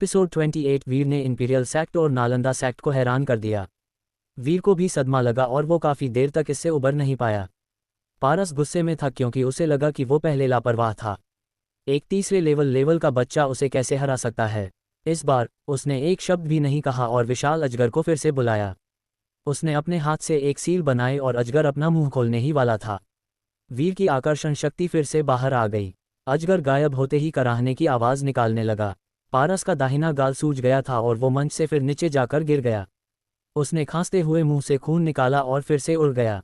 Episode 28 वीर ने imperial sect और Nalanda sect को हैरान कर दिया। वीर को भी सदमा लगा और वो काफ़ी देर तक इससे उबर नहीं पाया। पारस गुस्से में था क्योंकि उसे लगा कि वो पहले लापरवाह था। एक तीसरे लेवल का बच्चा उसे कैसे हरा सकता है। इस बार उसने एक शब्द भी नहीं कहा और विशाल अजगर को फिर से बुलाया। उसने अपने हाथ से एक सील बनाई और अजगर अपना मुंह खोलने ही वाला था। वीर की आकर्षण शक्ति फिर से बाहर आ गई। अजगर गायब होते ही कराहने की आवाज़ निकालने लगा। पारस का दाहिना गाल सूज गया था और वो मंच से फिर नीचे जाकर गिर गया। उसने खांसते हुए मुंह से खून निकाला और फिर से उड़ गया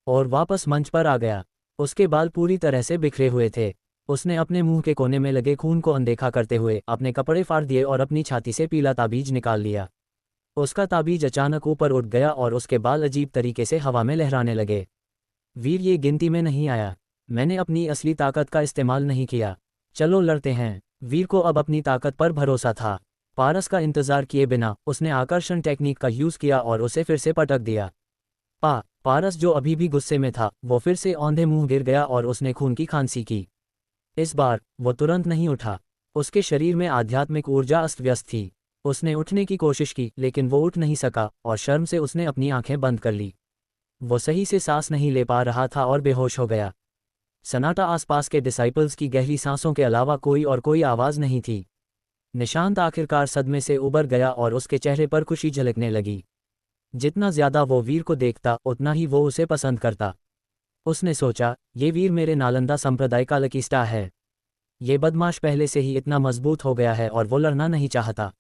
और वापस मंच पर आ गया। उसके बाल पूरी तरह से बिखरे हुए थे। उसने अपने मुंह के कोने में लगे खून को अनदेखा करते हुए अपने कपड़े फाड़ दिए और अपनी छाती से पीला ताबीज निकाल लिया। उसका ताबीज अचानक ऊपर उठ गया और उसके बाल अजीब तरीके से हवा में लहराने लगे। वीर ये गिनती में नहीं आया। मैंने अपनी असली ताकत का इस्तेमाल नहीं किया। चलो लड़ते हैं। वीर को अब अपनी ताकत पर भरोसा था। पारस का इंतजार किए बिना उसने आकर्षण टेक्निक का यूज़ किया और उसे फिर से पटक दिया। पारस जो अभी भी गुस्से में था वो फिर से औंधे मुंह गिर गया और उसने खून की खांसी की। इस बार वो तुरंत नहीं उठा। उसके शरीर में आध्यात्मिक ऊर्जा अस्त व्यस्त थी। उसने उठने की कोशिश की लेकिन वो उठ नहीं सका और शर्म से उसने अपनी आंखें बंद कर ली। वो सही से सांस नहीं ले पा रहा था और बेहोश हो गया। सन्नाटा आसपास के डिसाइपल्स की गहरी सांसों के अलावा कोई आवाज़ नहीं थी। निशांत आखिरकार सदमे से उबर गया और उसके चेहरे पर खुशी झलकने लगी। जितना ज़्यादा वो वीर को देखता उतना ही वो उसे पसंद करता। उसने सोचा, ये वीर मेरे नालंदा संप्रदाय का लकी स्टार है। ये बदमाश पहले से ही इतना मजबूत हो गया है और वो लड़ना नहीं चाहता।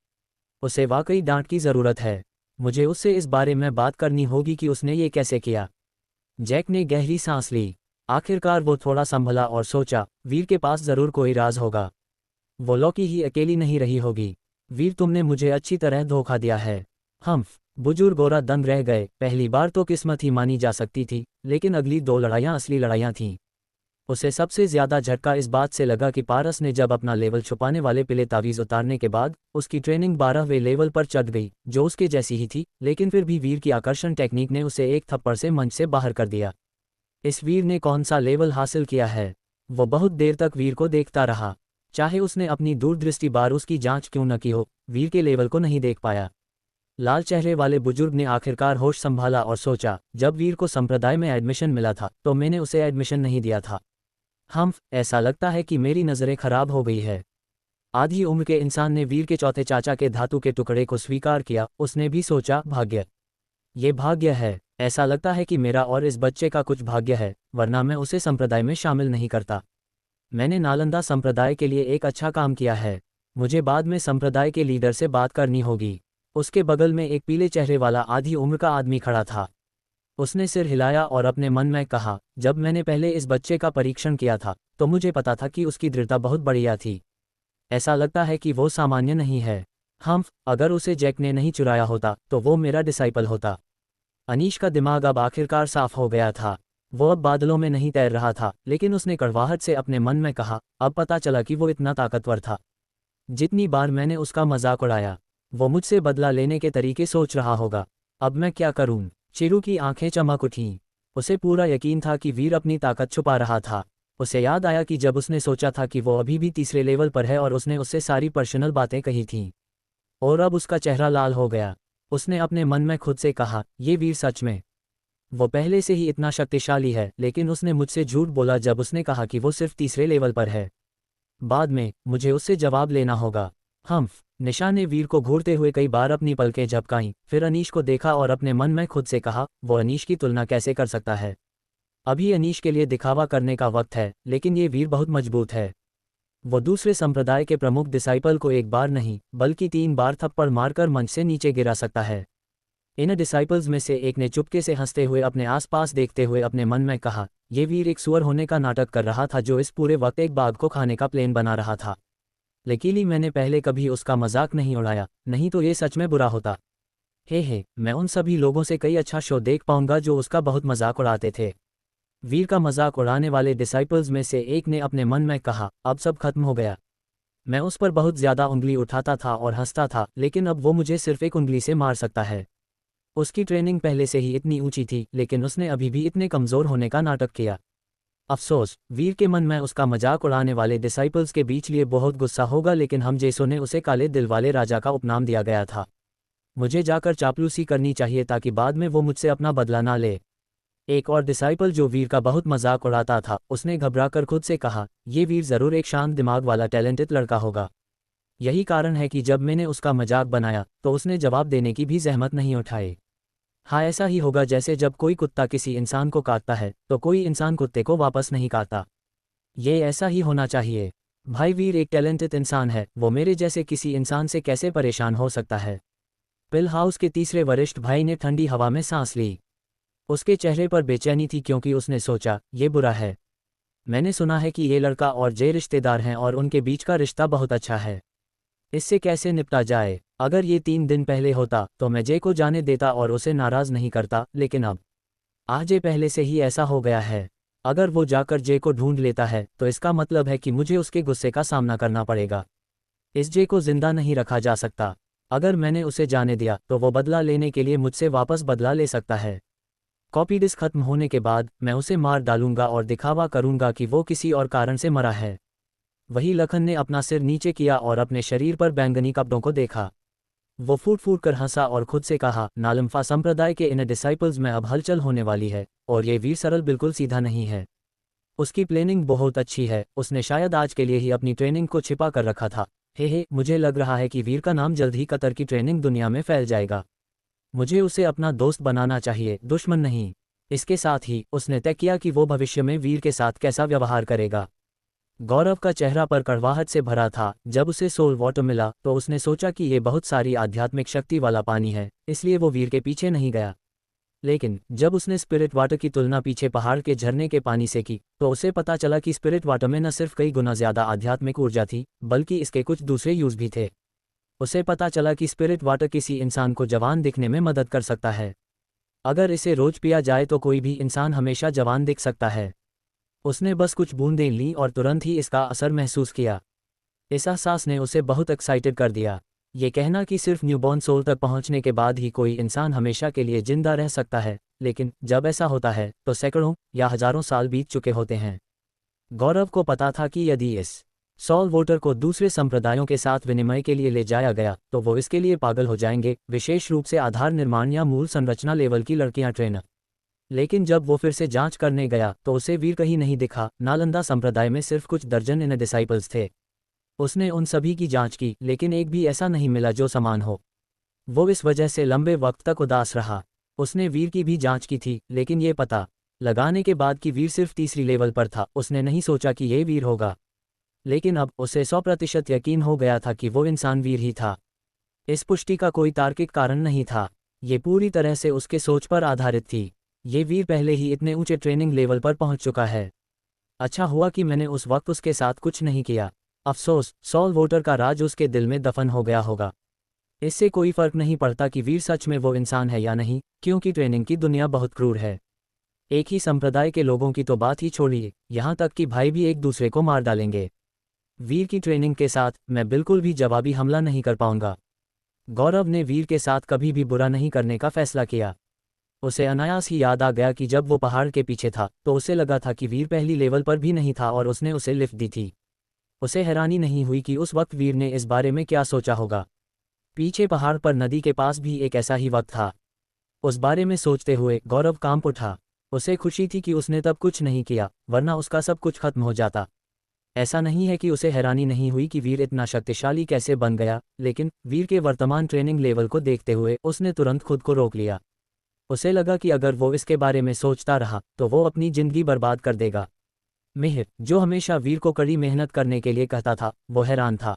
उसे वाकई डांट की ज़रूरत है। मुझे उससे इस बारे में बात करनी होगी कि उसने ये कैसे किया। जैक ने गहरी सांस ली। आखिरकार वो थोड़ा संभला और सोचा, वीर के पास ज़रूर कोई राज होगा। वो लॉकी ही अकेली नहीं रही होगी। वीर तुमने मुझे अच्छी तरह धोखा दिया है। बुजुर्ग गोरा दंग रह गए। पहली बार तो किस्मत ही मानी जा सकती थी, लेकिन अगली दो लड़ाइयाँ असली लड़ाइयाँ थीं। उसे सबसे ज़्यादा झटका इस बात से लगा कि पारस ने जब अपना लेवल छुपाने वाले पीले तावीज़ उतारने के बाद उसकी ट्रेनिंग 12वें लेवल पर चढ़ गई, जो उसके जैसी ही थी। लेकिन फिर भी वीर की आकर्षण टेक्निक ने उसे एक थप्पड़ से मंच से बाहर कर दिया। इस वीर ने कौन सा लेवल हासिल किया है? वो बहुत देर तक वीर को देखता रहा। चाहे उसने अपनी दूरदृष्टि बार उसकी जांच क्यों न की हो, वीर के लेवल को नहीं देख पाया। लाल चेहरे वाले बुजुर्ग ने आखिरकार होश संभाला और सोचा, जब वीर को संप्रदाय में एडमिशन मिला था तो मैंने उसे एडमिशन नहीं दिया था। ऐसा लगता है कि मेरी नज़रें खराब हो गई है। आधी उम्र के इंसान ने वीर के चौथे चाचा के धातु के टुकड़े को स्वीकार किया। उसने भी सोचा, भाग्य, ये भाग्य है। ऐसा लगता है कि मेरा और इस बच्चे का कुछ भाग्य है, वरना मैं उसे संप्रदाय में शामिल नहीं करता। मैंने नालंदा संप्रदाय के लिए एक अच्छा काम किया है। मुझे बाद में संप्रदाय के लीडर से बात करनी होगी। उसके बगल में एक पीले चेहरे वाला आधी उम्र का आदमी खड़ा था। उसने सिर हिलाया और अपने मन में कहा, जब मैंने पहले इस बच्चे का परीक्षण किया था तो मुझे पता था कि उसकी दृढ़ता बहुत बढ़िया थी। ऐसा लगता है कि वो सामान्य नहीं है। अगर उसे जैक ने नहीं चुराया होता तो वो मेरा डिसाइपल होता। अनीश का दिमाग अब आखिरकार साफ हो गया था। वो अब बादलों में नहीं तैर रहा था, लेकिन उसने कड़वाहट से अपने मन में कहा, अब पता चला कि वो इतना ताकतवर था। जितनी बार मैंने उसका मजाक उड़ाया, वो मुझसे बदला लेने के तरीके सोच रहा होगा। अब मैं क्या करूं? चिरू की आंखें चमक उठीं। उसे पूरा यकीन था कि वीर अपनी ताकत छुपा रहा था। उसे याद आया कि जब उसने सोचा था कि वो अभी भी तीसरे लेवल पर है और उसने उससे सारी पर्सनल बातें कही थीं, और अब उसका चेहरा लाल हो गया। उसने अपने मन में खुद से कहा, ये वीर सच में, वो पहले से ही इतना शक्तिशाली है। लेकिन उसने मुझसे झूठ बोला जब उसने कहा कि वो सिर्फ तीसरे लेवल पर है। बाद में मुझे उससे जवाब लेना होगा। निशा ने वीर को घूरते हुए कई बार अपनी पलकें झपकाईं, फिर अनीश को देखा और अपने मन में खुद से कहा, वो अनीश की तुलना कैसे कर सकता है? अभी अनीश के लिए दिखावा करने का वक्त है, लेकिन ये वीर बहुत मजबूत है। वो दूसरे संप्रदाय के प्रमुख डिसाइपल को एक बार नहीं बल्कि 3 बार थप्पड़ मारकर मंच से नीचे गिरा सकता है। इन डिसाइपल्स में से एक ने चुपके से हंसते हुए अपने आसपास देखते हुए अपने मन में कहा, ये वीर एक सुअर होने का नाटक कर रहा था जो इस पूरे वक्त एक बाघ को खाने का प्लान बना रहा था। लेकिन मैंने पहले कभी उसका मजाक नहीं उड़ाया, नहीं तो ये सच में बुरा होता। मैं उन सभी लोगों से कई अच्छा शो देख पाऊंगा जो उसका बहुत मजाक उड़ाते थे। वीर का मजाक उड़ाने वाले डिसाइपल्स में से एक ने अपने मन में कहा, अब सब खत्म हो गया। मैं उस पर बहुत ज़्यादा उंगली उठाता था और हंसता था, लेकिन अब वो मुझे सिर्फ एक उंगली से मार सकता है। उसकी ट्रेनिंग पहले से ही इतनी ऊंची थी, लेकिन उसने अभी भी इतने कमज़ोर होने का नाटक किया। अफसोस, वीर के मन में उसका मजाक उड़ाने वाले डिसाइपल्स के बीच लिए बहुत गुस्सा होगा, लेकिन हम जैसों ने उसे काले दिल वाले राजा का उपनाम दिया गया था। मुझे जाकर चापलूसी करनी चाहिए ताकि बाद में वो मुझसे अपना बदला ना ले। एक और डिसाइपल जो वीर का बहुत मजाक उड़ाता था, उसने घबराकर खुद से कहा, ये वीर जरूर एक शांत दिमाग वाला टैलेंटेड लड़का होगा। यही कारण है कि जब मैंने उसका मजाक बनाया तो उसने जवाब देने की भी जहमत नहीं उठाई। हाँ, ऐसा ही होगा जैसे जब कोई कुत्ता किसी इंसान को काटता है तो कोई इंसान कुत्ते को वापस नहीं काटता। ये ऐसा ही होना चाहिए। भाई वीर एक टैलेंटेड इंसान है, वो मेरे जैसे किसी इंसान से कैसे परेशान हो सकता है। पिल हाउस के तीसरे वरिष्ठ भाई ने ठंडी हवा में सांस ली। उसके चेहरे पर बेचैनी थी क्योंकि उसने सोचा, ये बुरा है। मैंने सुना है कि ये लड़का और जे रिश्तेदार हैं और उनके बीच का रिश्ता बहुत अच्छा है। इससे कैसे निपटा जाए? अगर ये 3 दिन पहले होता तो मैं जे को जाने देता और उसे नाराज नहीं करता, लेकिन अब आज जे पहले से ही ऐसा हो गया है। अगर वो जाकर जे को ढूंढ लेता है तो इसका मतलब है कि मुझे उसके गुस्से का सामना करना पड़ेगा। इस जे को जिंदा नहीं रखा जा सकता। अगर मैंने उसे जाने दिया तो वो बदला लेने के लिए मुझसे वापस बदला ले सकता है। कॉपी डिस्क खत्म होने के बाद मैं उसे मार डालूंगा और दिखावा करूंगा कि वो किसी और कारण से मरा है। वही लखन ने अपना सिर नीचे किया और अपने शरीर पर बैंगनी कपड़ों को देखा। वो फूट फूट कर हंसा और खुद से कहा, नालम्फा संप्रदाय के इन डिसाइपल्स में अब हलचल होने वाली है, और ये वीर सरल बिल्कुल सीधा नहीं है। उसकी प्लानिंग बहुत अच्छी है, उसने शायद आज के लिए ही अपनी ट्रेनिंग को छिपा कर रखा था। हे, मुझे लग रहा है कि वीर का नाम जल्द ही कतर की ट्रेनिंग दुनिया में फैल जाएगा। मुझे उसे अपना दोस्त बनाना चाहिए, दुश्मन नहीं। इसके साथ ही उसने तय किया कि वो भविष्य में वीर के साथ कैसा व्यवहार करेगा। गौरव का चेहरा पर कड़वाहट से भरा था। जब उसे सोल वाटर मिला तो उसने सोचा कि ये बहुत सारी आध्यात्मिक शक्ति वाला पानी है, इसलिए वो वीर के पीछे नहीं गया। लेकिन जब उसने स्पिरिट वाटर की तुलना पीछे पहाड़ के झरने के पानी से की तो उसे पता चला कि स्पिरिट वाटर में न सिर्फ कई गुना ज्यादा आध्यात्मिक ऊर्जा थी, बल्कि इसके कुछ दूसरे यूज भी थे। उसे पता चला कि स्पिरिट वाटर किसी इंसान को जवान दिखने में मदद कर सकता है। अगर इसे रोज पिया जाए तो कोई भी इंसान हमेशा जवान दिख सकता है। उसने बस कुछ बूंदें लीं और तुरंत ही इसका असर महसूस किया। इस एहसास ने उसे बहुत एक्साइटेड कर दिया। ये कहना कि सिर्फ न्यूबॉर्न सोल तक पहुंचने के बाद ही कोई इंसान हमेशा के लिए जिंदा रह सकता है, लेकिन जब ऐसा होता है तो सैकड़ों या हजारों साल बीत चुके होते हैं। गौरव को पता था कि यदि इस सॉल वोटर को दूसरे संप्रदायों के साथ विनिमय के लिए ले जाया गया तो वो इसके लिए पागल हो जाएंगे, विशेष रूप से आधार निर्माण या मूल संरचना लेवल की लड़कियां ट्रेनर। लेकिन जब वो फिर से जांच करने गया तो उसे वीर कहीं नहीं दिखा। नालंदा संप्रदाय में सिर्फ कुछ दर्जन इन डिसाइपल्स थे। उसने उन सभी की जांच की, लेकिन एक भी ऐसा नहीं मिला जो समान हो। वो इस वजह से लंबे वक्त तक उदास रहा। उसने वीर की भी जांच की थी, लेकिन ये पता लगाने के बाद कि वीर सिर्फ तीसरी लेवल पर था, उसने नहीं सोचा कि ये वीर होगा। लेकिन अब उसे 100% यकीन हो गया था कि वो इंसान वीर ही था। इस पुष्टि का कोई तार्किक कारण नहीं था, ये पूरी तरह से उसके सोच पर आधारित थी। ये वीर पहले ही इतने ऊंचे ट्रेनिंग लेवल पर पहुंच चुका है। अच्छा हुआ कि मैंने उस वक्त उसके साथ कुछ नहीं किया। अफसोस, सॉल वोटर का राज उसके दिल में दफन हो गया होगा। इससे कोई फर्क नहीं पड़ता कि वीर सच में वो इंसान है या नहीं, क्योंकि ट्रेनिंग की दुनिया बहुत क्रूर है। एक ही संप्रदाय के लोगों की तो बात ही छोड़िए, यहाँ तक कि भाई भी एक दूसरे को मार डालेंगे। वीर की ट्रेनिंग के साथ मैं बिल्कुल भी जवाबी हमला नहीं कर पाऊंगा। गौरव ने वीर के साथ कभी भी बुरा नहीं करने का फैसला किया। उसे अनायास ही याद आ गया कि जब वो पहाड़ के पीछे था तो उसे लगा था कि वीर पहली लेवल पर भी नहीं था और उसने उसे लिफ्ट दी थी। उसे हैरानी नहीं हुई कि उस वक्त वीर ने इस बारे में क्या सोचा होगा। पीछे पहाड़ पर नदी के पास भी एक ऐसा ही वक्त था। उस बारे में सोचते हुए गौरव कांप उठा। उसे खुशी थी कि उसने तब कुछ नहीं किया, वरना उसका सब कुछ खत्म हो जाता। ऐसा नहीं है कि उसे हैरानी नहीं हुई कि वीर इतना शक्तिशाली कैसे बन गया, लेकिन वीर के वर्तमान ट्रेनिंग लेवल को देखते हुए उसने तुरंत खुद को रोक लिया। उसे लगा कि अगर वो इसके बारे में सोचता रहा तो वो अपनी जिंदगी बर्बाद कर देगा। मिहिर, जो हमेशा वीर को कड़ी मेहनत करने के लिए कहता था, वो हैरान था।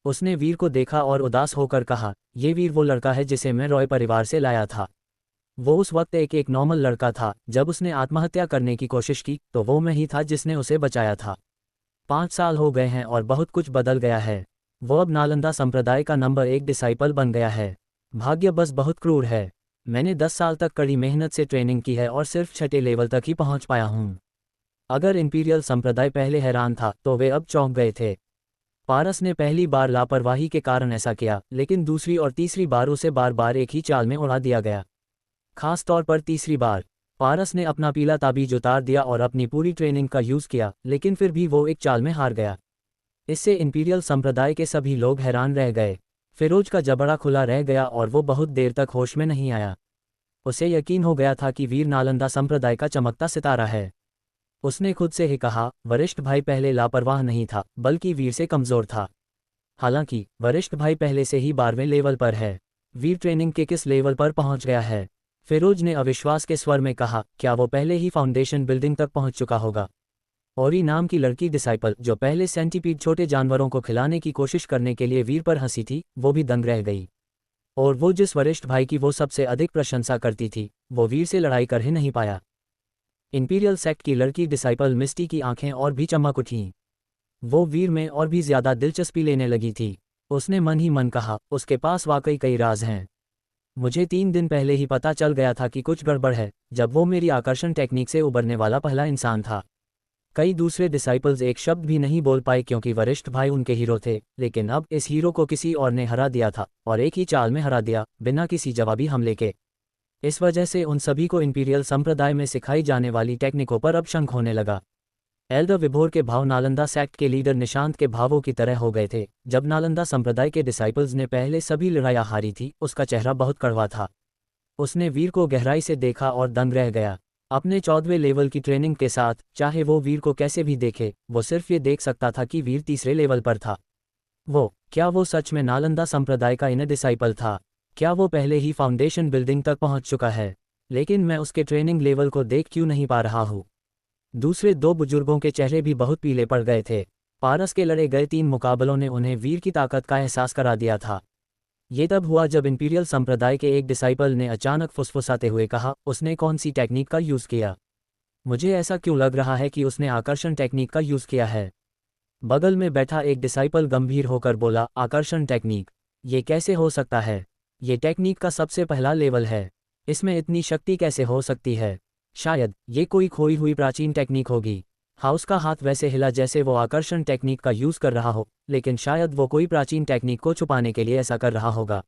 उसने वीर को देखा और उदास होकर कहा, ये वीर वो लड़का है जिसे मैं रॉय परिवार से लाया था। वो उस वक्त एक नॉर्मल लड़का था। जब उसने आत्महत्या करने की कोशिश की तो वो मैं ही था जिसने उसे बचाया था। 5 साल हो गए हैं और बहुत कुछ बदल गया है। वो अब नालंदा संप्रदाय का नंबर 1 डिसाइपल बन गया है। भाग्य बस बहुत क्रूर है। मैंने 10 साल तक कड़ी मेहनत से ट्रेनिंग की है और सिर्फ 6 लेवल तक ही पहुंच पाया हूं। अगर इंपीरियल संप्रदाय पहले हैरान था तो वे अब चौंक गए थे। पारस ने पहली बार लापरवाही के कारण ऐसा किया, लेकिन दूसरी और तीसरी बार उसे बार बार एक ही चाल में उड़ा दिया गया। खास तौर पर तीसरी बार पारस ने अपना पीला ताबीज उतार दिया और अपनी पूरी ट्रेनिंग का यूज़ किया, लेकिन फिर भी वो एक चाल में हार गया। इससे इंपीरियल संप्रदाय के सभी लोग हैरान रह गए। फिरोज का जबड़ा खुला रह गया और वो बहुत देर तक होश में नहीं आया। उसे यकीन हो गया था कि वीर नालंदा संप्रदाय का चमकता सितारा है। उसने खुद से ही कहा, वरिष्ठ भाई पहले लापरवाह नहीं था, बल्कि वीर से कमज़ोर था। हालांकि वरिष्ठ भाई पहले से ही 12वें लेवल पर है। वीर ट्रेनिंग के किस लेवल पर पहुंच गया है? फिरोज ने अविश्वास के स्वर में कहा, क्या वो पहले ही फाउंडेशन बिल्डिंग तक पहुंच चुका होगा? औरी नाम की लड़की डिसाइपल, जो पहले सेंटीपीड छोटे जानवरों को खिलाने की कोशिश करने के लिए वीर पर हंसी थी, वो भी दंग रह गई। और वो जिस वरिष्ठ भाई की वो सबसे अधिक प्रशंसा करती थी, वो वीर से लड़ाई कर ही नहीं पाया। इंपीरियल सेक्ट की लड़की डिसाइपल मिस्टी की आंखें और भी चमक उठीं। वो वीर में और भी ज्यादा दिलचस्पी लेने लगी थी। उसने मन ही मन कहा, उसके पास वाकई कई राज हैं। मुझे 3 दिन पहले ही पता चल गया था कि कुछ गड़बड़ है, जब वो मेरी आकर्षण टेक्निक से उबरने वाला पहला इंसान था। कई दूसरे डिसाइपल्स एक शब्द भी नहीं बोल पाए क्योंकि वरिष्ठ भाई उनके हीरो थे, लेकिन अब इस हीरो को किसी और ने हरा दिया था, और एक ही चाल में हरा दिया, बिना किसी जवाबी हमले के। इस वजह से उन सभी को इंपीरियल संप्रदाय में सिखाई जाने वाली टेक्निकों पर अब शंक होने लगा। एल्डर विभोर के भाव नालंदा सेक्ट के लीडर निशांत के भावों की तरह हो गए थे। जब नालंदा संप्रदाय के डिसाइपल्स ने पहले सभी लड़ाइयाँ हारी थी, उसका चेहरा बहुत कड़वा था। उसने वीर को गहराई से देखा और दंग रह गया। अपने 14वें लेवल की ट्रेनिंग के साथ, चाहे वो वीर को कैसे भी देखे, वो सिर्फ ये देख सकता था कि वीर तीसरे लेवल पर था। क्या वो सच में नालंदा संप्रदाय का इनर डिसाइपल था? क्या वो पहले ही फाउंडेशन बिल्डिंग तक पहुंच चुका है? लेकिन मैं उसके ट्रेनिंग लेवल को देख क्यों नहीं पा रहा हूँ? दूसरे 2 बुजुर्गों के चेहरे भी बहुत पीले पड़ गए थे। पारस के लड़े गए 3 मुकाबलों ने उन्हें वीर की ताकत का एहसास करा दिया था। ये तब हुआ जब इंपीरियल संप्रदाय के एक डिसाइपल ने अचानक फुसफुसाते हुए कहा, उसने कौन सी टेक्निक का यूज़ किया? मुझे ऐसा क्यों लग रहा है कि उसने आकर्षण टेक्निक का यूज़ किया है? बगल में बैठा एक डिसाइपल गंभीर होकर बोला, आकर्षण टेक्निक? ये कैसे हो सकता है? ये टेक्निक का सबसे पहला लेवल है। इसमें इतनी शक्ति कैसे हो सकती है? शायद ये कोई खोई हुई प्राचीन टेक्निक होगी। हाउस का हाथ वैसे हिला जैसे वो आकर्षण टेक्निक का यूज़ कर रहा हो, लेकिन शायद वो कोई प्राचीन टेक्निक को छुपाने के लिए ऐसा कर रहा होगा।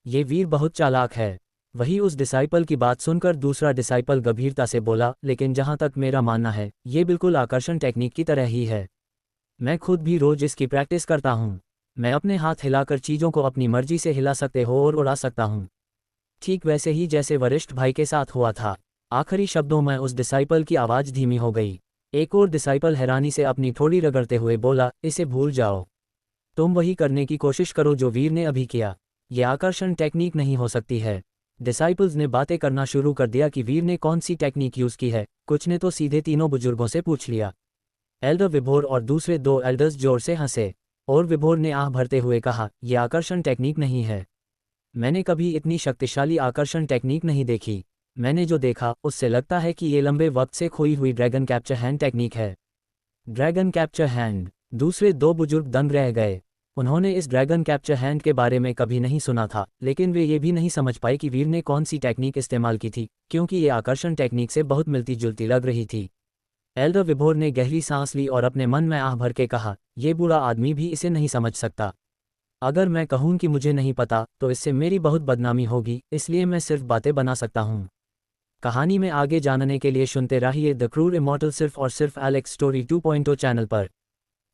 ये वीर बहुत चालाक है। वही उस डिसाइपल की बात सुनकर दूसरा डिसाइपल गंभीरता से बोला, लेकिन जहाँ तक मेरा मानना है, ये बिल्कुल आकर्षण टेक्निक की तरह ही है। मैं खुद भी रोज इसकी प्रैक्टिस करता हूँ। मैं अपने हाथ हिलाकर चीज़ों को अपनी मर्जी से हिला सकते हो और उड़ा सकता हूँ, ठीक वैसे ही जैसे वरिष्ठ भाई के साथ हुआ था। आखिरी शब्दों में उस डिसाइपल की आवाज़ धीमी हो गई। एक और डिसाइपल हैरानी से अपनी थोड़ी रगड़ते हुए बोला, इसे भूल जाओ। तुम वही करने की कोशिश करो जो वीर ने अभी किया। ये आकर्षण टेक्निक नहीं हो सकती है। डिसाइपल्स ने बातें करना शुरू कर दिया कि वीर ने कौन सी टेक्निक यूज़ की है। कुछ ने तो सीधे तीनों बुजुर्गों से पूछ लिया। एल्डर विभोर और दूसरे 2 एल्डर्स जोर से हंसे, और विभोर ने आह भरते हुए कहा, यह आकर्षण टेक्निक नहीं है। मैंने कभी इतनी शक्तिशाली आकर्षण टेक्निक नहीं देखी। मैंने जो देखा, उससे लगता है कि ये लंबे वक्त से खोई हुई ड्रैगन कैप्चर हैंड टेक्निक है। Dragon capture hand? दूसरे 2 बुजुर्ग दंग रह गए। उन्होंने इस ड्रैगन कैप्चर हैंड के बारे में कभी नहीं सुना था, लेकिन वे ये भी नहीं समझ पाए कि वीर ने कौन सी टेक्निक इस्तेमाल की थी, क्योंकि ये आकर्षण टेक्निक से बहुत मिलती जुलती लग रही थी। एल्डर विभोर ने गहरी सांस ली और अपने मन में आह भर के कहा, यह बूढ़ा आदमी भी इसे नहीं समझ सकता। अगर मैं कहूँ कि मुझे नहीं पता, तो इससे मेरी बहुत बदनामी होगी, इसलिए मैं सिर्फ बातें बना सकता हूँ। कहानी में आगे जानने के लिए सुनते रहिए द क्रूर इमॉर्टल सिर्फ और सिर्फ एलेक्स स्टोरी 2.0 चैनल पर।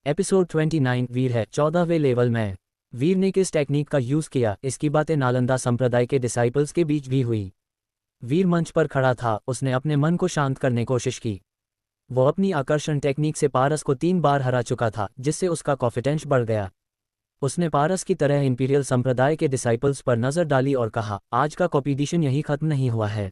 एपिसोड 29 वीर है 14वें लेवल में। वीर ने किस टेक्निक का यूज़ किया, इसकी बातें नालंदा संप्रदाय के डिसाइपल्स के बीच भी हुई। वीर मंच पर खड़ा था। उसने अपने मन को शांत करने की कोशिश की। वो अपनी आकर्षण टेक्निक से पारस को 3 बार हरा चुका था, जिससे उसका कॉन्फिडेंस बढ़ गया। उसने पारस की तरह इंपीरियल संप्रदाय के डिसाइपल्स पर नज़र डाली और कहा, आज का कॉम्पिटिशन यही खत्म नहीं हुआ है।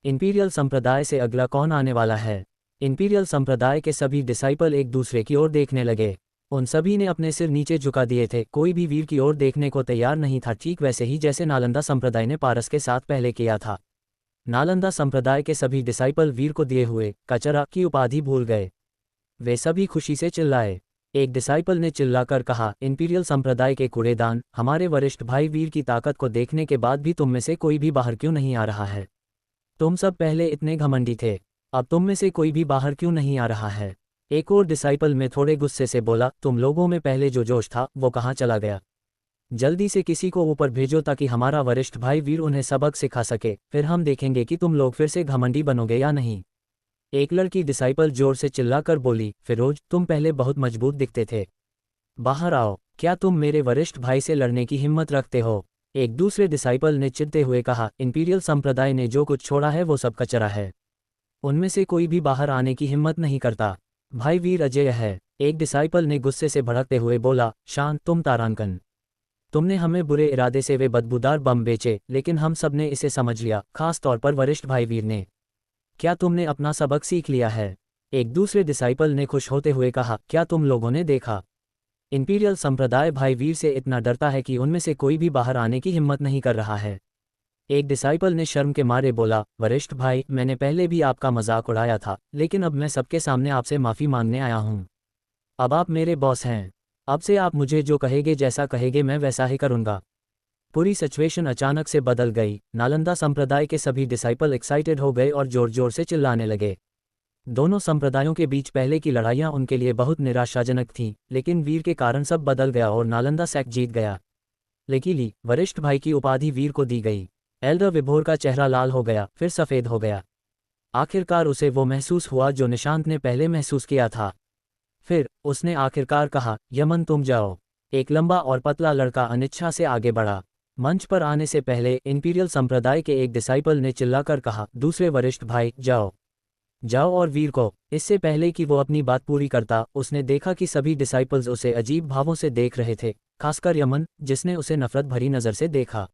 इंपीरियल संप्रदाय से अगला कौन आने वाला है? इंपीरियल संप्रदाय के सभी डिसाइपल एक दूसरे की ओर देखने लगे। उन सभी ने अपने सिर नीचे झुका दिए थे। कोई भी वीर की ओर देखने को तैयार नहीं था, ठीक वैसे ही जैसे नालंदा संप्रदाय ने पारस के साथ पहले किया था। नालंदा संप्रदाय के सभी डिसाइपल वीर को दिए हुए कचरा की उपाधि भूल गए। वे सभी खुशी से चिल्लाए। एक डिसाइपल ने चिल्लाकर कहा, इंपीरियल संप्रदाय के कूड़ेदान, हमारे वरिष्ठ भाई वीर की ताकत को देखने के बाद भी तुम में से कोई भी बाहर क्यों नहीं आ रहा है? तुम सब पहले इतने घमंडी थे, अब तुम में से कोई भी बाहर क्यों नहीं आ रहा है? एक और डिसाइपल में थोड़े गुस्से से बोला, तुम लोगों में पहले जो जोश था वो कहाँ चला गया? जल्दी से किसी को ऊपर भेजो ताकि हमारा वरिष्ठ भाई वीर उन्हें सबक सिखा सके, फिर हम देखेंगे कि तुम लोग फिर से घमंडी बनोगे या नहीं। एक लड़की डिसाइपल जोर से चिल्लाकर बोली, फिरोज तुम पहले बहुत मजबूत दिखते थे, बाहर आओ, क्या तुम मेरे वरिष्ठ भाई से लड़ने की हिम्मत रखते हो? एक दूसरे डिसाइपल ने चिढ़ते हुए कहा, इंपीरियल संप्रदाय ने जो कुछ छोड़ा है वो सब कचरा है, उनमें से कोई भी बाहर आने की हिम्मत नहीं करता। भाई वीर अजेय है, एक डिसाइपल ने गुस्से से भड़कते हुए बोला। शांत तुम तारांकन, तुमने हमें बुरे इरादे से वे बदबूदार बम बेचे, लेकिन हम सब ने इसे समझ लिया, खास तौर पर वरिष्ठ भाई वीर ने। क्या तुमने अपना सबक सीख लिया है? एक दूसरे डिसाइपल ने खुश होते हुए कहा, क्या तुम लोगों ने देखा? इंपीरियल संप्रदाय भाई वीर से इतना डरता है कि उनमें से कोई भी बाहर आने की हिम्मत नहीं कर रहा है। एक डिसाइपल ने शर्म के मारे बोला, वरिष्ठ भाई मैंने पहले भी आपका मजाक उड़ाया था, लेकिन अब मैं सबके सामने आपसे माफ़ी मांगने आया हूँ। अब आप मेरे बॉस हैं, अब से आप मुझे जो कहेंगे, जैसा कहेंगे मैं वैसा ही करूँगा। पूरी सिचुएशन अचानक से बदल गई। नालंदा संप्रदाय के सभी डिसाइपल एक्साइटेड हो गए और जोर जोर से चिल्लाने लगे। दोनों संप्रदायों के बीच पहले की लड़ाइयाँ उनके लिए बहुत निराशाजनक थीं, लेकिन वीर के कारण सब बदल गया और नालंदा सेक्ट जीत गया। लेकिन वरिष्ठ भाई की उपाधि वीर को दी गई। एल्डर विभोर का चेहरा लाल हो गया, फिर सफ़ेद हो गया। आखिरकार उसे वो महसूस हुआ जो निशांत ने पहले महसूस किया था। फिर उसने आखिरकार कहा, यमन तुम जाओ। एक लंबा और पतला लड़का अनिच्छा से आगे बढ़ा। मंच पर आने से पहले इंपीरियल संप्रदाय के एक डिसाइपल ने चिल्लाकर कहा, दूसरे वरिष्ठ भाई जाओ, जाओ और वीर को। इससे पहले कि वो अपनी बात पूरी करता, उसने देखा कि सभी डिसाइपल्स उसे अजीब भावों से देख रहे थे, खासकर यमन, जिसने उसे नफरत भरी नज़र से देखा।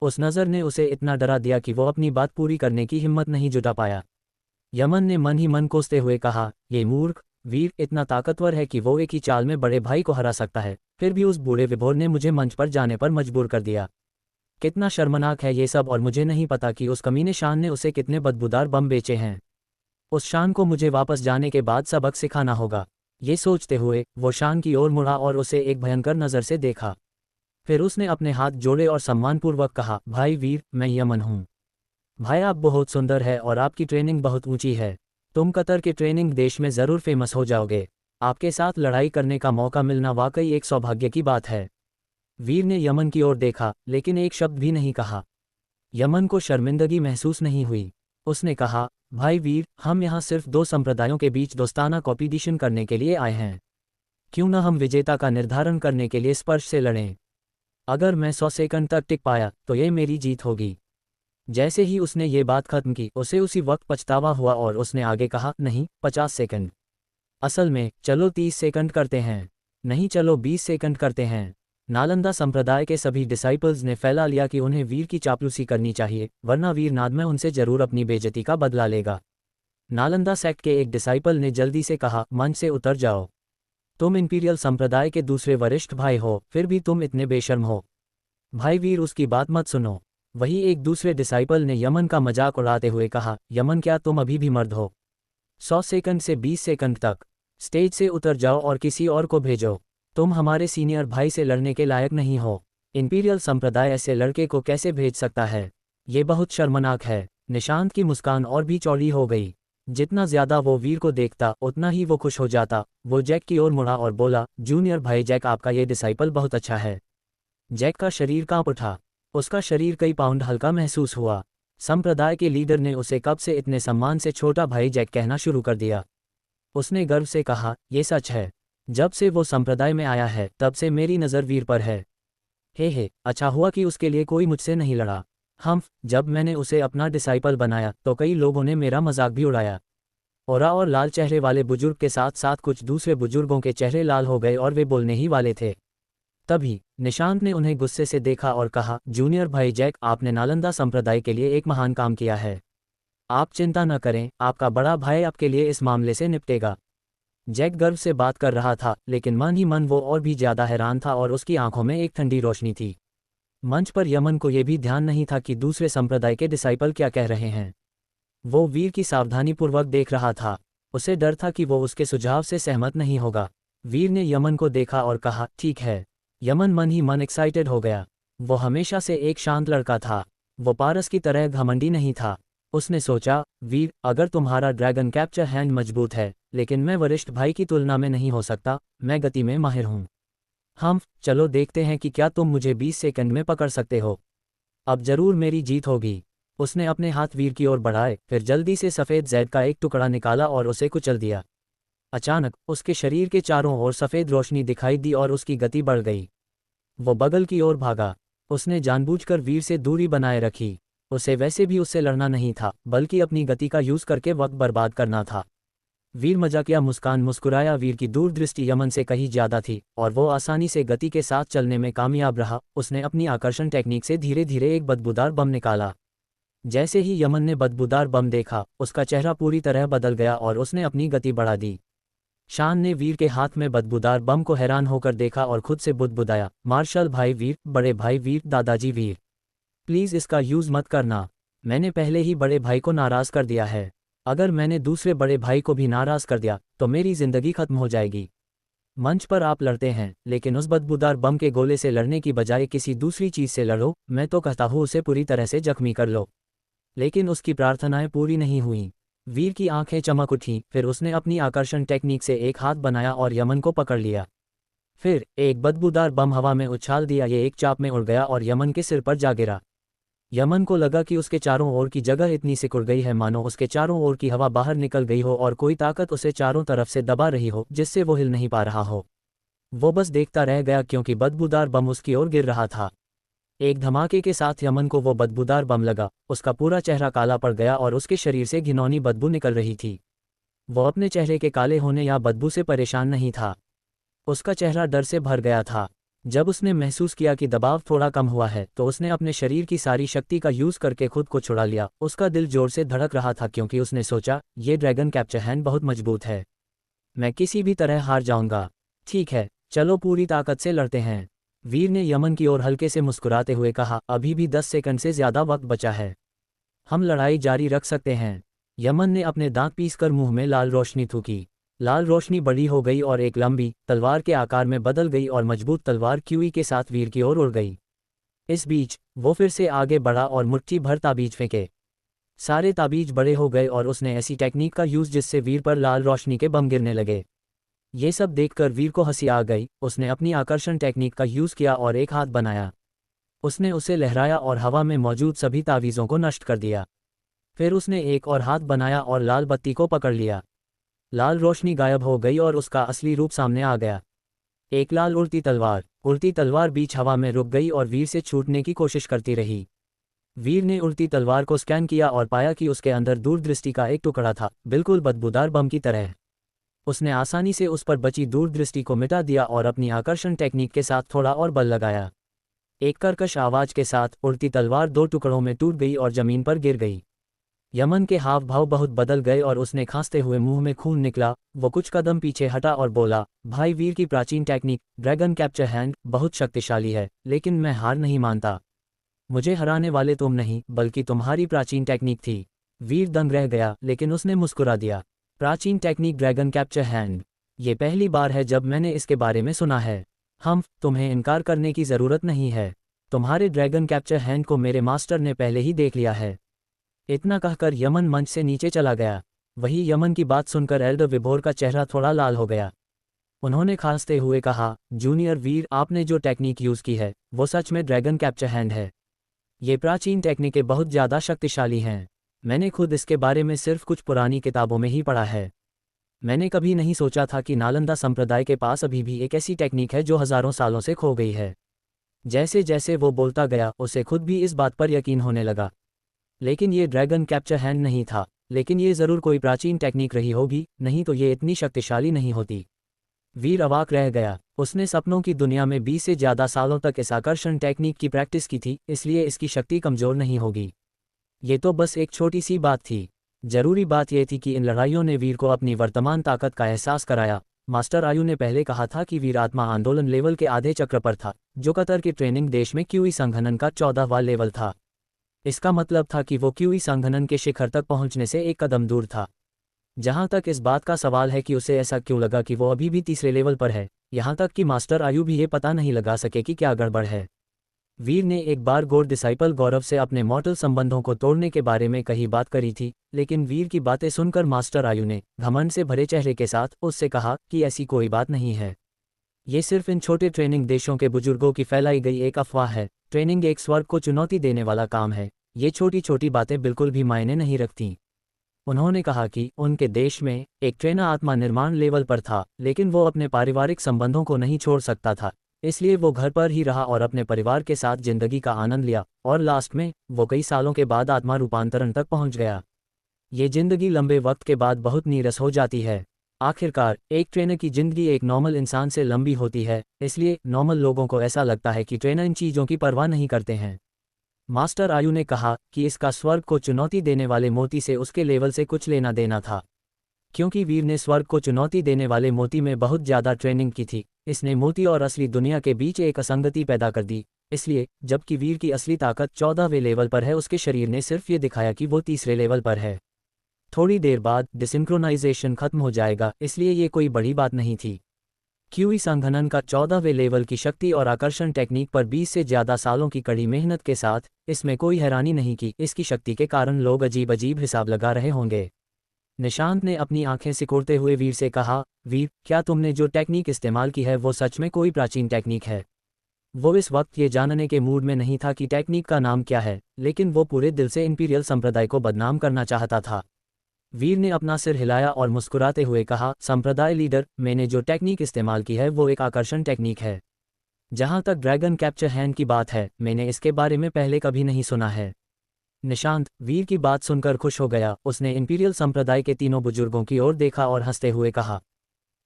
उस नज़र ने उसे इतना डरा दिया कि वो अपनी बात पूरी करने की हिम्मत नहीं जुटा पाया। यमन ने मन ही मन कोसते हुए कहा, ये मूर्ख वीर इतना ताकतवर है कि वो एक ही चाल में बड़े भाई को हरा सकता है, फिर भी उस बूढ़े विभोर ने मुझे मंच पर जाने पर मजबूर कर दिया। कितना शर्मनाक है ये सब, और मुझे नहीं पता कि उस कमीने शान ने उसे कितने बदबूदार बम बेचे हैं। उस शान को मुझे वापस जाने के बाद सबक सिखाना होगा। ये सोचते हुए वो शान की ओर मुड़ा और उसे एक भयंकर नज़र से देखा। फिर उसने अपने हाथ जोड़े और सम्मानपूर्वक कहा, भाई वीर मैं यमन हूँ। भाई आप बहुत सुंदर है और आपकी ट्रेनिंग बहुत ऊंची है। तुम कतर के ट्रेनिंग देश में ज़रूर फेमस हो जाओगे। आपके साथ लड़ाई करने का मौका मिलना वाकई एक सौभाग्य की बात है। वीर ने यमन की ओर देखा, लेकिन एक शब्द भी नहीं कहा। यमन को शर्मिंदगी महसूस नहीं हुई। उसने कहा, भाई वीर हम यहाँ सिर्फ दो संप्रदायों के बीच दोस्ताना कॉम्पिटिशन करने के लिए आए हैं। क्यों न हम विजेता का निर्धारण करने के लिए स्पर्श से लड़ें। अगर मैं 100 सेकंड तक टिक पाया तो ये मेरी जीत होगी। जैसे ही उसने ये बात खत्म की, उसे उसी वक्त पछतावा हुआ और उसने आगे कहा, नहीं 50 सेकंड, असल में चलो 30 सेकंड करते हैं, नहीं चलो 20 सेकंड करते हैं। नालंदा संप्रदाय के सभी डिसाइपल्स ने फैला लिया कि उन्हें वीर की चापलूसी करनी चाहिए, वरना वीर नाद में उनसे जरूर अपनी बेइज्जती का बदला लेगा। नालंदा सेक्ट के एक डिसाइपल ने जल्दी से कहा, मंच से उतर जाओ। तुम इंपीरियल संप्रदाय के दूसरे वरिष्ठ भाई हो, फिर भी तुम इतने बेशर्म हो। भाई वीर उसकी बात मत सुनो। वही एक दूसरे डिसाइपल ने यमन का मजाक उड़ाते हुए कहा, यमन क्या तुम अभी भी मर्द हो? 100 सेकंड से 20 सेकंड तक स्टेज से उतर जाओ और किसी और को भेजो। तुम हमारे सीनियर भाई से लड़ने के लायक नहीं हो। इंपीरियल संप्रदाय ऐसे लड़के को कैसे भेज सकता है? ये बहुत शर्मनाक है। निशांत की मुस्कान और भी चौड़ी हो गई। जितना ज्यादा वो वीर को देखता उतना ही वो खुश हो जाता। वो जैक की ओर मुड़ा और बोला, जूनियर भाई जैक आपका ये डिसाइपल बहुत अच्छा है। जैक का शरीर कांप उठा। उसका शरीर कई पाउंड हल्का महसूस हुआ। संप्रदाय के लीडर ने उसे कब से इतने सम्मान से छोटा भाई जैक कहना शुरू कर दिया। उसने गर्व से कहा, ये सच है। जब से वो संप्रदाय में आया है तब से मेरी नज़र वीर पर है। हे, अच्छा हुआ कि उसके लिए कोई मुझसे नहीं लड़ा। जब मैंने उसे अपना डिसाइपल बनाया तो कई लोगों ने मेरा मजाक भी उड़ाया। ओरा और लाल चेहरे वाले बुजुर्ग के साथ साथ कुछ दूसरे बुजुर्गों के चेहरे लाल हो गए और वे बोलने ही वाले थे। तभी निशांत ने उन्हें गुस्से से देखा और कहा, जूनियर भाई जैक आपने नालंदा संप्रदाय के लिए एक महान काम किया है। आप चिंता न करें, आपका बड़ा भाई आपके लिए इस मामले से निपटेगा। जैक गर्व से बात कर रहा था, लेकिन मन ही मन वो और भी ज्यादा हैरान था और उसकी आंखों में एक ठंडी रोशनी थी। मंच पर यमन को यह भी ध्यान नहीं था कि दूसरे संप्रदाय के डिसाइपल क्या कह रहे हैं। वो वीर की सावधानीपूर्वक देख रहा था। उसे डर था कि वो उसके सुझाव से सहमत नहीं होगा। वीर ने यमन को देखा और कहा, ठीक है। यमन मन ही मन एक्साइटेड हो गया। वो हमेशा से एक शांत लड़का था। वो पारस की तरह घमंडी नहीं था। उसने सोचा, वीर अगर तुम्हारा ड्रैगन कैप्चर हैंड मजबूत है, लेकिन मैं वरिष्ठ भाई की तुलना में नहीं हो सकता। मैं गति में माहिर हूँ। हम चलो देखते हैं कि क्या तुम मुझे 20 सेकंड में पकड़ सकते हो। अब जरूर मेरी जीत होगी। उसने अपने हाथ वीर की ओर बढ़ाए, फिर जल्दी से सफ़ेद जैद का एक टुकड़ा निकाला और उसे कुचल दिया। अचानक उसके शरीर के चारों ओर सफ़ेद रोशनी दिखाई दी और उसकी गति बढ़ गई। वो बगल की ओर भागा। उसने जानबूझकर वीर से दूरी बनाए रखी। उसे वैसे भी उससे लड़ना नहीं था, बल्कि अपनी गति का यूज़ करके वक्त बर्बाद करना था। वीर मजाकिया मुस्कान मुस्कुराया। वीर की दूरदृष्टि यमन से कहीं ज्यादा थी और वो आसानी से गति के साथ चलने में कामयाब रहा। उसने अपनी आकर्षण टेक्निक से धीरे धीरे एक बदबूदार बम निकाला। जैसे ही यमन ने बदबूदार बम देखा, उसका चेहरा पूरी तरह बदल गया और उसने अपनी गति बढ़ा दी। शान ने वीर के हाथ में बदबूदार बम को हैरान होकर देखा और खुद से बुदबुदाया, मार्शल भाई वीर, बड़े भाई वीर, दादाजी वीर, प्लीज़ इसका यूज़ मत करना। मैंने पहले ही बड़े भाई को नाराज़ कर दिया है। अगर मैंने दूसरे बड़े भाई को भी नाराज़ कर दिया तो मेरी ज़िंदगी खत्म हो जाएगी। मंच पर आप लड़ते हैं, लेकिन उस बदबूदार बम के गोले से लड़ने की बजाय किसी दूसरी चीज़ से लड़ो। मैं तो कहता हूँ उसे पूरी तरह से जख्मी कर लो। लेकिन उसकी प्रार्थनाएं पूरी नहीं हुईं। वीर की आंखें चमक उठीं, फिर उसने अपनी आकर्षण टेक्निक से एक हाथ बनाया और यमन को पकड़ लिया। फिर एक बदबूदार बम हवा में उछाल दिया। ये एक चाप में उड़ गया और यमन के सिर पर जा गिरा। यमन को लगा कि उसके चारों ओर की जगह इतनी सिकुड़ गई है मानो उसके चारों ओर की हवा बाहर निकल गई हो और कोई ताकत उसे चारों तरफ से दबा रही हो, जिससे वो हिल नहीं पा रहा हो। वो बस देखता रह गया क्योंकि बदबूदार बम उसकी ओर गिर रहा था। एक धमाके के साथ यमन को वो बदबूदार बम लगा। उसका पूरा चेहरा काला पड़ गया और उसके शरीर से घिनौनी बदबू निकल रही थी। वो अपने चेहरे के काले होने या बदबू से परेशान नहीं था। उसका चेहरा डर से भर गया था। जब उसने महसूस किया कि दबाव थोड़ा कम हुआ है तो उसने अपने शरीर की सारी शक्ति का यूज़ करके खुद को छुड़ा लिया। उसका दिल जोर से धड़क रहा था क्योंकि उसने सोचा, ये ड्रैगन कैप्चर हैंड बहुत मजबूत है। मैं किसी भी तरह हार जाऊंगा। ठीक है, चलो पूरी ताकत से लड़ते हैं। वीर ने यमन की ओर हल्के से मुस्कुराते हुए कहा, अभी भी 10 सेकंड से ज़्यादा वक्त बचा है। हम लड़ाई जारी रख सकते हैं। यमन ने अपने दांत पीसकर मुंह में लाल रोशनी थूकी। लाल रोशनी बड़ी हो गई और एक लंबी तलवार के आकार में बदल गई और मजबूत तलवार क्यूई के साथ वीर की ओर उड़ गई। इस बीच वो फिर से आगे बढ़ा और मुट्ठी भर ताबीज फेंके। सारे ताबीज बड़े हो गए और उसने ऐसी टेक्निक का यूज़ जिससे वीर पर लाल रोशनी के बम गिरने लगे। ये सब देखकर वीर को हंसी आ गई। उसने अपनी आकर्षण टेक्निक का यूज़ किया और एक हाथ बनाया। उसने उसे लहराया और हवा में मौजूद सभी तावीज़ों को नष्ट कर दिया। फिर उसने एक और हाथ बनाया और लाल बत्ती को पकड़ लिया। लाल रोशनी गायब हो गई और उसका असली रूप सामने आ गया। एक लाल उड़ती तलवार। उड़ती तलवार बीच हवा में रुक गई और वीर से छूटने की कोशिश करती रही। वीर ने उड़ती तलवार को स्कैन किया और पाया कि उसके अंदर दूरदृष्टि का एक टुकड़ा था, बिल्कुल बदबूदार बम की तरह। उसने आसानी से उस पर बची दूरदृष्टि को मिटा दिया और अपनी आकर्षण टेक्निक के साथ थोड़ा और बल लगाया। एक कर्कश आवाज के साथ उड़ती तलवार 2 टुकड़ों में टूट गई और जमीन पर गिर गई। यमन के हाव भाव बहुत बदल गए और उसने खांसते हुए मुंह में खून निकला। वो कुछ कदम पीछे हटा और बोला, भाई वीर की प्राचीन टेक्निक ड्रैगन कैप्चर हैंड बहुत शक्तिशाली है, लेकिन मैं हार नहीं मानता। मुझे हराने वाले तुम नहीं, बल्कि तुम्हारी प्राचीन टेक्निक थी। वीर दंग रह गया, लेकिन उसने मुस्कुरा दिया। प्राचीन टेक्निक ड्रैगन कैप्चर हैंड, ये पहली बार है जब मैंने इसके बारे में सुना है। तुम्हें इनकार करने की ज़रूरत नहीं है। तुम्हारे ड्रैगन कैप्चर हैंड को मेरे मास्टर ने पहले ही देख लिया है। इतना कहकर यमन मंच से नीचे चला गया। वही यमन की बात सुनकर एल्डर विभोर का चेहरा थोड़ा लाल हो गया। उन्होंने खांसते हुए कहा, जूनियर वीर, आपने जो टेक्निक यूज़ की है वो सच में ड्रैगन कैप्चर हैंड है। ये प्राचीन टेक्निकें बहुत ज़्यादा शक्तिशाली हैं। मैंने खुद इसके बारे में सिर्फ कुछ पुरानी किताबों में ही पढ़ा है। मैंने कभी नहीं सोचा था कि नालंदा संप्रदाय के पास अभी भी एक ऐसी टेक्निक है जो हज़ारों सालों से खो गई है। जैसे जैसे वो बोलता गया, उसे खुद भी इस बात पर यकीन होने लगा। लेकिन ये ड्रैगन कैप्चर हैंड नहीं था, लेकिन ये ज़रूर कोई प्राचीन टेक्निक रही होगी, नहीं तो ये इतनी शक्तिशाली नहीं होती। वीर अवाक रह गया। उसने सपनों की दुनिया में 20 से ज़्यादा सालों तक इस आकर्षण टेक्निक की प्रैक्टिस की थी, इसलिए इसकी शक्ति कमज़ोर नहीं होगी। ये तो बस एक छोटी सी बात थी। जरूरी बात यह थी कि इन लड़ाइयों ने वीर को अपनी वर्तमान ताकत का एहसास कराया। मास्टर आयु ने पहले कहा था कि वीर आत्मा आंदोलन लेवल के आधे चक्र पर था, जो कतर के ट्रेनिंग देश में क्यूई संघनन का 14वां लेवल था। इसका मतलब था कि वो क्यूई संघनन के शिखर तक पहुंचने से एक कदम दूर था। जहां तक इस बात का सवाल है कि उसे ऐसा क्यों लगा कि वो अभी भी तीसरे लेवल पर है, यहां तक कि मास्टर आयु भी ये पता नहीं लगा सके कि क्या गड़बड़ है। वीर ने एक बार गोड डिसाइपल गौरव से अपने मॉर्टल संबंधों को तोड़ने के बारे में कही बात करी थी, लेकिन वीर की बातें सुनकर मास्टर आयु ने घमंड से भरे चेहरे के साथ उससे कहा कि ऐसी कोई बात नहीं है। ये सिर्फ इन छोटे ट्रेनिंग देशों के बुजुर्गों की फैलाई गई एक अफवाह है। ट्रेनिंग एक स्वर्ग को चुनौती देने वाला काम है। ये छोटी छोटी बातें बिल्कुल भी मायने नहीं रखती। उन्होंने कहा कि उनके देश में एक ट्रेनर आत्मा निर्माण लेवल पर था, लेकिन वो अपने पारिवारिक संबंधों को नहीं छोड़ सकता था। इसलिए वो घर पर ही रहा और अपने परिवार के साथ जिंदगी का आनंद लिया, और लास्ट में वो कई सालों के बाद आत्मा रूपांतरण तक पहुंच गया। ये जिंदगी लंबे वक्त के बाद बहुत नीरस हो जाती है। आखिरकार एक ट्रेनर की जिंदगी एक नॉर्मल इंसान से लंबी होती है, इसलिए नॉर्मल लोगों को ऐसा लगता है कि ट्रेनर इन चीज़ों की परवाह नहीं करते हैं। मास्टर आयु ने कहा कि इसका स्वर्ग को चुनौती देने वाले मोती से उसके लेवल से कुछ लेना देना था। क्योंकि वीर ने स्वर्ग को चुनौती देने वाले मोती में बहुत ज़्यादा ट्रेनिंग की थी, इसने मोती और असली दुनिया के बीच एक असंगति पैदा कर दी। इसलिए जबकि वीर की असली ताकत 14वें लेवल पर है, उसके शरीर ने सिर्फ ये दिखाया कि वो तीसरे लेवल पर है। थोड़ी देर बाद डिसिंक्रोनाइजेशन खत्म हो जाएगा, इसलिए ये कोई बड़ी बात नहीं थी। क्यूई संघनन का 14वें लेवल की शक्ति और आकर्षण टेक्निक पर 20 से ज़्यादा सालों की कड़ी मेहनत के साथ, इसमें कोई हैरानी नहीं कि इसकी शक्ति के कारण लोग अजीब अजीब हिसाब लगा रहे होंगे। निशांत ने अपनी आंखें सिकोड़ते हुए वीर से कहा, वीर, क्या तुमने जो टेक्निक इस्तेमाल की है वो सच में कोई प्राचीन टेक्निक है? वो इस वक्त ये जानने के मूड में नहीं था कि टेक्निक का नाम क्या है, लेकिन वो पूरे दिल से इंपीरियल संप्रदाय को बदनाम करना चाहता था। वीर ने अपना सिर हिलाया और मुस्कुराते हुए कहा, संप्रदाय लीडर, मैंने जो टेक्निक इस्तेमाल की है वो एक आकर्षण टेक्निक है। जहां तक ड्रैगन कैप्चर हैंड की बात है, मैंने इसके बारे में पहले कभी नहीं सुना है। निशांत वीर की बात सुनकर खुश हो गया। उसने इंपीरियल संप्रदाय के तीनों बुजुर्गों की ओर देखा और हंसते हुए कहा,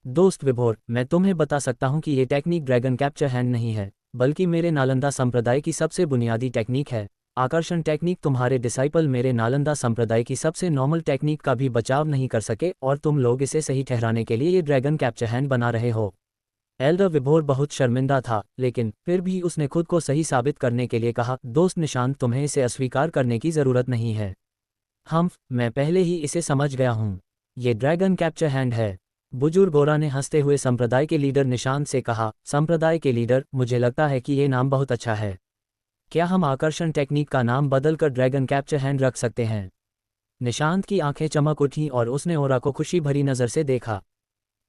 दोस्त विभोर, मैं तुम्हें बता सकता हूं कि ये टेक्निक ड्रैगन कैप्चर हैंड नहीं है, बल्कि मेरे नालंदा संप्रदाय की सबसे बुनियादी टेक्निक है। आकर्षण टेक्निक तुम्हारे डिसाइपल मेरे नालंदा संप्रदाय की सबसे नॉर्मल टेक्निक का भी बचाव नहीं कर सके, और तुम लोग इसे सही ठहराने के लिए ये ड्रैगन कैप्चर हैंड बना रहे हो। एल्डर विभोर बहुत शर्मिंदा था, लेकिन फिर भी उसने खुद को सही साबित करने के लिए कहा, दोस्त निशांत, तुम्हें इसे अस्वीकार करने की ज़रूरत नहीं है। मैं पहले ही इसे समझ गया हूँ। ये ड्रैगन कैप्चर हैंड है। बुजुर्ग गोरा ने हंसते हुए संप्रदाय के लीडर निशांत से कहा, संप्रदाय के लीडर, मुझे लगता है कि ये नाम बहुत अच्छा है। क्या हम आकर्षण टेक्निक का नाम बदलकर ड्रैगन कैप्चर हैंड रख सकते हैं? निशांत की आंखें चमक उठीं और उसने ओरा को खुशी भरी नज़र से देखा।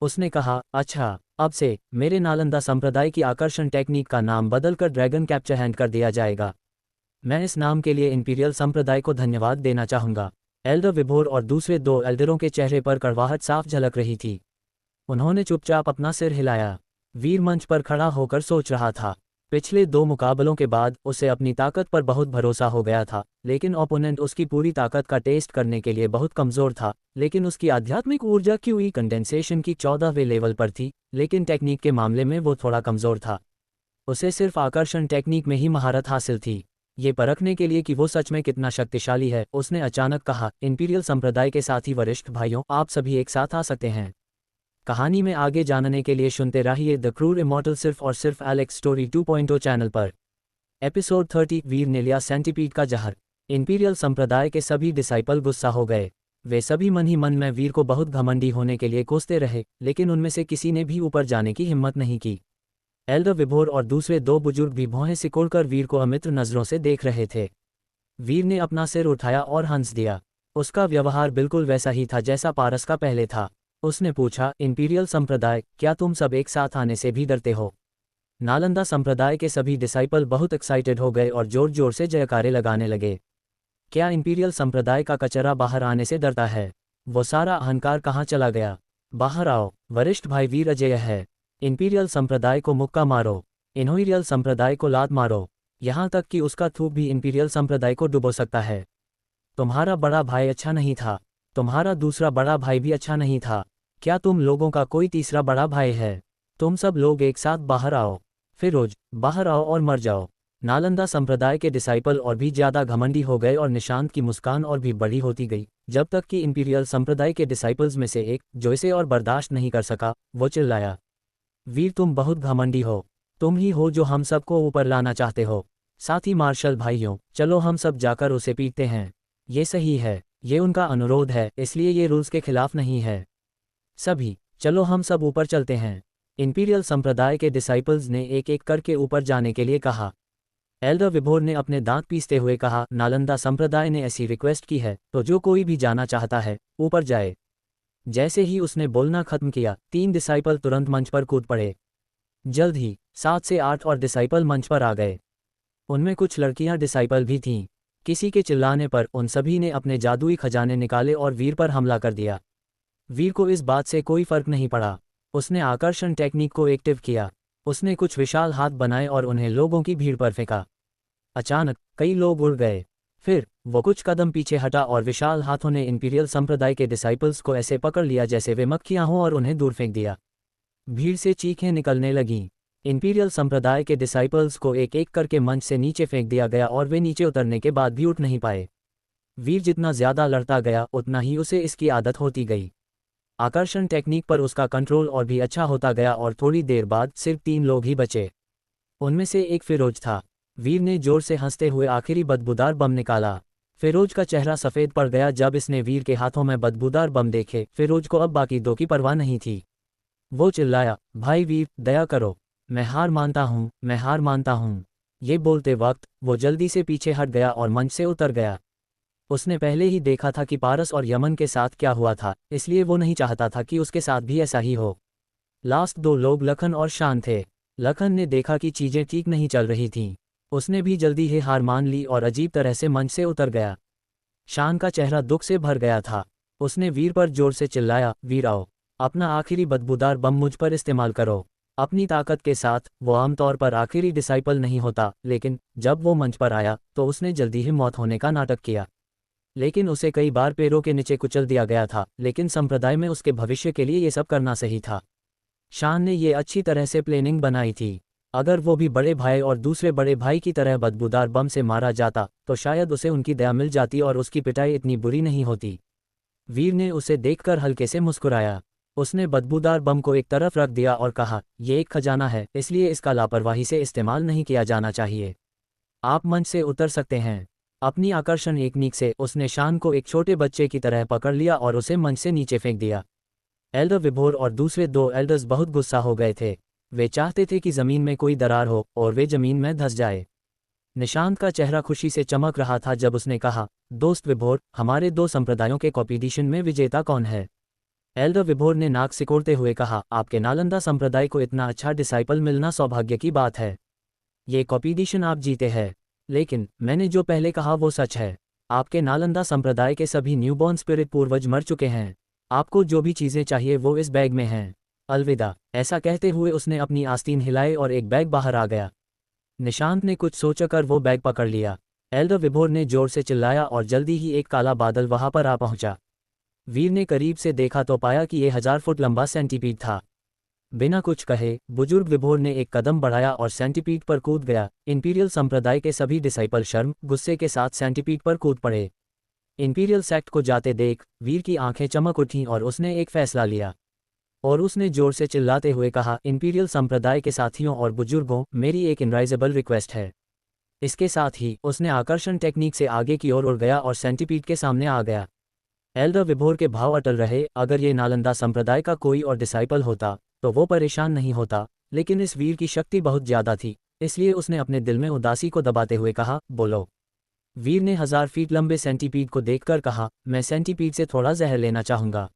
उसने कहा, अच्छा, अब से मेरे नालंदा संप्रदाय की आकर्षण टेक्निक का नाम बदलकर ड्रैगन कैप्चर हैंड कर दिया जाएगा। मैं इस नाम के लिए इंपीरियल संप्रदाय को धन्यवाद देना चाहूँगा। एल्डर विभोर और दूसरे दो एल्डरों के चेहरे पर कड़वाहट साफ झलक रही थी। उन्होंने चुपचाप अपना सिर हिलाया। वीर मंच पर खड़ा होकर सोच रहा था। पिछले 2 मुकाबलों के बाद उसे अपनी ताकत पर बहुत भरोसा हो गया था, लेकिन ओपोनेंट उसकी पूरी ताकत का टेस्ट करने के लिए बहुत कमज़ोर था। लेकिन उसकी आध्यात्मिक ऊर्जा क्यूई कंडेंसेशन की 14वें लेवल पर थी, लेकिन टेक्निक के मामले में वो थोड़ा कमज़ोर था। उसे सिर्फ आकर्षण टेक्निक में ही महारत हासिल थी। ये परखने के लिए कि वो सच में कितना शक्तिशाली है, उसने अचानक कहा, इंपीरियल संप्रदाय के साथी वरिष्ठ भाइयों, आप सभी एक साथ आ सकते हैं। कहानी में आगे जानने के लिए सुनते रहिए द क्रूर इमॉर्टल सिर्फ और सिर्फ एलेक्स स्टोरी 2.0 चैनल पर। एपिसोड 30, वीर ने लिया सेंटीपीड का जहर। इंपीरियल संप्रदाय के सभी डिसाइपल गुस्सा हो गए। वे सभी मन ही मन में वीर को बहुत घमंडी होने के लिए कोसते रहे, लेकिन उनमें से किसी ने भी ऊपर जाने की हिम्मत नहीं की। एल्डर विभोर और दूसरे 2 बुजुर्ग भी भौहें सिकोड़कर वीर को अमित्र नज़रों से देख रहे थे। वीर ने अपना सिर उठाया और हंस दिया। उसका व्यवहार बिल्कुल वैसा ही था जैसा पारस का पहले था। उसने पूछा, इंपीरियल संप्रदाय, क्या तुम सब एक साथ आने से भी डरते हो? नालंदा संप्रदाय के सभी डिसाइपल बहुत एक्साइटेड हो गए और जोर जोर से जयकारे लगाने लगे। क्या इंपीरियल संप्रदाय का कचरा बाहर आने से डरता है? वो सारा अहंकार कहाँ चला गया? बाहर आओ, वरिष्ठ भाई वीर अजय है। इंपीरियल संप्रदाय को मुक्का मारो, इन्होरियल संप्रदाय को लात मारो, यहाँ तक कि उसका थूक भी इंपीरियल संप्रदाय को डुबो सकता है। तुम्हारा बड़ा भाई अच्छा नहीं था, तुम्हारा दूसरा बड़ा भाई भी अच्छा नहीं था। क्या तुम लोगों का कोई तीसरा बड़ा भाई है? तुम सब लोग एक साथ बाहर आओ, फिरोज, बाहर आओ और मर जाओ। नालंदा संप्रदाय के डिसाइपल और भी ज़्यादा घमंडी हो गए और निशांत की मुस्कान और भी बड़ी होती गई, जब तक कि इंपीरियल संप्रदाय के डिसाइपल्स में से एक, जो इसे और बर्दाश्त नहीं कर सका, वो चिल्लाया, वीर, तुम बहुत घमंडी हो। तुम ही हो जो हम सबको ऊपर लाना चाहते हो। साथी मार्शल भाइयों, चलो हम सब जाकर उसे पीटते हैं। ये सही है, ये उनका अनुरोध है, इसलिए ये रूल्स के खिलाफ नहीं है। सभी, चलो हम सब ऊपर चलते हैं। इंपीरियल संप्रदाय के डिसाइपल्स ने एक एक करके ऊपर जाने के लिए कहा। एल्डर विभोर ने अपने दांत पीसते हुए कहा, नालंदा संप्रदाय ने ऐसी रिक्वेस्ट की है, तो जो कोई भी जाना चाहता है, ऊपर जाए। जैसे ही उसने बोलना खत्म किया, 3 डिसाइपल तुरंत मंच पर कूद पड़े। जल्द ही 7 से 8 और डिसाइपल मंच पर आ गए। उनमें कुछ लड़कियां डिसाइपल भी थीं। किसी के चिल्लाने पर उन सभी ने अपने जादुई खजाने निकाले और वीर पर हमला कर दिया। वीर को इस बात से कोई फर्क नहीं पड़ा। उसने आकर्षण टेक्निक को एक्टिव किया। उसने कुछ विशाल हाथ बनाए और उन्हें लोगों की भीड़ पर फेंका। अचानक कई लोग उड़ गए। फिर वो कुछ कदम पीछे हटा और विशाल हाथों ने इंपीरियल संप्रदाय के डिसाइपल्स को ऐसे पकड़ लिया जैसे वे मक्खियां हों और उन्हें दूर फेंक दिया। भीड़ से चीखें निकलने लगीं। इंपीरियल संप्रदाय के डिसाइपल्स को एक एक करके मंच से नीचे फेंक दिया गया और वे नीचे उतरने के बाद भी उठ नहीं पाए। वीर जितना ज्यादा लड़ता गया उतना ही उसे इसकी आदत होती गई। आकर्षण टेक्निक पर उसका कंट्रोल और भी अच्छा होता गया और थोड़ी देर बाद सिर्फ 3 लोग ही बचे। उनमें से एक फिरोज था। वीर ने जोर से हंसते हुए आखिरी बदबूदार बम निकाला। फिरोज का चेहरा सफ़ेद पड़ गया जब इसने वीर के हाथों में बदबूदार बम देखे। फिरोज को अब बाकी 2 की परवाह नहीं थी। वो चिल्लाया, भाई वीर, दया करो, मैं हार मानता हूँ, मैं हार मानता हूँ। ये बोलते वक्त वो जल्दी से पीछे हट गया और मंच से उतर गया। उसने पहले ही देखा था कि पारस और यमन के साथ क्या हुआ था, इसलिए वो नहीं चाहता था कि उसके साथ भी ऐसा ही हो। लास्ट 2 लोग लखन और शान थे। लखन ने देखा कि चीजें ठीक नहीं चल रही थीं। उसने भी जल्दी ही हार मान ली और अजीब तरह से मंच से उतर गया। शान का चेहरा दुख से भर गया था। उसने वीर पर जोर से चिल्लाया, वीर आओ, अपना आखिरी बदबूदार बम मुझ पर इस्तेमाल करो। अपनी ताकत के साथ वो आमतौर पर आखिरी डिसाइपल नहीं होता, लेकिन जब वो मंच पर आया तो उसने जल्दी ही मौत होने का नाटक किया। लेकिन उसे कई बार पैरों के नीचे कुचल दिया गया था, लेकिन संप्रदाय में उसके भविष्य के लिए ये सब करना सही था। शान ने ये अच्छी तरह से प्लानिंग बनाई थी। अगर वो भी बड़े भाई और दूसरे बड़े भाई की तरह बदबूदार बम से मारा जाता तो शायद उसे उनकी दया मिल जाती और उसकी पिटाई इतनी बुरी नहीं होती। वीर ने उसे देखकर हल्के से मुस्कुराया। उसने बदबूदार बम को एक तरफ रख दिया और कहा, यह एक खजाना है, इसलिए इसका लापरवाही से इस्तेमाल नहीं किया जाना चाहिए। आप मंच से उतर सकते हैं। अपनी आकर्षण टेक्निक से उसने शान को एक छोटे बच्चे की तरह पकड़ लिया और उसे मंच से नीचे फेंक दिया। एल्डर विभोर और दूसरे 2 एल्डर्स बहुत गुस्सा हो गए थे। वे चाहते थे कि जमीन में कोई दरार हो और वे जमीन में धंस जाए। निशांत का चेहरा खुशी से चमक रहा था जब उसने कहा, दोस्त विभोर, हमारे 2 संप्रदायों के कॉम्पिटिशन में विजेता कौन है? एल्डर विभोर ने नाक सिकोड़ते हुए कहा, आपके नालंदा संप्रदाय को इतना अच्छा डिसाइपल मिलना सौभाग्य की बात है। ये कॉम्पिटिशन आप जीते हैं। लेकिन मैंने जो पहले कहा वो सच है। आपके नालंदा संप्रदाय के सभी न्यूबॉर्न स्पिरिट पूर्वज मर चुके हैं। आपको जो भी चीज़ें चाहिए वो इस बैग में हैं। अलविदा। ऐसा कहते हुए उसने अपनी आस्तीन हिलाई और एक बैग बाहर आ गया। निशांत ने कुछ सोचकर वो बैग पकड़ लिया। एल्डर विभोर ने जोर से चिल्लाया और जल्दी ही एक काला बादल वहां पर आ पहुंचा। वीर ने करीब से देखा तो पाया कि यह 1000 फुट लंबा सेंटीपीड था। बिना कुछ कहे बुजुर्ग विभोर ने एक कदम बढ़ाया और सेंटीपीड पर कूद गया। इंपीरियल संप्रदाय के सभी डिसाइपल शर्म गुस्से के साथ सेंटीपीड पर कूद पड़े। इंपीरियल सेक्ट को जाते देख वीर की आंखें चमक उठीं और उसने एक फैसला लिया। और उसने जोर से चिल्लाते हुए कहा, इंपीरियल संप्रदाय के साथियों और बुजुर्गों, मेरी एक इनराइजेबल रिक्वेस्ट है। इसके साथ ही उसने आकर्षण टेक्निक से आगे की ओर उड़ गया और सेंटीपीड के सामने आ गया। एल्डर विभोर के भाव अटल रहे। अगर ये नालंदा संप्रदाय का कोई और डिसाइपल होता तो वो परेशान नहीं होता, लेकिन इस वीर की शक्ति बहुत ज्यादा थी, इसलिए उसने अपने दिल में उदासी को दबाते हुए कहा, बोलो। वीर ने 1000 फीट लंबे सेंटीपीड को देखकर कहा, मैं सेंटीपीड से थोड़ा जहर लेना चाहूंगा।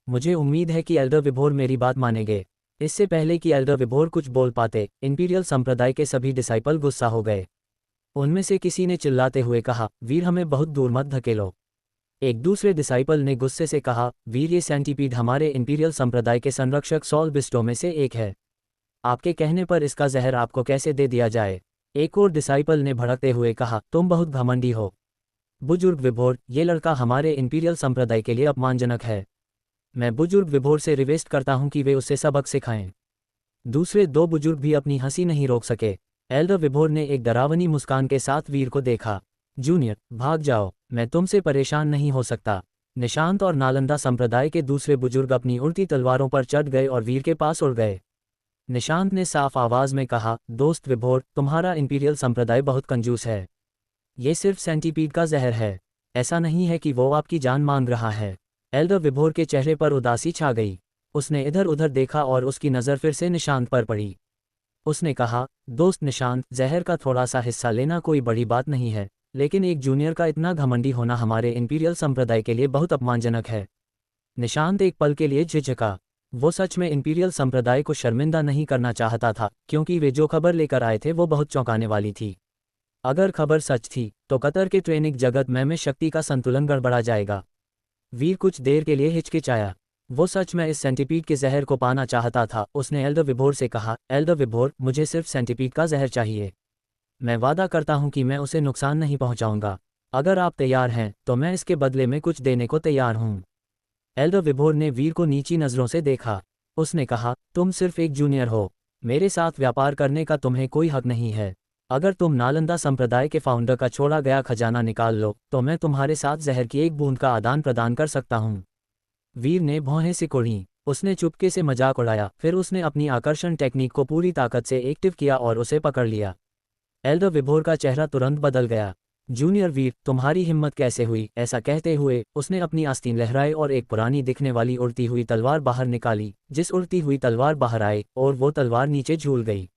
मुझे उम्मीद है कि एल्डर विभोर मेरी बात मानेंगे। इससे पहले कि एल्डर विभोर कुछ बोल पाते, इंपीरियल संप्रदाय के सभी डिसाइपल गुस्सा हो गए। उनमें से किसी ने चिल्लाते हुए कहा, वीर हमें बहुत दूर मत धकेलो। एक दूसरे डिसाइपल ने गुस्से से कहा, वीर ये सेंटीपीड हमारे इंपीरियल संप्रदाय के संरक्षक सॉल बिस्टो में से एक है। आपके कहने पर इसका जहर आपको कैसे दे दिया जाए? एक और डिसाइपल ने भड़कते हुए कहा, तुम बहुत घमंडी हो। बुजुर्ग विभोर, ये लड़का हमारे इंपीरियल संप्रदाय के लिए अपमानजनक है। मैं बुजुर्ग विभोर से रिक्वेस्ट करता हूं कि वे उससे सबक सिखाएं। दूसरे 2 बुजुर्ग भी अपनी हंसी नहीं रोक सके। एल्डर विभोर ने एक डरावनी मुस्कान के साथ वीर को देखा। जूनियर, भाग जाओ, मैं तुमसे परेशान नहीं हो सकता। निशांत और नालंदा संप्रदाय के दूसरे बुजुर्ग अपनी उड़ती तलवारों पर चढ़ गए और वीर के पास उड़ गए। निशांत ने साफ आवाज में कहा, दोस्त विभोर, तुम्हारा इंपीरियल संप्रदाय बहुत कंजूस है। ये सिर्फ सेंटीपीड का जहर है। ऐसा नहीं है कि वो आपकी जान मांग रहा है। एल्डर विभोर के चेहरे पर उदासी छा गई। उसने इधर उधर देखा और उसकी नज़र फिर से निशांत पर पड़ी। उसने कहा, दोस्त निशांत, जहर का थोड़ा सा हिस्सा लेना कोई बड़ी बात नहीं है, लेकिन एक जूनियर का इतना घमंडी होना हमारे इंपीरियल संप्रदाय के लिए बहुत अपमानजनक है। निशांत एक पल के लिए झिझका। वो सच में इंपीरियल संप्रदाय को शर्मिंदा नहीं करना चाहता था, क्योंकि वे जो खबर लेकर आए थे वो बहुत चौंकाने वाली थी। अगर खबर सच थी तो कतर के ट्रेनिक जगत में शक्ति का संतुलन गड़बड़ा जाएगा। वीर कुछ देर के लिए हिचकिचाया। वो सच में इस सेंटीपीड के जहर को पाना चाहता था। उसने एल्डर विभोर से कहा, एल्डर विभोर, मुझे सिर्फ सेंटीपीड का जहर चाहिए। मैं वादा करता हूं कि मैं उसे नुकसान नहीं पहुंचाऊंगा। अगर आप तैयार हैं तो मैं इसके बदले में कुछ देने को तैयार हूं। एल्डर विभोर ने वीर को नीची नज़रों से देखा। उसने कहा, तुम सिर्फ एक जूनियर हो। मेरे साथ व्यापार करने का तुम्हें कोई हक नहीं है। अगर तुम नालंदा संप्रदाय के फाउंडर का छोड़ा गया खजाना निकाल लो तो मैं तुम्हारे साथ जहर की एक बूंद का आदान प्रदान कर सकता हूँ। वीर ने भौहें सिकोड़ी। उसने चुपके से मजाक उड़ाया, फिर उसने अपनी आकर्षण टेक्निक को पूरी ताकत से एक्टिव किया और उसे पकड़ लिया। एल्डर विभोर का चेहरा तुरंत बदल गया। जूनियर वीर, तुम्हारी हिम्मत कैसे हुई? ऐसा कहते हुए उसने अपनी आस्तीन लहराई और एक पुरानी दिखने वाली उड़ती हुई तलवार बाहर निकाली। जिस उड़ती हुई तलवार बाहर आई और वो तलवार नीचे झूल गई।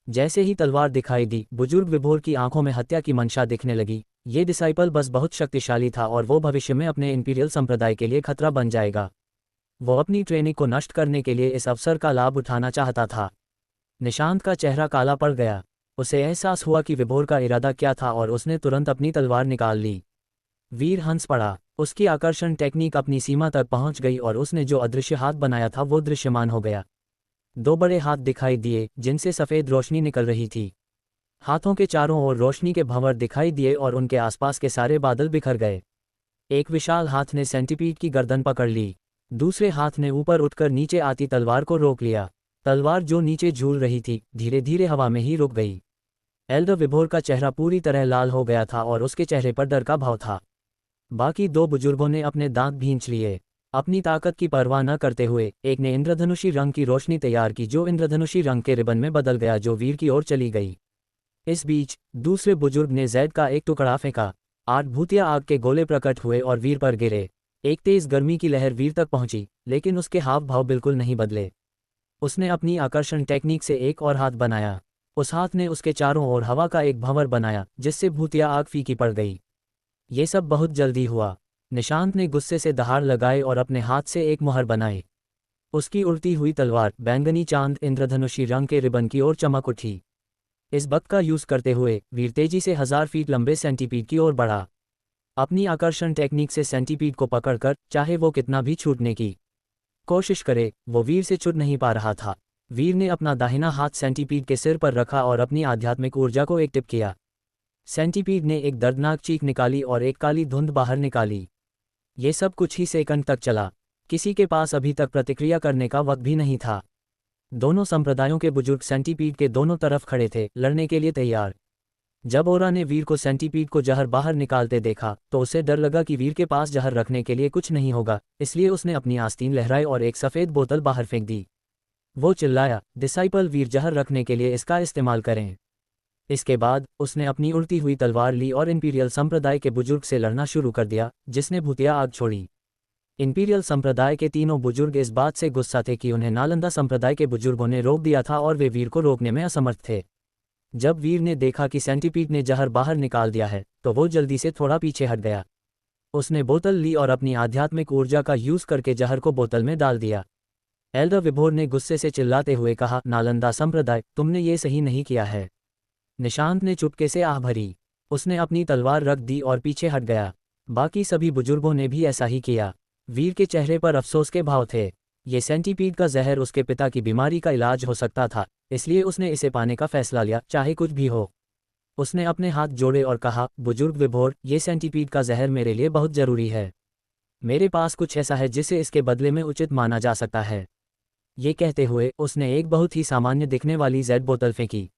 जैसे ही तलवार दिखाई दी, बुजुर्ग विभोर की आंखों में हत्या की मंशा दिखने लगी। ये डिसाइपल बस बहुत शक्तिशाली था और वो भविष्य में अपने इंपीरियल संप्रदाय के लिए खतरा बन जाएगा। वो अपनी ट्रेनिंग को नष्ट करने के लिए इस अवसर का लाभ उठाना चाहता था। निशांत का चेहरा काला पड़ गया। उसे एहसास हुआ कि विभोर का इरादा क्या था और उसने तुरंत अपनी तलवार निकाल ली। वीर हंस पड़ा। उसकी आकर्षण टेक्निक अपनी सीमा तक पहुंच गई और उसने जो अदृश्य हाथ बनाया था वो दृश्यमान हो गया। दो बड़े हाथ दिखाई दिए जिनसे सफ़ेद रोशनी निकल रही थी। हाथों के चारों ओर रोशनी के भंवर दिखाई दिए और उनके आसपास के सारे बादल बिखर गए। एक विशाल हाथ ने सेंटीपीड की गर्दन पकड़ ली। दूसरे हाथ ने ऊपर उठकर नीचे आती तलवार को रोक लिया। तलवार जो नीचे झूल रही थी धीरे धीरे हवा में ही रुक गई। एल्डर विभोर का चेहरा पूरी तरह लाल हो गया था और उसके चेहरे पर डर का भाव था। बाकी दो बुजुर्गों ने अपने दांत भींच लिए। अपनी ताकत की परवाह न करते हुए एक ने इंद्रधनुषी रंग की रोशनी तैयार की जो इंद्रधनुषी रंग के रिबन में बदल गया, जो वीर की ओर चली गई। इस बीच दूसरे बुजुर्ग ने जैद का एक टुकड़ा फेंका। 8 भूतिया आग के गोले प्रकट हुए और वीर पर गिरे। एक तेज गर्मी की लहर वीर तक पहुंची, लेकिन उसके हाव भाव बिल्कुल नहीं बदले। उसने अपनी आकर्षण टेक्निक से एक और हाथ बनाया। उस हाथ ने उसके चारों ओर हवा का एक भंवर बनाया जिससे भूतिया आग फीकी पड़ गई। ये सब बहुत जल्दी हुआ। निशांत ने गुस्से से दहाड़ लगाए और अपने हाथ से एक मुहर बनाई। उसकी उड़ती हुई तलवार बैंगनी चांद इंद्रधनुषी रंग के रिबन की ओर चमक उठी। इस वक्त का यूज करते हुए वीर तेजी से 1000 फीट लंबे सेंटीपीड की ओर बढ़ा। अपनी आकर्षण टेक्निक से सेंटीपीड को पकड़कर चाहे वो कितना भी छूटने की कोशिश करे, वो वीर से छूट नहीं पा रहा था। वीर ने अपना दाहिना हाथ सेंटीपीड के सिर पर रखा और अपनी आध्यात्मिक ऊर्जा को एक्टिव किया। सेंटीपीड ने एक दर्दनाक चीख निकाली और एक काली धुंध बाहर निकाली। ये सब कुछ ही सेकंड तक चला। किसी के पास अभी तक प्रतिक्रिया करने का वक्त भी नहीं था। दोनों संप्रदायों के बुजुर्ग सेंटीपीड के दोनों तरफ खड़े थे, लड़ने के लिए तैयार। जब ओरा ने वीर को सेंटीपीड को जहर बाहर निकालते देखा तो उसे डर लगा कि वीर के पास जहर रखने के लिए कुछ नहीं होगा, इसलिए उसने अपनी आस्तीन लहराई और एक सफ़ेद बोतल बाहर फेंक दी। वो चिल्लाया, डिसाइपल, वीर जहर रखने के लिए इसका इस्तेमाल करें। इसके बाद उसने अपनी उड़ती हुई तलवार ली और इंपीरियल संप्रदाय के बुजुर्ग से लड़ना शुरू कर दिया, जिसने भूतिया आग छोड़ी। इंपीरियल संप्रदाय के तीनों बुजुर्ग इस बात से गुस्सा थे कि उन्हें नालंदा संप्रदाय के बुजुर्गों ने रोक दिया था और वे वीर को रोकने में असमर्थ थे। जब वीर ने देखा कि सेंटीपीड ने जहर बाहर निकाल दिया है तो वो जल्दी से थोड़ा पीछे हट गया। उसने बोतल ली और अपनी आध्यात्मिक ऊर्जा का यूज करके जहर को बोतल में डाल दिया। एल्डर विभोर ने गुस्से से चिल्लाते हुए कहा, नालंदा संप्रदाय, तुमने ये सही नहीं किया है। निशांत ने चुपके से आह भरी। उसने अपनी तलवार रख दी और पीछे हट गया। बाकी सभी बुजुर्गों ने भी ऐसा ही किया। वीर के चेहरे पर अफसोस के भाव थे। ये सेंटीपीड का जहर उसके पिता की बीमारी का इलाज हो सकता था, इसलिए उसने इसे पाने का फैसला लिया, चाहे कुछ भी हो। उसने अपने हाथ जोड़े और कहा, बुजुर्ग विभोर, ये सेंटीपीड का जहर मेरे लिए बहुत जरूरी है। मेरे पास कुछ ऐसा है जिसे इसके बदले में उचित माना जा सकता है। ये कहते हुए उसने एक बहुत ही सामान्य दिखने वाली जेड बोतल फेंकी।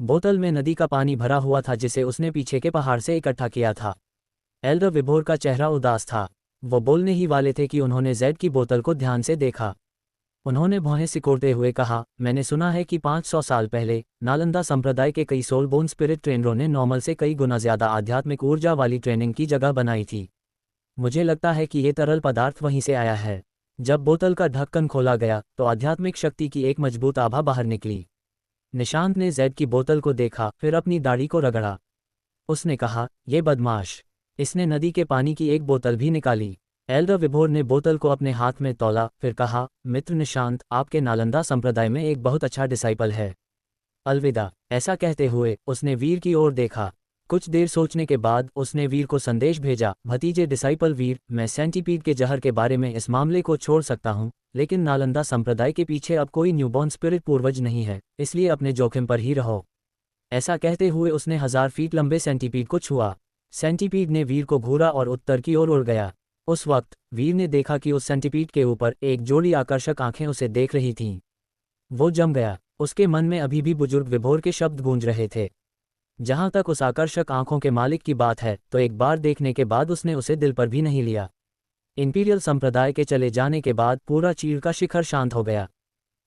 बोतल में नदी का पानी भरा हुआ था जिसे उसने पीछे के पहाड़ से इकट्ठा किया था। एल्डर विभोर का चेहरा उदास था। वो बोलने ही वाले थे कि उन्होंने जेड की बोतल को ध्यान से देखा। उन्होंने भौहें सिकोड़ते हुए कहा, मैंने सुना है कि 500 साल पहले नालंदा संप्रदाय के कई सोलबोर्न स्पिरिट ट्रेनरों ने नॉर्मल से कई गुना ज्यादा आध्यात्मिक ऊर्जा वाली ट्रेनिंग की जगह बनाई थी। मुझे लगता है कि ये तरल पदार्थ वहीं से आया है। जब बोतल का ढक्कन खोला गया तो आध्यात्मिक शक्ति की एक मजबूत आभा बाहर निकली। निशांत ने जेड की बोतल को देखा, फिर अपनी दाढ़ी को रगड़ा। उसने कहा, ये बदमाश, इसने नदी के पानी की एक बोतल भी निकाली। एल्डर विभोर ने बोतल को अपने हाथ में तौला, फिर कहा, मित्र निशांत, आपके नालंदा संप्रदाय में एक बहुत अच्छा डिसाइपल है। अलविदा। ऐसा कहते हुए उसने वीर की ओर देखा। कुछ देर सोचने के बाद उसने वीर को संदेश भेजा, भतीजे डिसाइपल वीर, मैं सेंटीपीड के जहर के बारे में इस मामले को छोड़ सकता हूँ, लेकिन नालंदा संप्रदाय के पीछे अब कोई न्यूबॉर्न स्पिरिट पूर्वज नहीं है, इसलिए अपने जोखिम पर ही रहो। ऐसा कहते हुए उसने 1000 फीट लंबे सेंटीपीड को छुआ। सेंटीपीड ने वीर को घूरा और उत्तर की ओर उड़ गया। उस वक्त वीर ने देखा कि उस सेंटीपीड के ऊपर एक जोड़ी आकर्षक आंखें उसे देख रही थीं। वो जम गया। उसके मन में अभी भी बुजुर्ग विभोर के शब्द गूंज रहे थे। जहां तक उस आकर्षक आंखों के मालिक की बात है, तो एक बार देखने के बाद उसने उसे दिल पर भी नहीं लिया। इंपीरियल संप्रदाय के चले जाने के बाद पूरा चीड़ का शिखर शांत हो गया।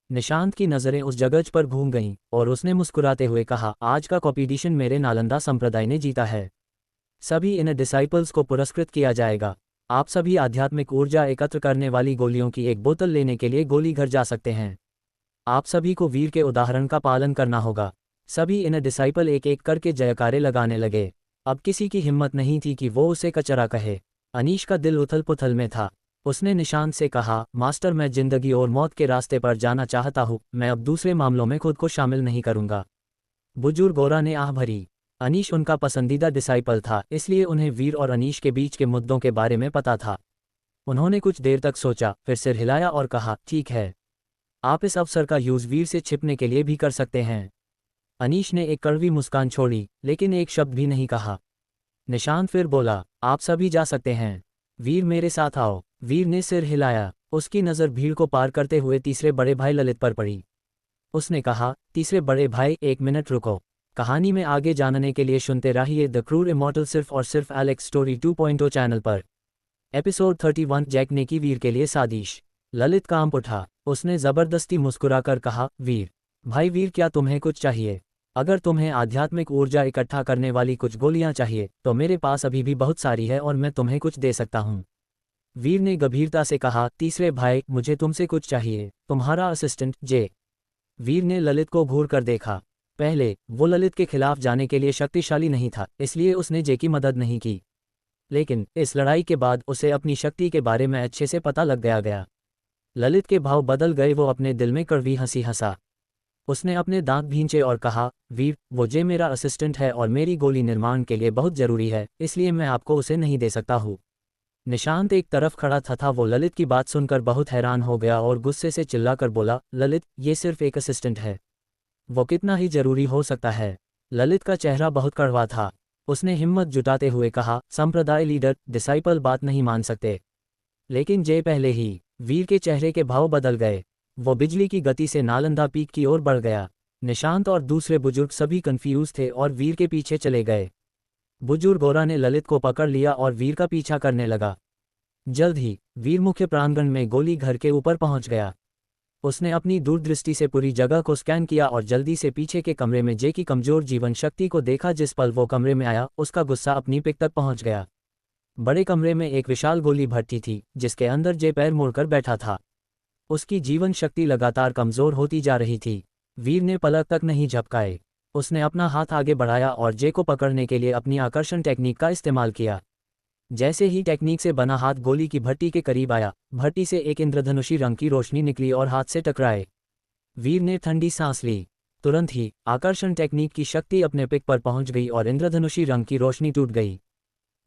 निशांत की नज़रें उस जगह पर घूम गईं और उसने मुस्कुराते हुए कहा, आज का कॉम्पिटिशन मेरे नालंदा संप्रदाय ने जीता है। सभी इन डिसाइपल्स को पुरस्कृत किया जाएगा। आप सभी आध्यात्मिक ऊर्जा एकत्र करने वाली गोलियों की एक बोतल लेने के लिए गोली घर जा सकते हैं। आप सभी को वीर के उदाहरण का पालन करना होगा। सभी इन डिसाइपल एक एक करके जयकारे लगाने लगे। अब किसी की हिम्मत नहीं थी कि वो उसे कचरा कहे। अनीश का दिल उथल पुथल में था। उसने निशांत से कहा, मास्टर, मैं जिंदगी और मौत के रास्ते पर जाना चाहता हूँ, मैं अब दूसरे मामलों में खुद को शामिल नहीं करूंगा। बुजुर्ग गोरा ने आह भरी। अनीश उनका पसंदीदा डिसाइपल था, इसलिए उन्हें वीर और अनीश के बीच के मुद्दों के बारे में पता था। उन्होंने कुछ देर तक सोचा, फिर सिर हिलाया और कहा, ठीक है, आप इस अवसर का यूज वीर से छिपने के लिए भी कर सकते हैं। अनीश ने एक कड़वी मुस्कान छोड़ी, लेकिन एक शब्द भी नहीं कहा। निशांत फिर बोला, आप सभी जा सकते हैं। वीर, मेरे साथ आओ। वीर ने सिर हिलाया। उसकी नज़र भीड़ को पार करते हुए तीसरे बड़े भाई ललित पर पड़ी। उसने कहा, तीसरे बड़े भाई, एक मिनट रुको। कहानी में आगे जानने के लिए सुनते रहिए द क्रूर इमॉर्टल सिर्फ और सिर्फ एलेक्स स्टोरी 2.0 चैनल पर। एपिसोड 31, जैक ने की वीर के लिए साजिश। ललित कांप उठा। उसने जबरदस्ती मुस्कुराकर कहा, वीर भाई, वीर, क्या तुम्हें कुछ चाहिए? अगर तुम्हें आध्यात्मिक ऊर्जा इकट्ठा करने वाली कुछ गोलियां चाहिए, तो मेरे पास अभी भी बहुत सारी है और मैं तुम्हें कुछ दे सकता हूँ। वीर ने गंभीरता से कहा, तीसरे भाई, मुझे तुमसे कुछ चाहिए, तुम्हारा असिस्टेंट जे। वीर ने ललित को घूर कर देखा। पहले वो ललित के खिलाफ जाने के लिए शक्तिशाली नहीं था, इसलिए उसने जे की मदद नहीं की। लेकिन इस लड़ाई के बाद उसे अपनी शक्ति के बारे में अच्छे से पता लग गया। ललित के भाव बदल गए। वो अपने दिल में कड़वी हंसी हंसा। उसने अपने दांत भींचे और कहा, वीर, वो जे मेरा असिस्टेंट है और मेरी गोली निर्माण के लिए बहुत जरूरी है, इसलिए मैं आपको उसे नहीं दे सकता हूँ। निशांत एक तरफ खड़ा था। वो ललित की बात सुनकर बहुत हैरान हो गया और गुस्से से चिल्लाकर बोला, ललित, ये सिर्फ एक असिस्टेंट है, वो कितना ही जरूरी हो सकता है? ललित का चेहरा बहुत कड़वा था। उसने हिम्मत जुटाते हुए कहा, संप्रदाय लीडर, डिसाइपल बात नहीं मान सकते। लेकिन जे पहले ही वीर के चेहरे के भाव बदल गए। वो बिजली की गति से नालंदा पीक की ओर बढ़ गया। निशांत और दूसरे बुजुर्ग सभी कंफ्यूज थे और वीर के पीछे चले गए। बुजुर्ग गोरा ने ललित को पकड़ लिया और वीर का पीछा करने लगा। जल्द ही वीर मुख्य प्रांगण में गोली घर के ऊपर पहुंच गया। उसने अपनी दूरदृष्टि से पूरी जगह को स्कैन किया और जल्दी से पीछे के कमरे में जे की कमजोर जीवन शक्ति को देखा। जिस पल वो कमरे में आया, उसका गुस्सा अपनी पिक तक पहुंच गया। बड़े कमरे में एक विशाल गोली भट्टी थी, जिसके अंदर जे पैर मोड़कर बैठा था। उसकी जीवन शक्ति लगातार कमजोर होती जा रही थी। वीर ने पलक तक नहीं झपकाए। उसने अपना हाथ आगे बढ़ाया और जे को पकड़ने के लिए अपनी आकर्षण टेक्निक का इस्तेमाल किया। जैसे ही टेक्निक से बना हाथ गोली की भट्टी के करीब आया, भट्टी से एक इंद्रधनुषी रंग की रोशनी निकली और हाथ से टकराए। वीर ने ठंडी सांस ली। तुरंत ही आकर्षण टेक्निक की शक्ति अपने पिक पर पहुंच गई और इंद्रधनुषी रंग की रोशनी टूट गई।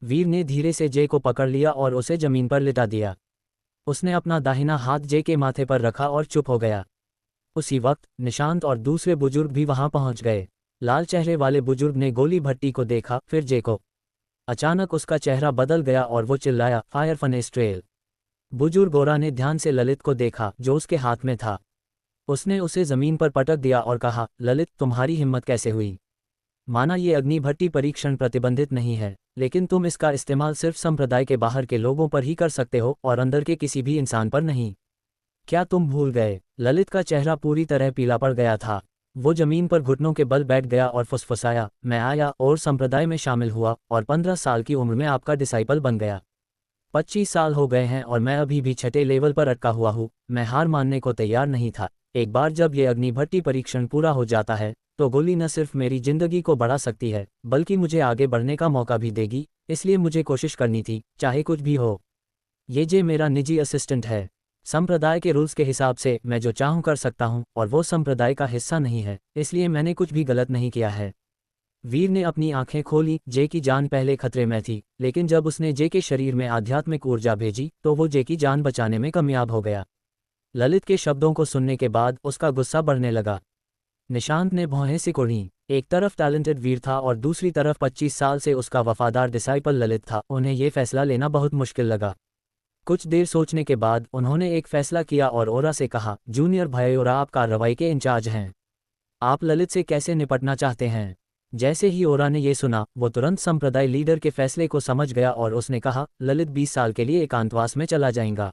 वीर ने धीरे से जे को पकड़ लिया और उसे जमीन पर लिटा दिया। उसने अपना दाहिना हाथ जे के माथे पर रखा और चुप हो गया। उसी वक्त निशांत और दूसरे बुजुर्ग भी वहां पहुंच गए। लाल चेहरे वाले बुजुर्ग ने गोली भट्टी को देखा, फिर जे को। अचानक उसका चेहरा बदल गया और वो चिल्लाया, फायर फनेस ट्रेल। बुजुर्ग गोरा ने ध्यान से ललित को देखा, जो उसके हाथ में था। उसने उसे जमीन पर पटक दिया और कहा, ललित, तुम्हारी हिम्मत कैसे हुई? माना ये अग्नि भट्टी परीक्षण प्रतिबंधित नहीं है, लेकिन तुम इसका इस्तेमाल सिर्फ संप्रदाय के बाहर के लोगों पर ही कर सकते हो और अंदर के किसी भी इंसान पर नहीं। क्या तुम भूल गए? ललित का चेहरा पूरी तरह पीला पड़ गया था। वो जमीन पर घुटनों के बल बैठ गया और फुसफुसाया, मैं आया और संप्रदाय में शामिल हुआ और 15 साल की उम्र में आपका डिसाइपल बन गया। 25 साल हो गए हैं और मैं अभी भी छठे लेवल पर अटका हुआ हूँ। मैं हार मानने को तैयार नहीं था। एक बार जब ये अग्नि भट्टी परीक्षण पूरा हो जाता है, तो गोली न सिर्फ मेरी जिंदगी को बढ़ा सकती है, बल्कि मुझे आगे बढ़ने का मौका भी देगी, इसलिए मुझे कोशिश करनी थी, चाहे कुछ भी हो। ये मेरा निजी असिस्टेंट है। संप्रदाय के रूल्स के हिसाब से मैं जो चाहूँ कर सकता हूँ और वो संप्रदाय का हिस्सा नहीं है, इसलिए मैंने कुछ भी गलत नहीं किया है। वीर ने अपनी आंखें खोली। जे की जान पहले खतरे में थी, लेकिन जब उसने जे के शरीर में आध्यात्मिक ऊर्जा भेजी तो वो जे की जान बचाने में कामयाब हो गया। ललित के शब्दों को सुनने के बाद उसका गुस्सा बढ़ने लगा। निशांत ने भौहें सिकोड़ी। एक तरफ टैलेंटेड वीर था और दूसरी तरफ 25 साल से उसका वफादार डिसाइपल ललित था। उन्हें ये फैसला लेना बहुत मुश्किल लगा। कुछ देर सोचने के बाद उन्होंने एक फैसला किया और ओरा से कहा, जूनियर भाई ओरा आप कार्रवाई के इंचार्ज हैं। आप ललित से कैसे निपटना चाहते हैं? जैसे ही ओरा ने यह सुना, वो तुरंत संप्रदाय लीडर के फैसले को समझ गया और उसने कहा, ललित 20 साल के लिए एकांतवास में चला जाएगा।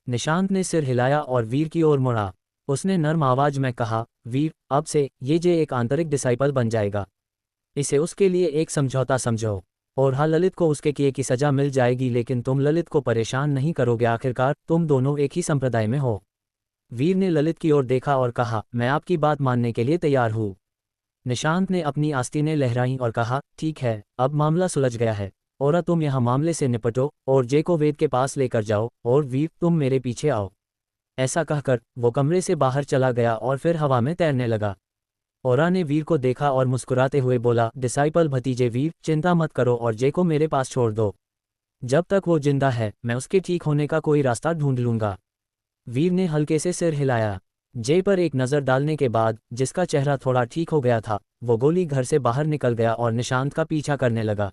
निशांत ने सिर हिलाया और वीर की ओर मुड़ा। उसने नर्म आवाज में कहा, वीर, अब से ये जे एक आंतरिक डिसाइपल बन जाएगा। इसे उसके लिए एक समझौता समझो। और हाँ, ललित को उसके किए की सजा मिल जाएगी, लेकिन तुम ललित को परेशान नहीं करोगे। आखिरकार तुम दोनों एक ही संप्रदाय में हो। वीर ने ललित की ओर देखा और कहा, मैं आपकी बात मानने के लिए तैयार हूँ। निशांत ने अपनी आस्तीनें लहराईं और कहा, ठीक है, अब मामला सुलझ गया है। और तुम यहाँ मामले से निपटो और जे को वेद के पास लेकर जाओ, और वीर तुम मेरे पीछे आओ। ऐसा कहकर वो कमरे से बाहर चला गया और फिर हवा में तैरने लगा। ओरा ने वीर को देखा और मुस्कुराते हुए बोला, डिसाइपल भतीजे वीर, चिंता मत करो और जे को मेरे पास छोड़ दो। जब तक वो जिंदा है मैं उसके ठीक होने का कोई रास्ता ढूंढ लूंगा। वीर ने हल्के से सिर हिलाया। जे पर एक नज़र डालने के बाद, जिसका चेहरा थोड़ा ठीक हो गया था, वो गोली घर से बाहर निकल गया और निशांत का पीछा करने लगा।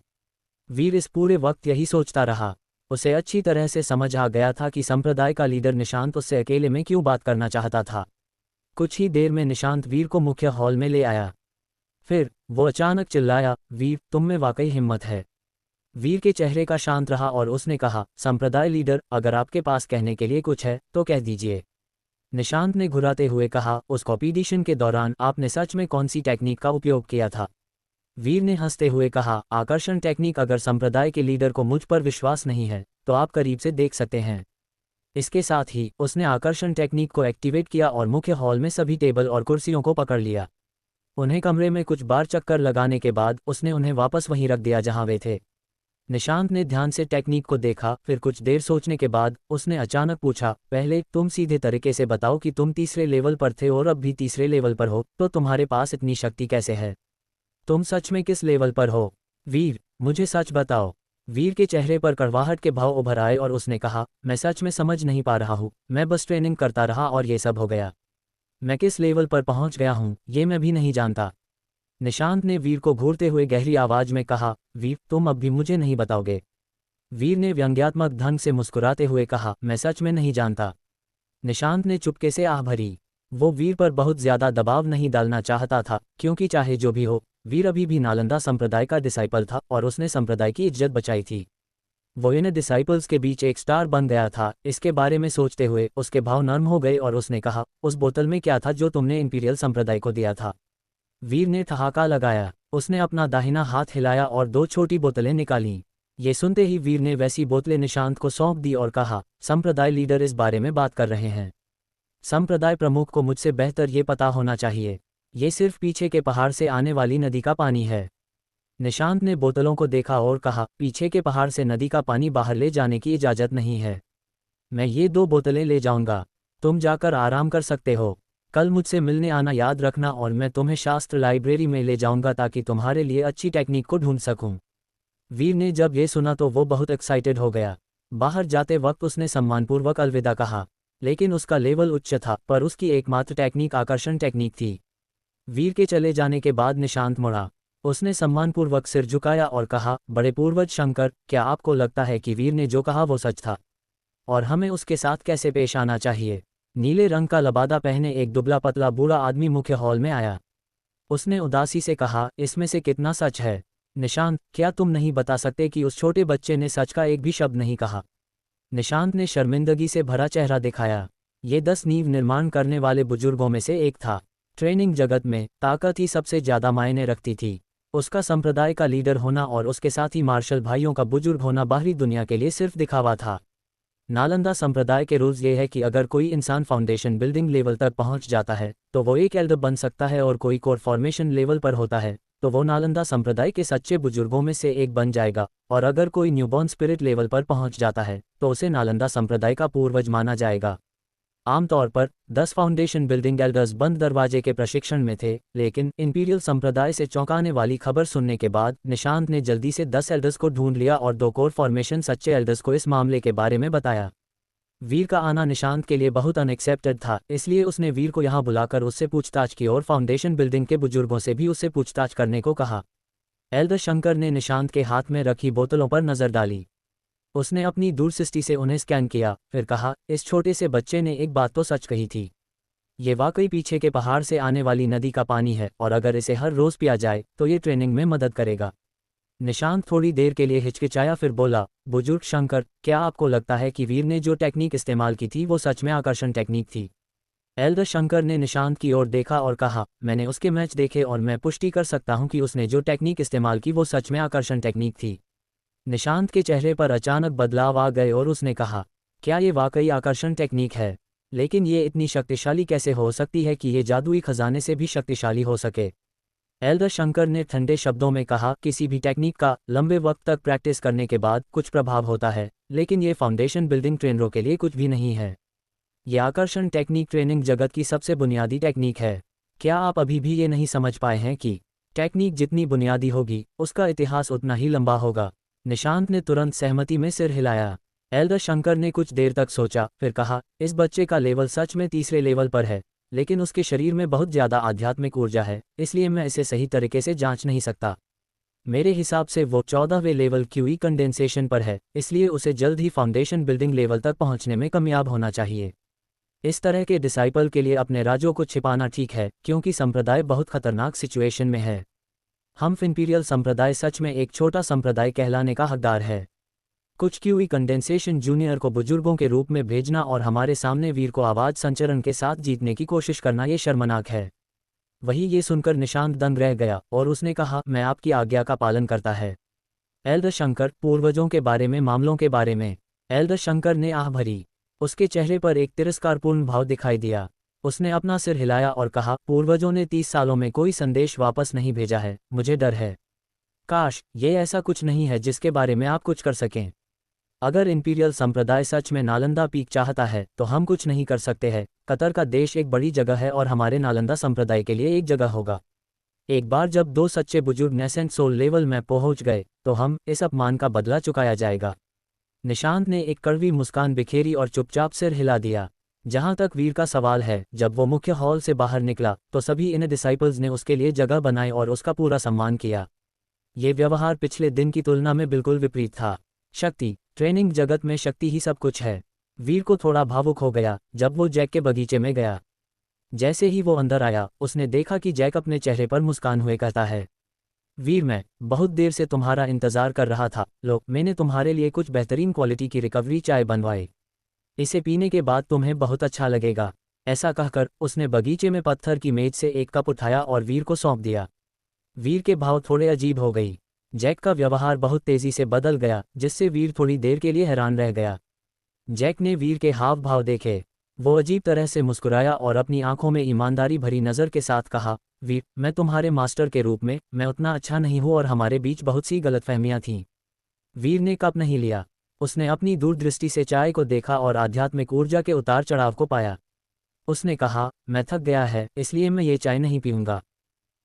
वीर इस पूरे वक्त यही सोचता रहा। उसे अच्छी तरह से समझ आ गया था कि संप्रदाय का लीडर निशांत उससे अकेले में क्यों बात करना चाहता था। कुछ ही देर में निशांत वीर को मुख्य हॉल में ले आया। फिर वो अचानक चिल्लाया, वीर, तुम में वाकई हिम्मत है। वीर के चेहरे का शांत रहा और उसने कहा, संप्रदाय लीडर, अगर आपके पास कहने के लिए कुछ है तो कह दीजिए। निशांत ने घुराते हुए कहा, उस कॉम्पिटिशन के दौरान आपने सच में कौन सी टेक्निक का उपयोग किया था? वीर ने हंसते हुए कहा, आकर्षण टेक्निक। अगर संप्रदाय के लीडर को मुझ पर विश्वास नहीं है तो आप करीब से देख सकते हैं। इसके साथ ही उसने आकर्षण टेक्निक को एक्टिवेट किया और मुख्य हॉल में सभी टेबल और कुर्सियों को पकड़ लिया। उन्हें कमरे में कुछ बार चक्कर लगाने के बाद उसने उन्हें वापस वहीं रख दिया जहां वे थे। निशांत ने ध्यान से टेक्निक को देखा। फिर कुछ देर सोचने के बाद उसने अचानक पूछा, पहले तुम सीधे तरीके से बताओ कि तुम तीसरे लेवल पर थे और अब भी तीसरे लेवल पर हो, तो तुम्हारे पास इतनी शक्ति कैसे है? तुम सच में किस लेवल पर हो? वीर, मुझे सच बताओ। वीर के चेहरे पर कड़वाहट के भाव उभर आए और उसने कहा, मैं सच में समझ नहीं पा रहा हूँ। मैं बस ट्रेनिंग करता रहा और ये सब हो गया। मैं किस लेवल पर पहुँच गया हूँ ये मैं भी नहीं जानता। निशांत ने वीर को घूरते हुए गहरी आवाज में कहा, वीर, तुम अब भी मुझे नहीं बताओगे? वीर ने व्यंग्यात्मक ढंग से मुस्कुराते हुए कहा, मैं सच में नहीं जानता। निशांत ने चुपके से आह भरी। वो वीर पर बहुत ज्यादा दबाव नहीं डालना चाहता था, क्योंकि चाहे जो भी हो, वीर अभी भी नालंदा संप्रदाय का डिसाइपल था और उसने संप्रदाय की इज्जत बचाई थी। वो इन डिसाइपल्स के बीच एक स्टार बन गया था। इसके बारे में सोचते हुए उसके भाव नर्म हो गए और उसने कहा, उस बोतल में क्या था जो तुमने इंपीरियल संप्रदाय को दिया था? वीर ने ठहाका लगाया। उसने अपना दाहिना हाथ हिलाया और 2 छोटी बोतलें निकालीं। ये सुनते ही वीर ने वैसी बोतलें निशांत को सौंप दी और कहा, संप्रदाय लीडर इस बारे में बात कर रहे हैं। संप्रदाय प्रमुख को मुझसे बेहतर ये पता होना चाहिए। ये सिर्फ पीछे के पहाड़ से आने वाली नदी का पानी है। निशांत ने बोतलों को देखा और कहा, पीछे के पहाड़ से नदी का पानी बाहर ले जाने की इजाज़त नहीं है। मैं ये 2 बोतलें ले जाऊंगा। तुम जाकर आराम कर सकते हो। कल मुझसे मिलने आना याद रखना और मैं तुम्हें शास्त्र लाइब्रेरी में ले जाऊंगा ताकि तुम्हारे लिए अच्छी टेक्निक को ढूंढ सकूं। वीर ने जब ये सुना तो वो बहुत एक्साइटेड हो गया। बाहर जाते वक्त उसने सम्मानपूर्वक अलविदा कहा, लेकिन उसका लेवल उच्च था, पर उसकी एकमात्र टेक्निक आकर्षण टेक्निक थी। वीर के चले जाने के बाद निशांत मुड़ा। उसने सम्मानपूर्वक सिर झुकाया और कहा, बड़े पूर्वज शंकर, क्या आपको लगता है कि वीर ने जो कहा वो सच था? और हमें उसके साथ कैसे पेश आना चाहिए? नीले रंग का लबादा पहने एक दुबला पतला बूढ़ा आदमी मुख्य हॉल में आया। उसने उदासी से कहा, इसमें से कितना सच है? निशांत, क्या तुम नहीं बता सकते कि उस छोटे बच्चे ने सच का एक भी शब्द नहीं कहा? निशांत ने शर्मिंदगी से भरा चेहरा दिखाया। ये 10 नींव निर्माण करने वाले बुजुर्गों में से एक था। ट्रेनिंग जगत में ताकत ही सबसे ज्यादा मायने रखती थी। उसका संप्रदाय का लीडर होना और उसके साथ ही मार्शल भाइयों का बुजुर्ग होना बाहरी दुनिया के लिए सिर्फ दिखावा था। नालंदा संप्रदाय के रूल्स ये है कि अगर कोई इंसान फाउंडेशन बिल्डिंग लेवल तक पहुंच जाता है तो वो एक एल्डर बन सकता है, और कोई कोर फॉर्मेशन लेवल पर होता है तो वो नालंदा संप्रदाय के सच्चे बुजुर्गों में से एक बन जाएगा, और अगर कोई न्यूबॉर्न स्पिरिट लेवल पर पहुंच जाता है तो उसे नालंदा संप्रदाय का पूर्वज माना जाएगा। आमतौर पर 10 फाउंडेशन बिल्डिंग एल्डर्स बंद दरवाजे के प्रशिक्षण में थे, लेकिन इंपीरियल संप्रदाय से चौंकाने वाली खबर सुनने के बाद निशांत ने जल्दी से 10 एल्डर्स को ढूंढ लिया और 2 कोर फॉर्मेशन सच्चे एल्डर्स को इस मामले के बारे में बताया। वीर का आना निशांत के लिए बहुत अनएक्सेप्टेड था, इसलिए उसने वीर को यहाँ बुलाकर उससे पूछताछ की और फाउंडेशन बिल्डिंग के बुजुर्गों से भी उससे पूछताछ करने को कहा। एल्डर शंकर ने निशांत के हाथ में रखी बोतलों पर नजर डाली। उसने अपनी दूरदृष्टि से उन्हें स्कैन किया, फिर कहा, इस छोटे से बच्चे ने एक बात तो सच कही थी। ये वाकई पीछे के पहाड़ से आने वाली नदी का पानी है, और अगर इसे हर रोज पिया जाए तो ये ट्रेनिंग में मदद करेगा। निशांत थोड़ी देर के लिए हिचकिचाया, फिर बोला, बुजुर्ग शंकर, क्या आपको लगता है कि वीर ने जो टेक्निक इस्तेमाल की थी वो सच में आकर्षण टेक्निक थी? एल्डर शंकर ने निशांत की ओर देखा और कहा, मैंने उसके मैच देखे और मैं पुष्टि कर सकता हूं कि उसने जो टेक्निक इस्तेमाल की वो सच में आकर्षण टेक्निक थी। निशांत के चेहरे पर अचानक बदलाव आ गए और उसने कहा, क्या ये वाकई आकर्षण टेक्निक है? लेकिन ये इतनी शक्तिशाली कैसे हो सकती है कि ये जादुई खजाने से भी शक्तिशाली हो सके? एल्डर शंकर ने ठंडे शब्दों में कहा, किसी भी टेक्निक का लंबे वक्त तक प्रैक्टिस करने के बाद कुछ प्रभाव होता है, लेकिन ये फाउंडेशन बिल्डिंग ट्रेनरों के लिए कुछ भी नहीं है। ये आकर्षण टेक्निक ट्रेनिंग जगत की सबसे बुनियादी टेक्निक है। क्या आप अभी भी ये नहीं समझ पाए हैं कि टेक्निक जितनी बुनियादी होगी उसका इतिहास उतना ही लंबा होगा? निशांत ने तुरंत सहमति में सिर हिलाया। एल्डर शंकर ने कुछ देर तक सोचा, फिर कहा, इस बच्चे का लेवल सच में तीसरे लेवल पर है, लेकिन उसके शरीर में बहुत ज़्यादा आध्यात्मिक ऊर्जा है, इसलिए मैं इसे सही तरीके से जांच नहीं सकता। मेरे हिसाब से वो 14वें लेवल क्यूई कंडेंसेशन पर है, इसलिए उसे जल्द ही फाउंडेशन बिल्डिंग लेवल तक पहुंचने में कामयाब होना चाहिए। इस तरह के डिसाइपल के लिए अपने राजों को छिपाना ठीक है, क्योंकि संप्रदाय बहुत खतरनाक सिचुएशन में है। हम इंपीरियल संप्रदाय सच में एक छोटा संप्रदाय कहलाने का हकदार है। कुछ क्यूई कंडेंसेशन जूनियर को बुजुर्गों के रूप में भेजना और हमारे सामने वीर को आवाज संचरण के साथ जीतने की कोशिश करना ये शर्मनाक है। वही ये सुनकर निशांत दंग रह गया और उसने कहा, मैं आपकी आज्ञा का पालन करता है। एल्डर शंकर, पूर्वजों के बारे में, मामलों के बारे में। एल्डर शंकर ने आह भरी। उसके चेहरे पर एक तिरस्कारपूर्ण भाव दिखाई दिया। उसने अपना सिर हिलाया और कहा, पूर्वजों ने 30 सालों में कोई संदेश वापस नहीं भेजा है, मुझे डर है। काश ये ऐसा कुछ नहीं है जिसके बारे में आप कुछ कर सकें। अगर इंपीरियल संप्रदाय सच में नालंदा पीक चाहता है तो हम कुछ नहीं कर सकते हैं। कतर का देश एक बड़ी जगह है और हमारे नालंदा संप्रदाय के लिए एक जगह होगा। एक बार जब 2 सच्चे बुजुर्ग नेसेंट सोल लेवल में पहुंच गए तो हम इस अपमान का बदला चुकाया जाएगा। निशांत ने एक कड़वी मुस्कान बिखेरी और चुपचाप सिर हिला दिया। जहां तक वीर का सवाल है, जब वो मुख्य हॉल से बाहर निकला तो सभी इन डिसाइपल्स ने उसके लिए जगह बनाई और उसका पूरा सम्मान किया। ये व्यवहार पिछले दिन की तुलना में बिल्कुल विपरीत था। शक्ति, ट्रेनिंग जगत में शक्ति ही सब कुछ है। वीर को थोड़ा भावुक हो गया जब वो जैक के बगीचे में गया। जैसे ही वो अंदर आया, उसने देखा कि जैक अपने चेहरे पर मुस्कान हुए कहता है, वीर, मैं बहुत देर से तुम्हारा इंतजार कर रहा था। लो, मैंने तुम्हारे लिए कुछ बेहतरीन क्वालिटी की रिकवरी चाय बनवाई। इसे पीने के बाद तुम्हें बहुत अच्छा लगेगा। ऐसा कहकर उसने बगीचे में पत्थर की मेज से एक कप उठाया और वीर को सौंप दिया। वीर के भाव थोड़े अजीब हो गई। जैक का व्यवहार बहुत तेजी से बदल गया, जिससे वीर थोड़ी देर के लिए हैरान रह गया। जैक ने वीर के हाव भाव देखे। वो अजीब तरह से मुस्कुराया और अपनी आंखों में ईमानदारी भरी नज़र के साथ कहा, वीर, मैं तुम्हारे मास्टर के रूप में मैं उतना अच्छा नहीं हूँ और हमारे बीच बहुत सी गलतफहमियां थीं। वीर ने कप नहीं लिया। उसने अपनी दूरदृष्टि से चाय को देखा और आध्यात्मिक ऊर्जा के उतार चढ़ाव को पाया। उसने कहा, मैं थक गया है, इसलिए मैं ये चाय नहीं पीऊंगा।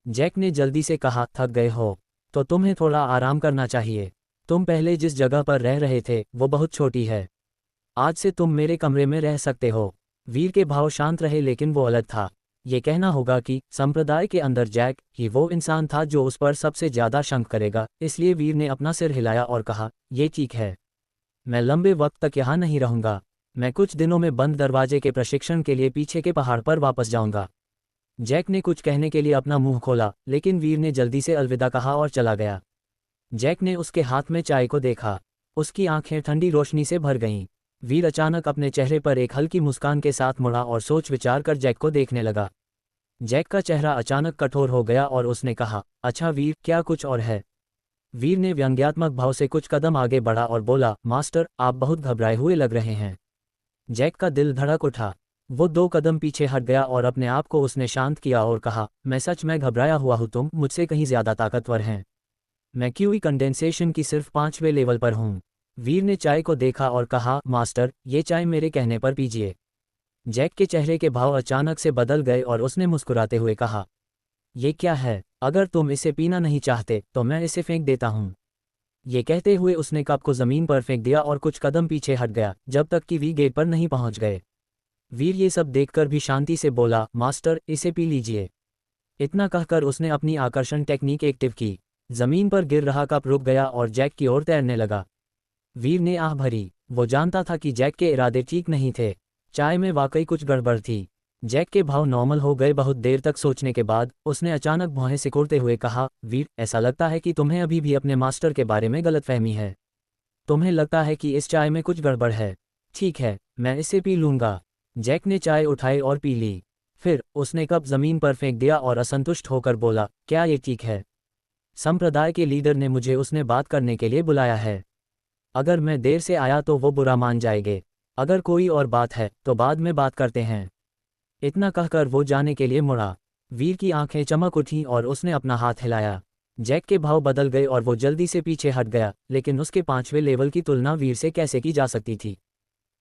जैक ने जल्दी से कहा, थक गए हो तो तुम्हें थोड़ा आराम करना चाहिए। तुम पहले जिस जगह पर रह रहे थे वो बहुत छोटी है। आज से तुम मेरे कमरे में रह सकते हो। वीर के भाव शांत रहे, लेकिन वो अलग था। ये कहना होगा कि संप्रदाय के अंदर जैक ही वो इंसान था जो उस पर सबसे ज्यादा शंक करेगा, इसलिए वीर ने अपना सिर हिलाया और कहा, ये ठीक है। मैं लंबे वक्त तक यहाँ नहीं रहूंगा। मैं कुछ दिनों में बंद दरवाजे के प्रशिक्षण के लिए पीछे के पहाड़ पर वापस जाऊंगा। जैक ने कुछ कहने के लिए अपना मुंह खोला, लेकिन वीर ने जल्दी से अलविदा कहा और चला गया। जैक ने उसके हाथ में चाय को देखा। उसकी आंखें ठंडी रोशनी से भर गईं। वीर अचानक अपने चेहरे पर एक हल्की मुस्कान के साथ मुड़ा और सोच विचार कर जैक को देखने लगा। जैक का चेहरा अचानक कठोर हो गया और उसने कहा, अच्छा वीर, क्या कुछ और है? वीर ने व्यंग्यात्मक भाव से कुछ कदम आगे बढ़ा और बोला, मास्टर, आप बहुत घबराए हुए लग रहे हैं। जैक का दिल धड़क उठा। वो 2 कदम पीछे हट गया और अपने आप को उसने शांत किया और कहा, मैं सच में घबराया हुआ हूँ, तुम मुझसे कहीं ज़्यादा ताकतवर हैं। मैं क्यूई कंडेंसेशन की सिर्फ 5वें लेवल पर हूँ। वीर ने चाय को देखा और कहा, मास्टर, ये चाय मेरे कहने पर पीजिए। जैक के चेहरे के भाव अचानक से बदल गए और उसने मुस्कुराते हुए कहा, ये क्या है? अगर तुम इसे पीना नहीं चाहते तो मैं इसे फेंक देता हूँ। ये कहते हुए उसने कप को ज़मीन पर फेंक दिया और कुछ कदम पीछे हट गया, जब तक कि वी गेट पर नहीं पहुँच गए। वीर ये सब देखकर भी शांति से बोला, मास्टर, इसे पी लीजिए। इतना कहकर उसने अपनी आकर्षण टेक्निक एक्टिव की। जमीन पर गिर रहा कप रुक गया और जैक की ओर तैरने लगा। वीर ने आह भरी। वो जानता था कि जैक के इरादे ठीक नहीं थे। चाय में वाकई कुछ गड़बड़ थी। जैक के भाव नॉर्मल हो गए। बहुत देर तक सोचने के बाद उसने अचानक भौहें सिकोड़ते हुए कहा, वीर, ऐसा लगता है कि तुम्हें अभी भी अपने मास्टर के बारे में गलतफहमी है। तुम्हें लगता है कि इस चाय में कुछ गड़बड़ है। ठीक है, मैं इसे पी लूँगा। जैक ने चाय उठाई और पी ली। फिर उसने कप जमीन पर फेंक दिया और असंतुष्ट होकर बोला, क्या ये ठीक है? संप्रदाय के लीडर ने मुझे उसने बात करने के लिए बुलाया है। अगर मैं देर से आया तो वो बुरा मान जाएंगे। अगर कोई और बात है तो बाद में बात करते हैं। इतना कहकर वो जाने के लिए मुड़ा। वीर की आंखें चमक उठीं और उसने अपना हाथ हिलाया। जैक के भाव बदल गए और वो जल्दी से पीछे हट गया, लेकिन उसके 5वें लेवल की तुलना वीर से कैसे की जा सकती थी।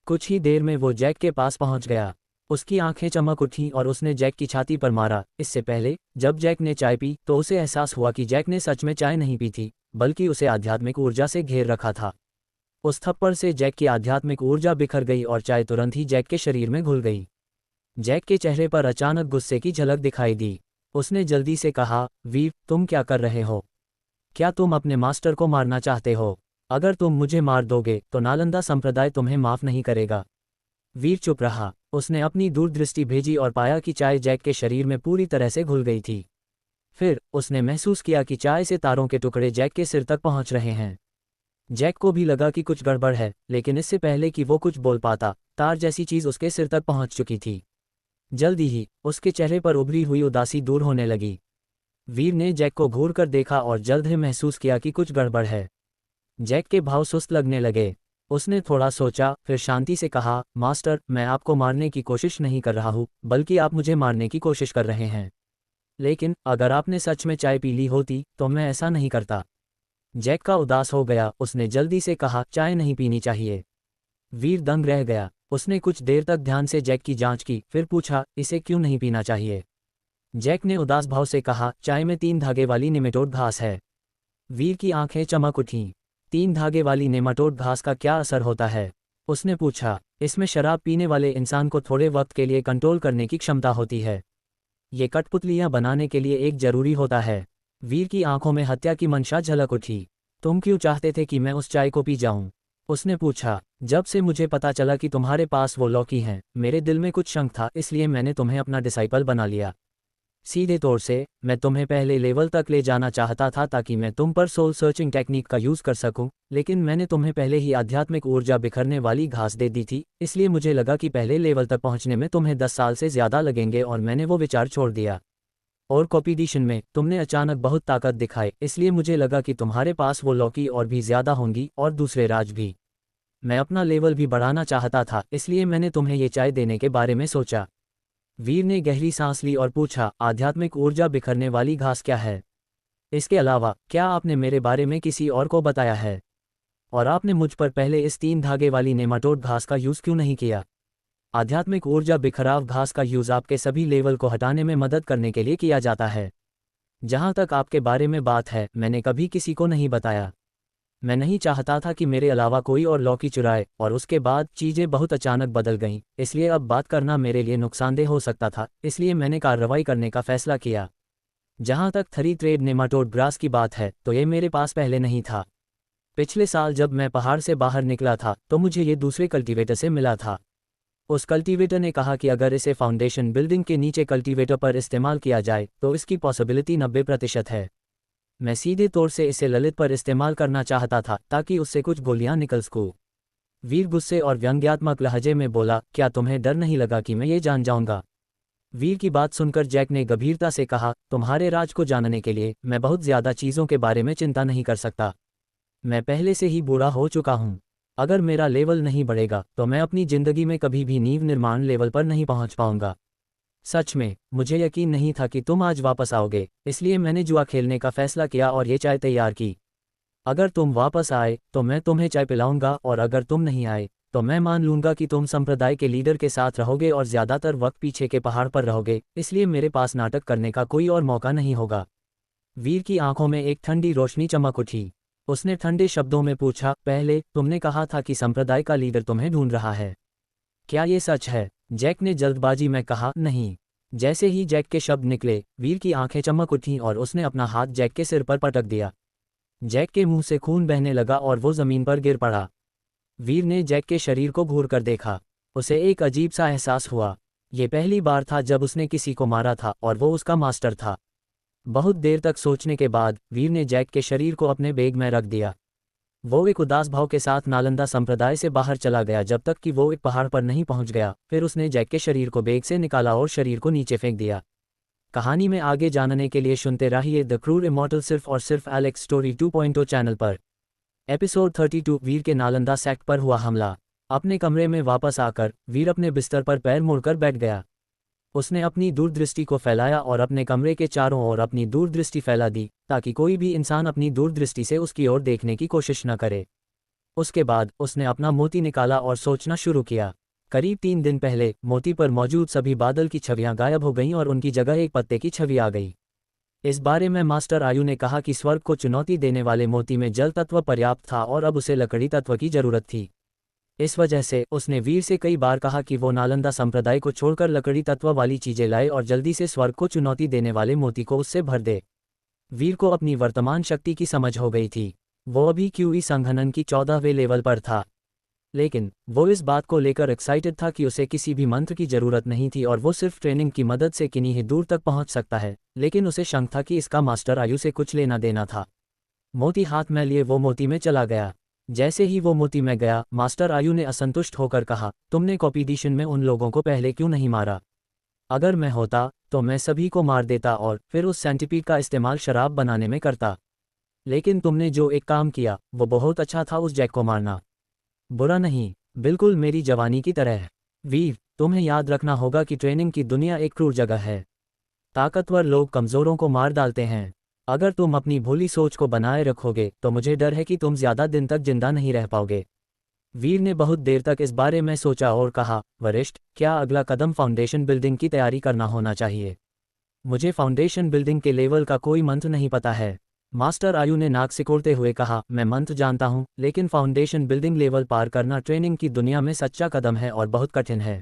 कुछ ही देर में वो जैक के पास पहुंच गया। उसकी आंखें चमक उठीं और उसने जैक की छाती पर मारा। इससे पहले जब जैक ने चाय पी तो उसे एहसास हुआ कि जैक ने सच में चाय नहीं पी थी, बल्कि उसे आध्यात्मिक ऊर्जा से घेर रखा था। उस थप्पड़ से जैक की आध्यात्मिक ऊर्जा बिखर गई और चाय तुरंत ही जैक के शरीर में घुल गई। जैक के चेहरे पर अचानक गुस्से की झलक दिखाई दी। उसने जल्दी से कहा, वीर, तुम क्या कर रहे हो? क्या तुम अपने मास्टर को मारना चाहते हो? अगर तुम मुझे मार दोगे तो नालंदा संप्रदाय तुम्हें माफ नहीं करेगा। वीर चुप रहा। उसने अपनी दूरदृष्टि भेजी और पाया कि चाय जैक के शरीर में पूरी तरह से घुल गई थी। फिर उसने महसूस किया कि चाय से तारों के टुकड़े जैक के सिर तक पहुंच रहे हैं। जैक को भी लगा कि कुछ गड़बड़ है, लेकिन इससे पहले कि वो कुछ बोल पाता, तार जैसी चीज उसके सिर तक पहुंच चुकी थी। जल्दी ही उसके चेहरे पर उभरी हुई उदासी दूर होने लगी। वीर ने जैक को घूर कर देखा और जल्द ही महसूस किया कि कुछ गड़बड़ है। जैक के भाव सुस्त लगने लगे। उसने थोड़ा सोचा, फिर शांति से कहा, मास्टर, मैं आपको मारने की कोशिश नहीं कर रहा हूँ, बल्कि आप मुझे मारने की कोशिश कर रहे हैं। लेकिन अगर आपने सच में चाय पी ली होती तो मैं ऐसा नहीं करता। जैक का उदास हो गया। उसने जल्दी से कहा, चाय नहीं पीनी चाहिए। वीर दंग रह गया। उसने कुछ देर तक ध्यान से जैक की जांच की, फिर पूछा, इसे क्यों नहीं पीना चाहिए? जैक ने उदास भाव से कहा, चाय में 3 धागे वाली नेमाटोड घास है। वीर की आंखें चमक उठीं। 3 धागे वाली नेमाटोड घास का क्या असर होता है? उसने पूछा। इसमें शराब पीने वाले इंसान को थोड़े वक्त के लिए कंट्रोल करने की क्षमता होती है। ये कठपुतलियां बनाने के लिए एक जरूरी होता है। वीर की आंखों में हत्या की मंशा झलक उठी। तुम क्यों चाहते थे कि मैं उस चाय को पी जाऊं? उसने पूछा। जब से मुझे पता चला कि तुम्हारे पास वो लॉकी हैं, मेरे दिल में कुछ शंक था, इसलिए मैंने तुम्हें अपना डिसाइपल बना लिया। सीधे तौर से मैं तुम्हें पहले लेवल तक ले जाना चाहता था ताकि मैं तुम पर सोल सर्चिंग टेक्निक का यूज़ कर सकूं, लेकिन मैंने तुम्हें पहले ही आध्यात्मिक ऊर्जा बिखरने वाली घास दे दी थी, इसलिए मुझे लगा कि पहले लेवल तक पहुंचने में तुम्हें 10 साल से ज़्यादा लगेंगे और मैंने वो विचार छोड़ दिया। और कॉम्पिटिशन में तुमने अचानक बहुत ताकत दिखाई, इसलिए मुझे लगा कि तुम्हारे पास वो लॉकी और भी ज़्यादा होंगी और दूसरे राज भी। मैं अपना लेवल भी बढ़ाना चाहता था, इसलिए मैंने तुम्हें ये चाय देने के बारे में सोचा। वीर ने गहरी सांस ली और पूछा, आध्यात्मिक ऊर्जा बिखरने वाली घास क्या है? इसके अलावा क्या आपने मेरे बारे में किसी और को बताया है? और आपने मुझ पर पहले इस 3 धागे वाली नेमाटोड घास का यूज़ क्यों नहीं किया? आध्यात्मिक ऊर्जा बिखराव घास का यूज़ आपके सभी लेवल को हटाने में मदद करने के लिए किया जाता है। जहाँ तक आपके बारे में बात है, मैंने कभी किसी को नहीं बताया। मैं नहीं चाहता था कि मेरे अलावा कोई और लॉकी चुराए, और उसके बाद चीज़ें बहुत अचानक बदल गईं, इसलिए अब बात करना मेरे लिए नुकसानदेह हो सकता था, इसलिए मैंने कार्रवाई करने का फैसला किया। जहाँ तक थरी ट्रेड नेमाटोड ग्रास की बात है तो ये मेरे पास पहले नहीं था। पिछले साल जब मैं पहाड़ से बाहर निकला था तो मुझे ये दूसरे कल्टीवेटर से मिला था। उस कल्टीवेटर ने कहा कि अगर इसे फाउंडेशन बिल्डिंग के नीचे कल्टीवेटर पर इस्तेमाल किया जाए तो इसकी पॉसिबिलिटी 90% है। मैं सीधे तौर से इसे ललित पर इस्तेमाल करना चाहता था ताकि उससे कुछ गोलियां निकल सकूं। वीर गुस्से और व्यंग्यात्मक लहजे में बोला, क्या तुम्हें डर नहीं लगा कि मैं ये जान जाऊंगा? वीर की बात सुनकर जैक ने गंभीरता से कहा, तुम्हारे राज को जानने के लिए मैं बहुत ज़्यादा चीज़ों के बारे में चिंता नहीं कर सकता। मैं पहले से ही बूढ़ा हो चुका हूँ। अगर मेरा लेवल नहीं बढ़ेगा तो मैं अपनी जिंदगी में कभी भी नींव निर्माण लेवल पर नहीं पहुंच पाऊंगा। सच में मुझे यकीन नहीं था कि तुम आज वापस आओगे, इसलिए मैंने जुआ खेलने का फैसला किया और ये चाय तैयार की। अगर तुम वापस आए तो मैं तुम्हें चाय पिलाऊंगा, और अगर तुम नहीं आए तो मैं मान लूंगा कि तुम संप्रदाय के लीडर के साथ रहोगे और ज्यादातर वक्त पीछे के पहाड़ पर रहोगे, इसलिए मेरे पास नाटक करने का कोई और मौका नहीं होगा। वीर की आंखों में एक ठंडी रोशनी चमक उठी। उसने ठंडे शब्दों में पूछा, पहले तुमने कहा था कि संप्रदाय का लीडर तुम्हें ढूंढ रहा है, क्या ये सच है? जैक ने जल्दबाजी में कहा, नहीं। जैसे ही जैक के शब्द निकले, वीर की आंखें चमक उठीं और उसने अपना हाथ जैक के सिर पर पटक दिया। जैक के मुंह से खून बहने लगा और वो जमीन पर गिर पड़ा। वीर ने जैक के शरीर को घूर कर देखा। उसे एक अजीब सा एहसास हुआ। ये पहली बार था जब उसने किसी को मारा था और वो उसका मास्टर था। बहुत देर तक सोचने के बाद वीर ने जैक के शरीर को अपने बैग में रख दिया। वो एक उदास भाव के साथ नालंदा संप्रदाय से बाहर चला गया जब तक कि वो एक पहाड़ पर नहीं पहुंच गया। फिर उसने जैक के शरीर को बैग से निकाला और शरीर को नीचे फेंक दिया। कहानी में आगे जानने के लिए सुनते रहिए द क्रूर इमॉर्टल सिर्फ और सिर्फ एलेक्स स्टोरी 2.0 चैनल पर। एपिसोड 32, वीर के नालंदा सेक्ट पर हुआ हमला। अपने कमरे में वापस आकर वीर अपने बिस्तर पर पैर मुड़कर बैठ गया। उसने अपनी दूरदृष्टि को फैलाया और अपने कमरे के चारों ओर अपनी दूरदृष्टि फैला दी, ताकि कोई भी इंसान अपनी दूरदृष्टि से उसकी ओर देखने की कोशिश न करे। उसके बाद उसने अपना मोती निकाला और सोचना शुरू किया। करीब 3 दिन पहले मोती पर मौजूद सभी बादल की छवियां गायब हो गईं और उनकी जगह एक पत्ते की छवि आ गई। इस बारे में मास्टर आयु ने कहा कि स्वर्ग को चुनौती देने वाले मोती में जल तत्व पर्याप्त था और अब उसे लकड़ी तत्व की जरूरत थी। इस वजह से उसने वीर से कई बार कहा कि वो नालंदा संप्रदाय को छोड़कर लकड़ी तत्व वाली चीजें लाए और जल्दी से स्वर्ग को चुनौती देने वाले मोती को उससे भर दे। वीर को अपनी वर्तमान शक्ति की समझ हो गई थी। वो अभी क्यूई संघनन की 14वें लेवल पर था, लेकिन वो इस बात को लेकर एक्साइटेड था कि उसे किसी भी मंत्र की जरूरत नहीं थी और वो सिर्फ ट्रेनिंग की मदद से किन्हीं ही दूर तक पहुंच सकता है। लेकिन उसे शंक था कि इसका मास्टर आयु से कुछ लेना देना था। मोती हाथ में लिए वो मोती में चला गया। जैसे ही वो मोती में गया, मास्टर आयु ने असंतुष्ट होकर कहा, तुमने कॉम्पिटिशन में उन लोगों को पहले क्यों नहीं मारा? अगर मैं होता तो मैं सभी को मार देता और फिर उस सेंटीपीड का इस्तेमाल शराब बनाने में करता। लेकिन तुमने जो एक काम किया वो बहुत अच्छा था, उस जैक को मारना। बुरा नहीं, बिल्कुल मेरी जवानी की तरह। वीर, तुम्हें याद रखना होगा कि ट्रेनिंग की दुनिया एक क्रूर जगह है। ताकतवर लोग कमजोरों को मार डालते हैं। अगर तुम अपनी भोली सोच को बनाए रखोगे तो मुझे डर है कि तुम ज्यादा दिन तक जिंदा नहीं रह पाओगे। वीर ने बहुत देर तक इस बारे में सोचा और कहा, वरिष्ठ, क्या अगला कदम फाउंडेशन बिल्डिंग की तैयारी करना होना चाहिए? मुझे फाउंडेशन बिल्डिंग के लेवल का कोई मंत्र नहीं पता है। मास्टर आयु ने नाक सिकोड़ते हुए कहा, मैं मंत्र जानता हूं, लेकिन फाउंडेशन बिल्डिंग लेवल पार करना ट्रेनिंग की दुनिया में सच्चा कदम है और बहुत कठिन है।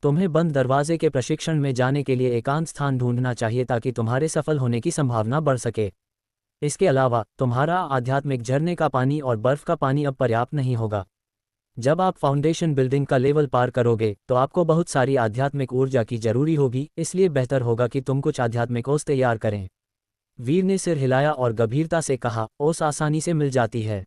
तुम्हें बंद दरवाजे के प्रशिक्षण में जाने के लिए एकांत स्थान ढूंढना चाहिए ताकि तुम्हारे सफल होने की संभावना बढ़ सके। इसके अलावा तुम्हारा आध्यात्मिक झरने का पानी और बर्फ का पानी अब पर्याप्त नहीं होगा। जब आप फाउंडेशन बिल्डिंग का लेवल पार करोगे तो आपको बहुत सारी आध्यात्मिक ऊर्जा की जरूरी होगी, इसलिए बेहतर होगा कि तुम कुछ आध्यात्मिक ओस तैयार करें। वीर ने सिर हिलाया और गंभीरता से कहा, ओस आसानी से मिल जाती है,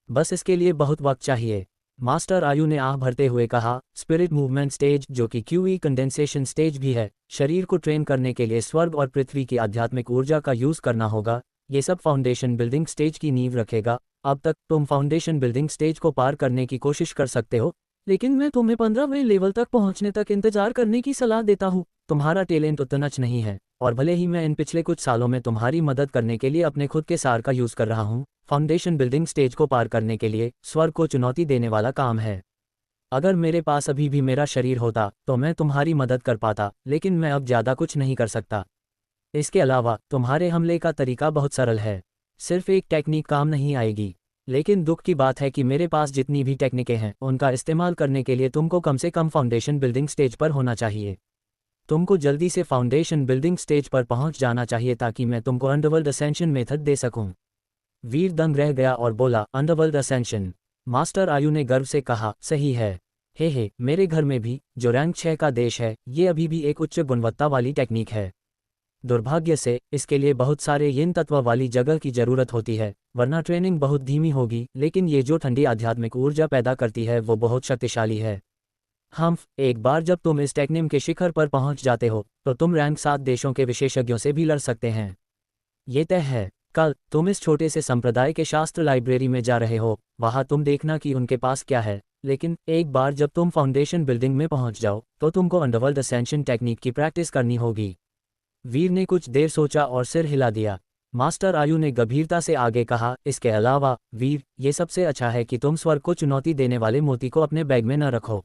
बस इसके लिए बहुत वक्त चाहिए। मास्टर आयु ने आह भरते हुए कहा, स्पिरिट मूवमेंट स्टेज, जो कि क्यूई कंडेंसेशन स्टेज भी है, शरीर को ट्रेन करने के लिए स्वर्ग और पृथ्वी की आध्यात्मिक ऊर्जा का यूज करना होगा। ये सब फाउंडेशन बिल्डिंग स्टेज की नींव रखेगा। अब तक तुम फाउंडेशन बिल्डिंग स्टेज को पार करने की कोशिश कर सकते हो, लेकिन मैं तुम्हें 15वें लेवल तक पहुंचने तक इंतजार करने की सलाह देता हूँ। तुम्हारा टैलेंट उतना अच्छा नहीं है, और भले ही मैं इन पिछले कुछ सालों में तुम्हारी मदद करने के लिए अपने खुद के सार का यूज कर रहा हूँ, फाउंडेशन बिल्डिंग स्टेज को पार करने के लिए स्वर्ग को चुनौती देने वाला काम है। अगर मेरे पास अभी भी मेरा शरीर होता तो मैं तुम्हारी मदद कर पाता, लेकिन मैं अब ज़्यादा कुछ नहीं कर सकता। इसके अलावा तुम्हारे हमले का तरीका बहुत सरल है, सिर्फ एक टेक्निक काम नहीं आएगी। लेकिन दुख की बात है कि मेरे पास जितनी भी टेक्निकें हैं उनका इस्तेमाल करने के लिए तुमको कम से कम फाउंडेशन बिल्डिंग स्टेज पर होना चाहिए। तुमको जल्दी से फाउंडेशन बिल्डिंग स्टेज पर पहुंच जाना चाहिए ताकि मैं तुमको अंडरवर्ल्ड असेंशन मेथड दे सकूं। वीर दंग रह गया और बोला, अंडरवर्ल्ड असेंशन? मास्टर आयु ने गर्व से कहा, सही है। हे, मेरे घर में भी, जो रैंक 6 का देश है, ये अभी भी एक उच्च गुणवत्ता वाली टेक्निक है। दुर्भाग्य से इसके लिए बहुत सारे यिन तत्व वाली जगह की जरूरत होती है, वरना ट्रेनिंग बहुत धीमी होगी। लेकिन ये जो ठंडी आध्यात्मिक ऊर्जा पैदा करती है वो बहुत शक्तिशाली है। एक बार जब तुम इस टेक्निम के शिखर पर पहुंच जाते हो तो तुम रैंक 7 देशों के विशेषज्ञों से भी लड़ सकते हैं। ये तय है। कल तुम इस छोटे से संप्रदाय के शास्त्र लाइब्रेरी में जा रहे हो, वहां तुम देखना कि उनके पास क्या है, लेकिन एक बार जब तुम फाउंडेशन बिल्डिंग में पहुंच जाओ तो तुमको अंडरवर्ल्ड असेंशन टेक्निक की प्रैक्टिस करनी होगी। वीर ने कुछ देर सोचा और सिर हिला दिया। मास्टर आयु ने गंभीरता से आगे कहा, इसके अलावा वीर, ये सबसे अच्छा है कि तुम स्वर्ग को चुनौती देने वाले मोती को अपने बैग में न रखो।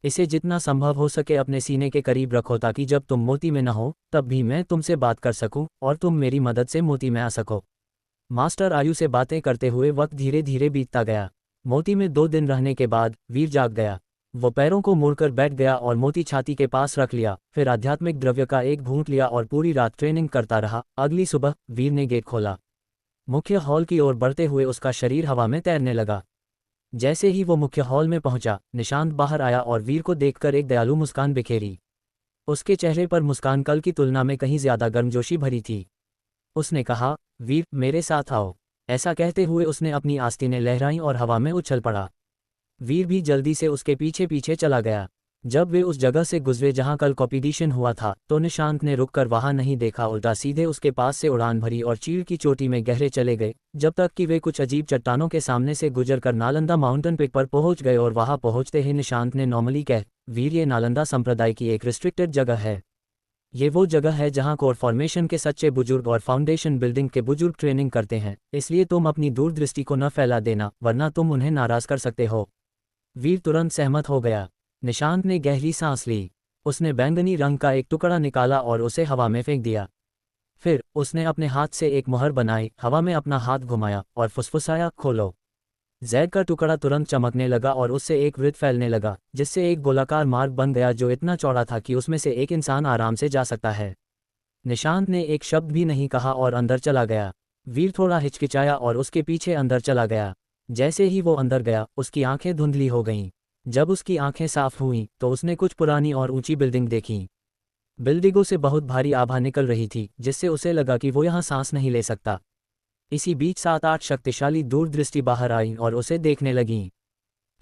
इसे जितना संभव हो सके अपने सीने के करीब रखो ताकि जब तुम मोती में न हो तब भी मैं तुमसे बात कर सकूं और तुम मेरी मदद से मोती में आ सको। मास्टर आयु से बातें करते हुए वक्त धीरे धीरे बीतता गया। मोती में 2 दिन रहने के बाद वीर जाग गया। वो पैरों को मोड़कर बैठ गया और मोती छाती के पास रख लिया, फिर आध्यात्मिक द्रव्य का एक घूंट लिया और पूरी रात ट्रेनिंग करता रहा। अगली सुबह वीर ने गेट खोला। मुख्य हॉल की ओर बढ़ते हुए उसका शरीर हवा में तैरने लगा। जैसे ही वो मुख्य हॉल में पहुंचा, निशांत बाहर आया और वीर को देखकर एक दयालु मुस्कान बिखेरी। उसके चेहरे पर मुस्कान कल की तुलना में कहीं ज्यादा गर्मजोशी भरी थी। उसने कहा, वीर मेरे साथ आओ। ऐसा कहते हुए उसने अपनी आस्तीनें लहराईं और हवा में उछल पड़ा। वीर भी जल्दी से उसके पीछे पीछे चला गया। जब वे उस जगह से गुजरे जहां कल कॉम्पिटिशन हुआ था तो निशांत ने रुककर वहां नहीं देखा, उल्टा सीधे उसके पास से उड़ान भरी और चीड़ की चोटी में गहरे चले गए, जब तक कि वे कुछ अजीब चट्टानों के सामने से गुजरकर नालंदा माउंटेन पिक पर पहुंच गए। और वहां पहुंचते ही निशांत ने नॉर्मली कह, वीर ये नालंदा संप्रदाय की एक रिस्ट्रिक्टेड जगह है। ये वो जगह है जहां कोर फॉर्मेशन के सच्चे बुजुर्ग और फाउंडेशन बिल्डिंग के बुजुर्ग ट्रेनिंग करते हैं, इसलिए तुम अपनी दूरदृष्टि को न फैला देना वरना तुम उन्हें नाराज कर सकते हो। वीर तुरंत सहमत हो गया। निशांत ने गहरी सांस ली। उसने बैंगनी रंग का एक टुकड़ा निकाला और उसे हवा में फेंक दिया। फिर उसने अपने हाथ से एक मुहर बनाई, हवा में अपना हाथ घुमाया और फुसफुसाया, खोलो। जैड का टुकड़ा तुरंत चमकने लगा और उससे एक वृत्त फैलने लगा, जिससे एक गोलाकार मार्ग बन गया जो इतना चौड़ा था कि उसमें से एक इंसान आराम से जा सकता है। निशांत ने एक शब्द भी नहीं कहा और अंदर चला गया। वीर थोड़ा हिचकिचाया और उसके पीछे अंदर चला गया। जैसे ही वो अंदर गया उसकी आंखें धुंधली हो गईं। जब उसकी आंखें साफ हुईं तो उसने कुछ पुरानी और ऊंची बिल्डिंग देखी। बिल्डिंगों से बहुत भारी आभा निकल रही थी, जिससे उसे लगा कि वो यहाँ सांस नहीं ले सकता। इसी बीच 7-8 शक्तिशाली दूरदृष्टि बाहर आईं और उसे देखने लगीं।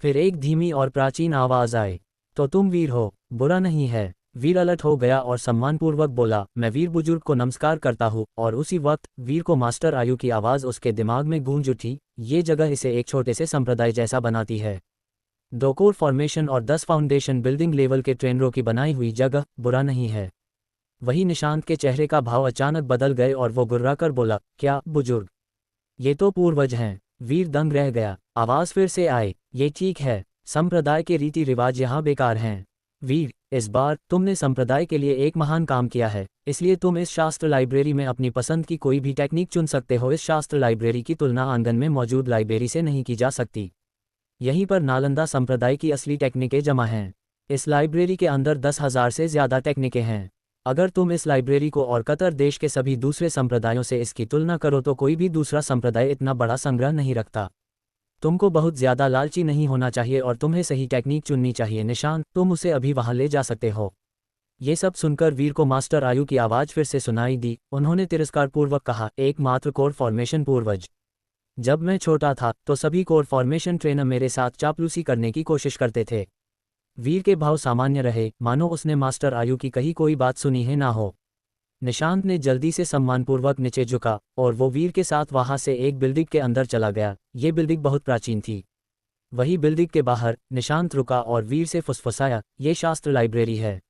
फिर एक धीमी और प्राचीन आवाज आई, तो तुम वीर हो, बुरा नहीं है। वीर अलर्ट हो गया और सम्मानपूर्वक बोला, मैं वीर बुजुर्ग को नमस्कार करता हूँ। और उसी वक्त वीर को मास्टर आयु की आवाज़ उसके दिमाग में गूंज उठी, ये जगह इसे एक छोटे से संप्रदाय जैसा बनाती है। 2 कोर फॉर्मेशन और 10 फाउंडेशन बिल्डिंग लेवल के ट्रेनरों की बनाई हुई जगह बुरा नहीं है। वही निशांत के चेहरे का भाव अचानक बदल गए और वो गुर्राकर बोला, क्या बुजुर्ग? ये तो पूर्वज हैं। वीर दंग रह गया। आवाज़ फिर से आई, ये ठीक है, संप्रदाय के रीति रिवाज यहाँ बेकार हैं। वीर, इस बार तुमने संप्रदाय के लिए एक महान काम किया है, इसलिए तुम इस शास्त्र लाइब्रेरी में अपनी पसंद की कोई भी टेक्निक चुन सकते हो। इस शास्त्र लाइब्रेरी की तुलना आंगन में मौजूद लाइब्रेरी से नहीं की जा सकती। यहीं पर नालंदा संप्रदाय की असली टेक्निकें जमा हैं। इस लाइब्रेरी के अंदर 10,000 से ज़्यादा टेक्निकें हैं। अगर तुम इस लाइब्रेरी को और कतर देश के सभी दूसरे संप्रदायों से इसकी तुलना करो तो कोई भी दूसरा संप्रदाय इतना बड़ा संग्रह नहीं रखता। तुमको बहुत ज़्यादा लालची नहीं होना चाहिए और तुम्हें सही टेक्निक चुननी चाहिए। निशांत, तुम उसे अभी वहां ले जा सकते हो। ये सब सुनकर वीर को मास्टर आयु की आवाज़ फिर से सुनाई दी। उन्होंने तिरस्कारपूर्वक कहा, एकमात्र कोर फॉर्मेशन पूर्वज। जब मैं छोटा था तो सभी कोर फॉर्मेशन ट्रेनर मेरे साथ चापलूसी करने की कोशिश करते थे। वीर के भाव सामान्य रहे, मानो उसने मास्टर आयु की कही कोई बात सुनी है ना हो। निशांत ने जल्दी से सम्मानपूर्वक नीचे झुका और वो वीर के साथ वहां से एक बिल्डिंग के अंदर चला गया। ये बिल्डिंग बहुत प्राचीन थी। वही बिल्डिंग के बाहर निशांत रुका और वीर से फुसफुसाया, ये शास्त्र लाइब्रेरी है,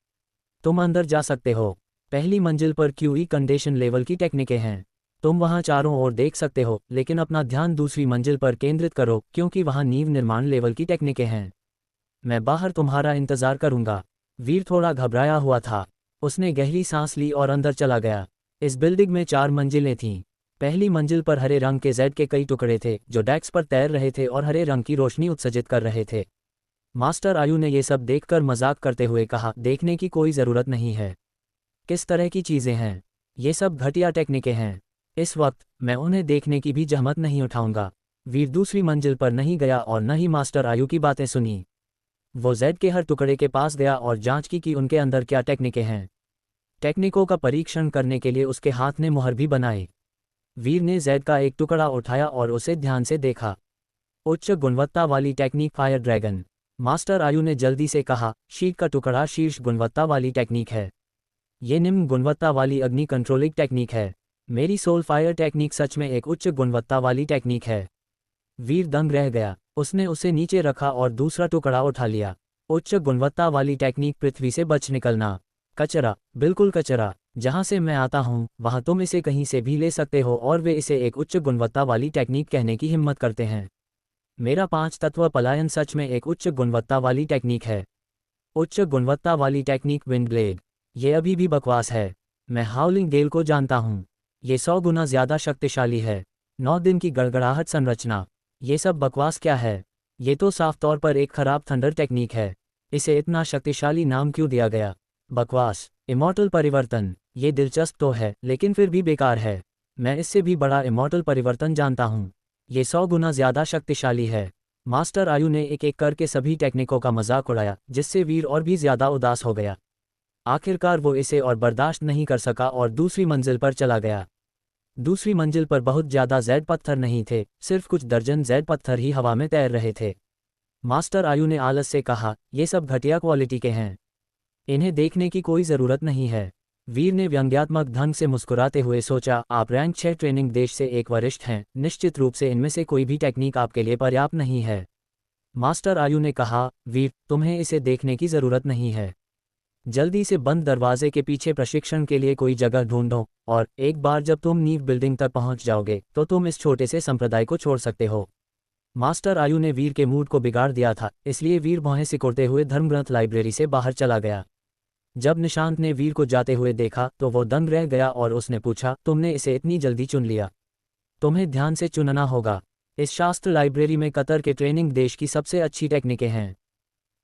तुम अंदर जा सकते हो। पहली मंजिल पर क्यूई कंडीशन लेवल की टेक्निकें हैं। तुम वहां चारों ओर देख सकते हो, लेकिन अपना ध्यान दूसरी मंजिल पर केंद्रित करो क्योंकि वहां नींव निर्माण लेवल की टेक्निकें हैं। मैं बाहर तुम्हारा इंतजार करूंगा। वीर थोड़ा घबराया हुआ था। उसने गहरी सांस ली और अंदर चला गया। इस बिल्डिंग में 4 मंजिलें थीं। पहली मंजिल पर हरे रंग के जेड के कई टुकड़े थे जो डेस्क पर तैर रहे थे और हरे रंग की रोशनी उत्सर्जित कर रहे थे। मास्टर आयु ने ये सब देखकर मजाक करते हुए कहा, देखने की कोई ज़रूरत नहीं है। किस तरह की चीज़ें हैं? ये सब घटिया टेक्निकें हैं। इस वक्त मैं उन्हें देखने की भी जहमत नहीं उठाऊंगा। वीर दूसरी मंजिल पर नहीं गया और न ही मास्टर आयु की बातें सुनी। वो जेड के हर टुकड़े के पास गया और जांच की कि उनके अंदर क्या टेक्निकें हैं। टेक्निकों का परीक्षण करने के लिए उसके हाथ ने मुहर भी बनाई। वीर ने जेड का एक टुकड़ा उठाया और उसे ध्यान से देखा। उच्च गुणवत्ता वाली टेक्निक फायर ड्रैगन। मास्टर आयु ने जल्दी से कहा, शीट का टुकड़ा शीर्ष गुणवत्ता वाली टेक्निक है। ये निम्न गुणवत्ता वाली अग्नि कंट्रोलिंग टेक्निक है। मेरी सोल फायर टेक्निक सच में एक उच्च गुणवत्ता वाली टेक्निक है। वीर दंग रह गया। उसने उसे नीचे रखा और दूसरा टुकड़ा उठा लिया। उच्च गुणवत्ता वाली टेक्निक पृथ्वी से बच निकलना। कचरा, बिल्कुल कचरा। जहां से मैं आता हूं वहां तुम इसे कहीं से भी ले सकते हो और वे इसे एक उच्च गुणवत्ता वाली टेक्निक कहने की हिम्मत करते हैं। मेरा 5 तत्व पलायन सच में एक उच्च गुणवत्ता वाली टेक्निक है। उच्च गुणवत्ता वाली टेक्निक विंड ब्लेड। ये अभी भी बकवास है। मैं हाउलिंग गेल को जानता हूँ। ये 100 गुना ज़्यादा शक्तिशाली है। 9 दिन की गड़गड़ाहट संरचना। ये सब बकवास क्या है? ये तो साफ तौर पर एक खराब थंडर टेक्निक है। इसे इतना शक्तिशाली नाम क्यों दिया गया? बकवास। इमॉर्टल परिवर्तन। ये दिलचस्प तो है लेकिन फिर भी बेकार है। मैं इससे भी बड़ा इमॉर्टल परिवर्तन जानता हूँ। ये 100 गुना ज़्यादा शक्तिशाली है। मास्टर आयु ने एक एक करके सभी टेक्निकों का मजाक उड़ाया, जिससे वीर और भी ज़्यादा उदास हो गया। आखिरकार वो इसे और बर्दाश्त नहीं कर सका और दूसरी मंजिल पर चला गया। दूसरी मंजिल पर बहुत ज़्यादा ज़ेड पत्थर नहीं थे, सिर्फ कुछ दर्जन ज़ेड पत्थर ही हवा में तैर रहे थे। मास्टर आयु ने आलस से कहा, ये सब घटिया क्वालिटी के हैं। इन्हें देखने की कोई ज़रूरत नहीं है। वीर ने व्यंग्यात्मक ढंग से मुस्कुराते हुए सोचा, आप रैंक 6 ट्रेनिंग देश से एक वरिष्ठ हैं, निश्चित रूप से इनमें से कोई भी टेक्निक आपके लिए पर्याप्त नहीं है। मास्टर आयु ने कहा, वीर, तुम्हें इसे देखने की ज़रूरत नहीं है। जल्दी से बंद दरवाजे के पीछे प्रशिक्षण के लिए कोई जगह ढूंढो, और एक बार जब तुम नींव बिल्डिंग तक पहुंच जाओगे तो तुम इस छोटे से संप्रदाय को छोड़ सकते हो। मास्टर आयु ने वीर के मूड को बिगाड़ दिया था, इसलिए वीर भौहें सिकोड़ते हुए धर्मग्रंथ लाइब्रेरी से बाहर चला गया। जब निशांत ने वीर को जाते हुए देखा तो वो दंग रह गया और उसने पूछा, तुमने इसे इतनी जल्दी चुन लिया? तुम्हें ध्यान से चुनना होगा। इस शास्त्र लाइब्रेरी में कतर के ट्रेनिंग देश की सबसे अच्छी टेक्निकें हैं।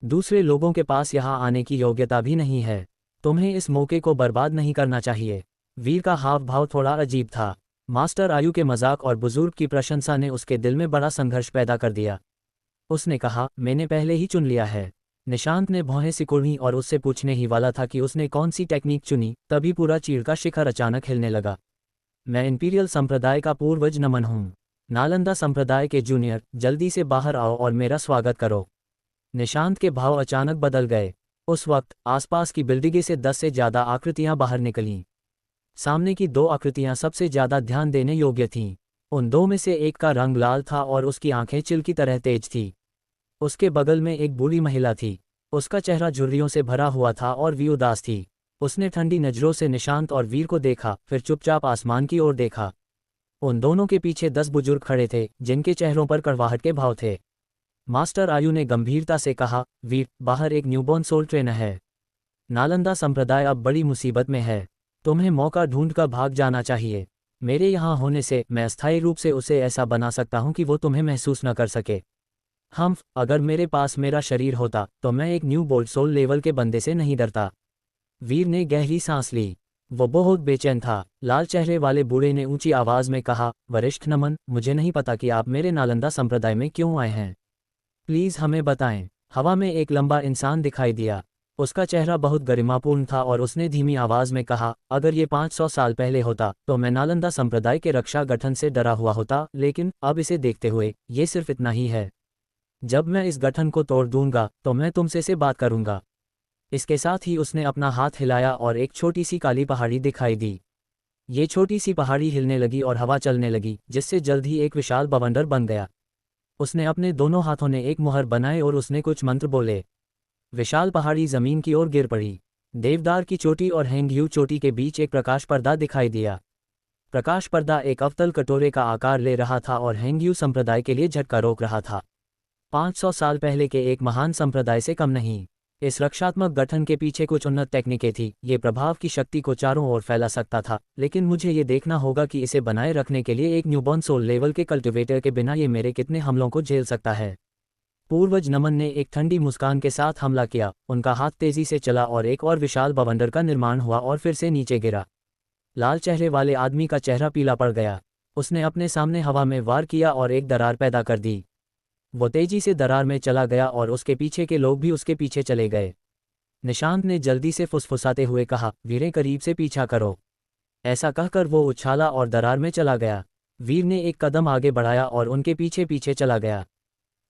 दूसरे लोगों के पास यहाँ आने की योग्यता भी नहीं है। तुम्हें इस मौके को बर्बाद नहीं करना चाहिए। वीर का हाव भाव थोड़ा अजीब था। मास्टर आयु के मजाक और बुजुर्ग की प्रशंसा ने उसके दिल में बड़ा संघर्ष पैदा कर दिया। उसने कहा, मैंने पहले ही चुन लिया है। निशांत ने भौहें सिकुड़ी और उससे पूछने ही वाला था कि उसने कौन सी टेक्निक चुनी, तभी पूरा चीड़ का शिखर अचानक हिलने लगा। मैं इंपीरियल संप्रदाय का पूर्वज नमन हूँ। नालंदा संप्रदाय के जूनियर, जल्दी से बाहर आओ और मेरा स्वागत करो। निशांत के भाव अचानक बदल गए। उस वक्त आसपास की बिल्डिंगें से 10 से ज़्यादा आकृतियां बाहर निकलीं। सामने की 2 आकृतियां सबसे ज़्यादा ध्यान देने योग्य थीं। उन 2 में से एक का रंग लाल था और उसकी आंखें चिल की तरह तेज थी। उसके बगल में एक बूढ़ी महिला थी। उसका चेहरा झुर्रियों से भरा हुआ था और वी उदास थी। उसने ठंडी नज़रों से निशांत और वीर को देखा, फिर चुपचाप आसमान की ओर देखा। उन दोनों के पीछे 10 बुजुर्ग खड़े थे, जिनके चेहरों पर कड़वाहट के भाव थे। मास्टर आयु ने गंभीरता से कहा, वीर, बाहर एक न्यूबॉर्न सोल ट्रेनर है। नालंदा संप्रदाय अब बड़ी मुसीबत में है। तुम्हें मौका ढूंढकर भाग जाना चाहिए। मेरे यहाँ होने से मैं अस्थायी रूप से उसे ऐसा बना सकता हूँ कि वो तुम्हें महसूस न कर सके। अगर मेरे पास मेरा शरीर होता तो मैं एक न्यू बोल्ड सोल लेवल के बंदे से नहीं डरता। वीर ने गहरी सांस ली। वो बहुत बेचैन था। लाल चेहरे वाले बूढ़े ने ऊंची आवाज में कहा, वरिष्ठ नमन, मुझे नहीं पता कि आप मेरे नालंदा संप्रदाय में क्यों आए हैं। प्लीज़ हमें बताएं। हवा में एक लंबा इंसान दिखाई दिया। उसका चेहरा बहुत गरिमापूर्ण था और उसने धीमी आवाज में कहा, अगर ये 500 साल पहले होता तो मैं नालंदा संप्रदाय के रक्षा गठन से डरा हुआ होता, लेकिन अब इसे देखते हुए ये सिर्फ इतना ही है। जब मैं इस गठन को तोड़ दूंगा तो मैं तुमसे से बात करूंगा। इसके साथ ही उसने अपना हाथ हिलाया और एक छोटी सी काली पहाड़ी दिखाई दी। ये छोटी सी पहाड़ी हिलने लगी और हवा चलने लगी, जिससे जल्द ही एक विशाल बवंडर बन गया। उसने अपने दोनों हाथों ने एक मुहर बनाए और उसने कुछ मंत्र बोले। विशाल पहाड़ी जमीन की ओर गिर पड़ी। देवदार की चोटी और हैंगयू चोटी के बीच एक प्रकाश पर्दा दिखाई दिया। प्रकाश पर्दा एक अवतल कटोरे का आकार ले रहा था और हैंगयू संप्रदाय के लिए झटका रोक रहा था। 500 साल पहले के एक महान संप्रदाय से कम नहीं। इस रक्षात्मक गठन के पीछे कुछ उन्नत टेक्निकें थी। ये प्रभाव की शक्ति को चारों ओर फैला सकता था, लेकिन मुझे ये देखना होगा कि इसे बनाए रखने के लिए एक न्यूबॉर्न सोल लेवल के कल्टिवेटर के बिना ये मेरे कितने हमलों को झेल सकता है। पूर्वज नमन ने एक ठंडी मुस्कान के साथ हमला किया। उनका हाथ तेजी से चला और एक और विशाल बवंडर का निर्माण हुआ और फिर से नीचे गिरा। लाल चेहरे वाले आदमी का चेहरा पीला पड़ गया। उसने अपने सामने हवा में वार किया और एक दरार पैदा कर दी। वो तेजी से दरार में चला गया और उसके पीछे के लोग भी उसके पीछे चले गए। निशांत ने जल्दी से फुसफुसाते हुए कहा, वीरें, करीब से पीछा करो। ऐसा कहकर वो उछाला और दरार में चला गया। वीर ने एक कदम आगे बढ़ाया और उनके पीछे पीछे चला गया।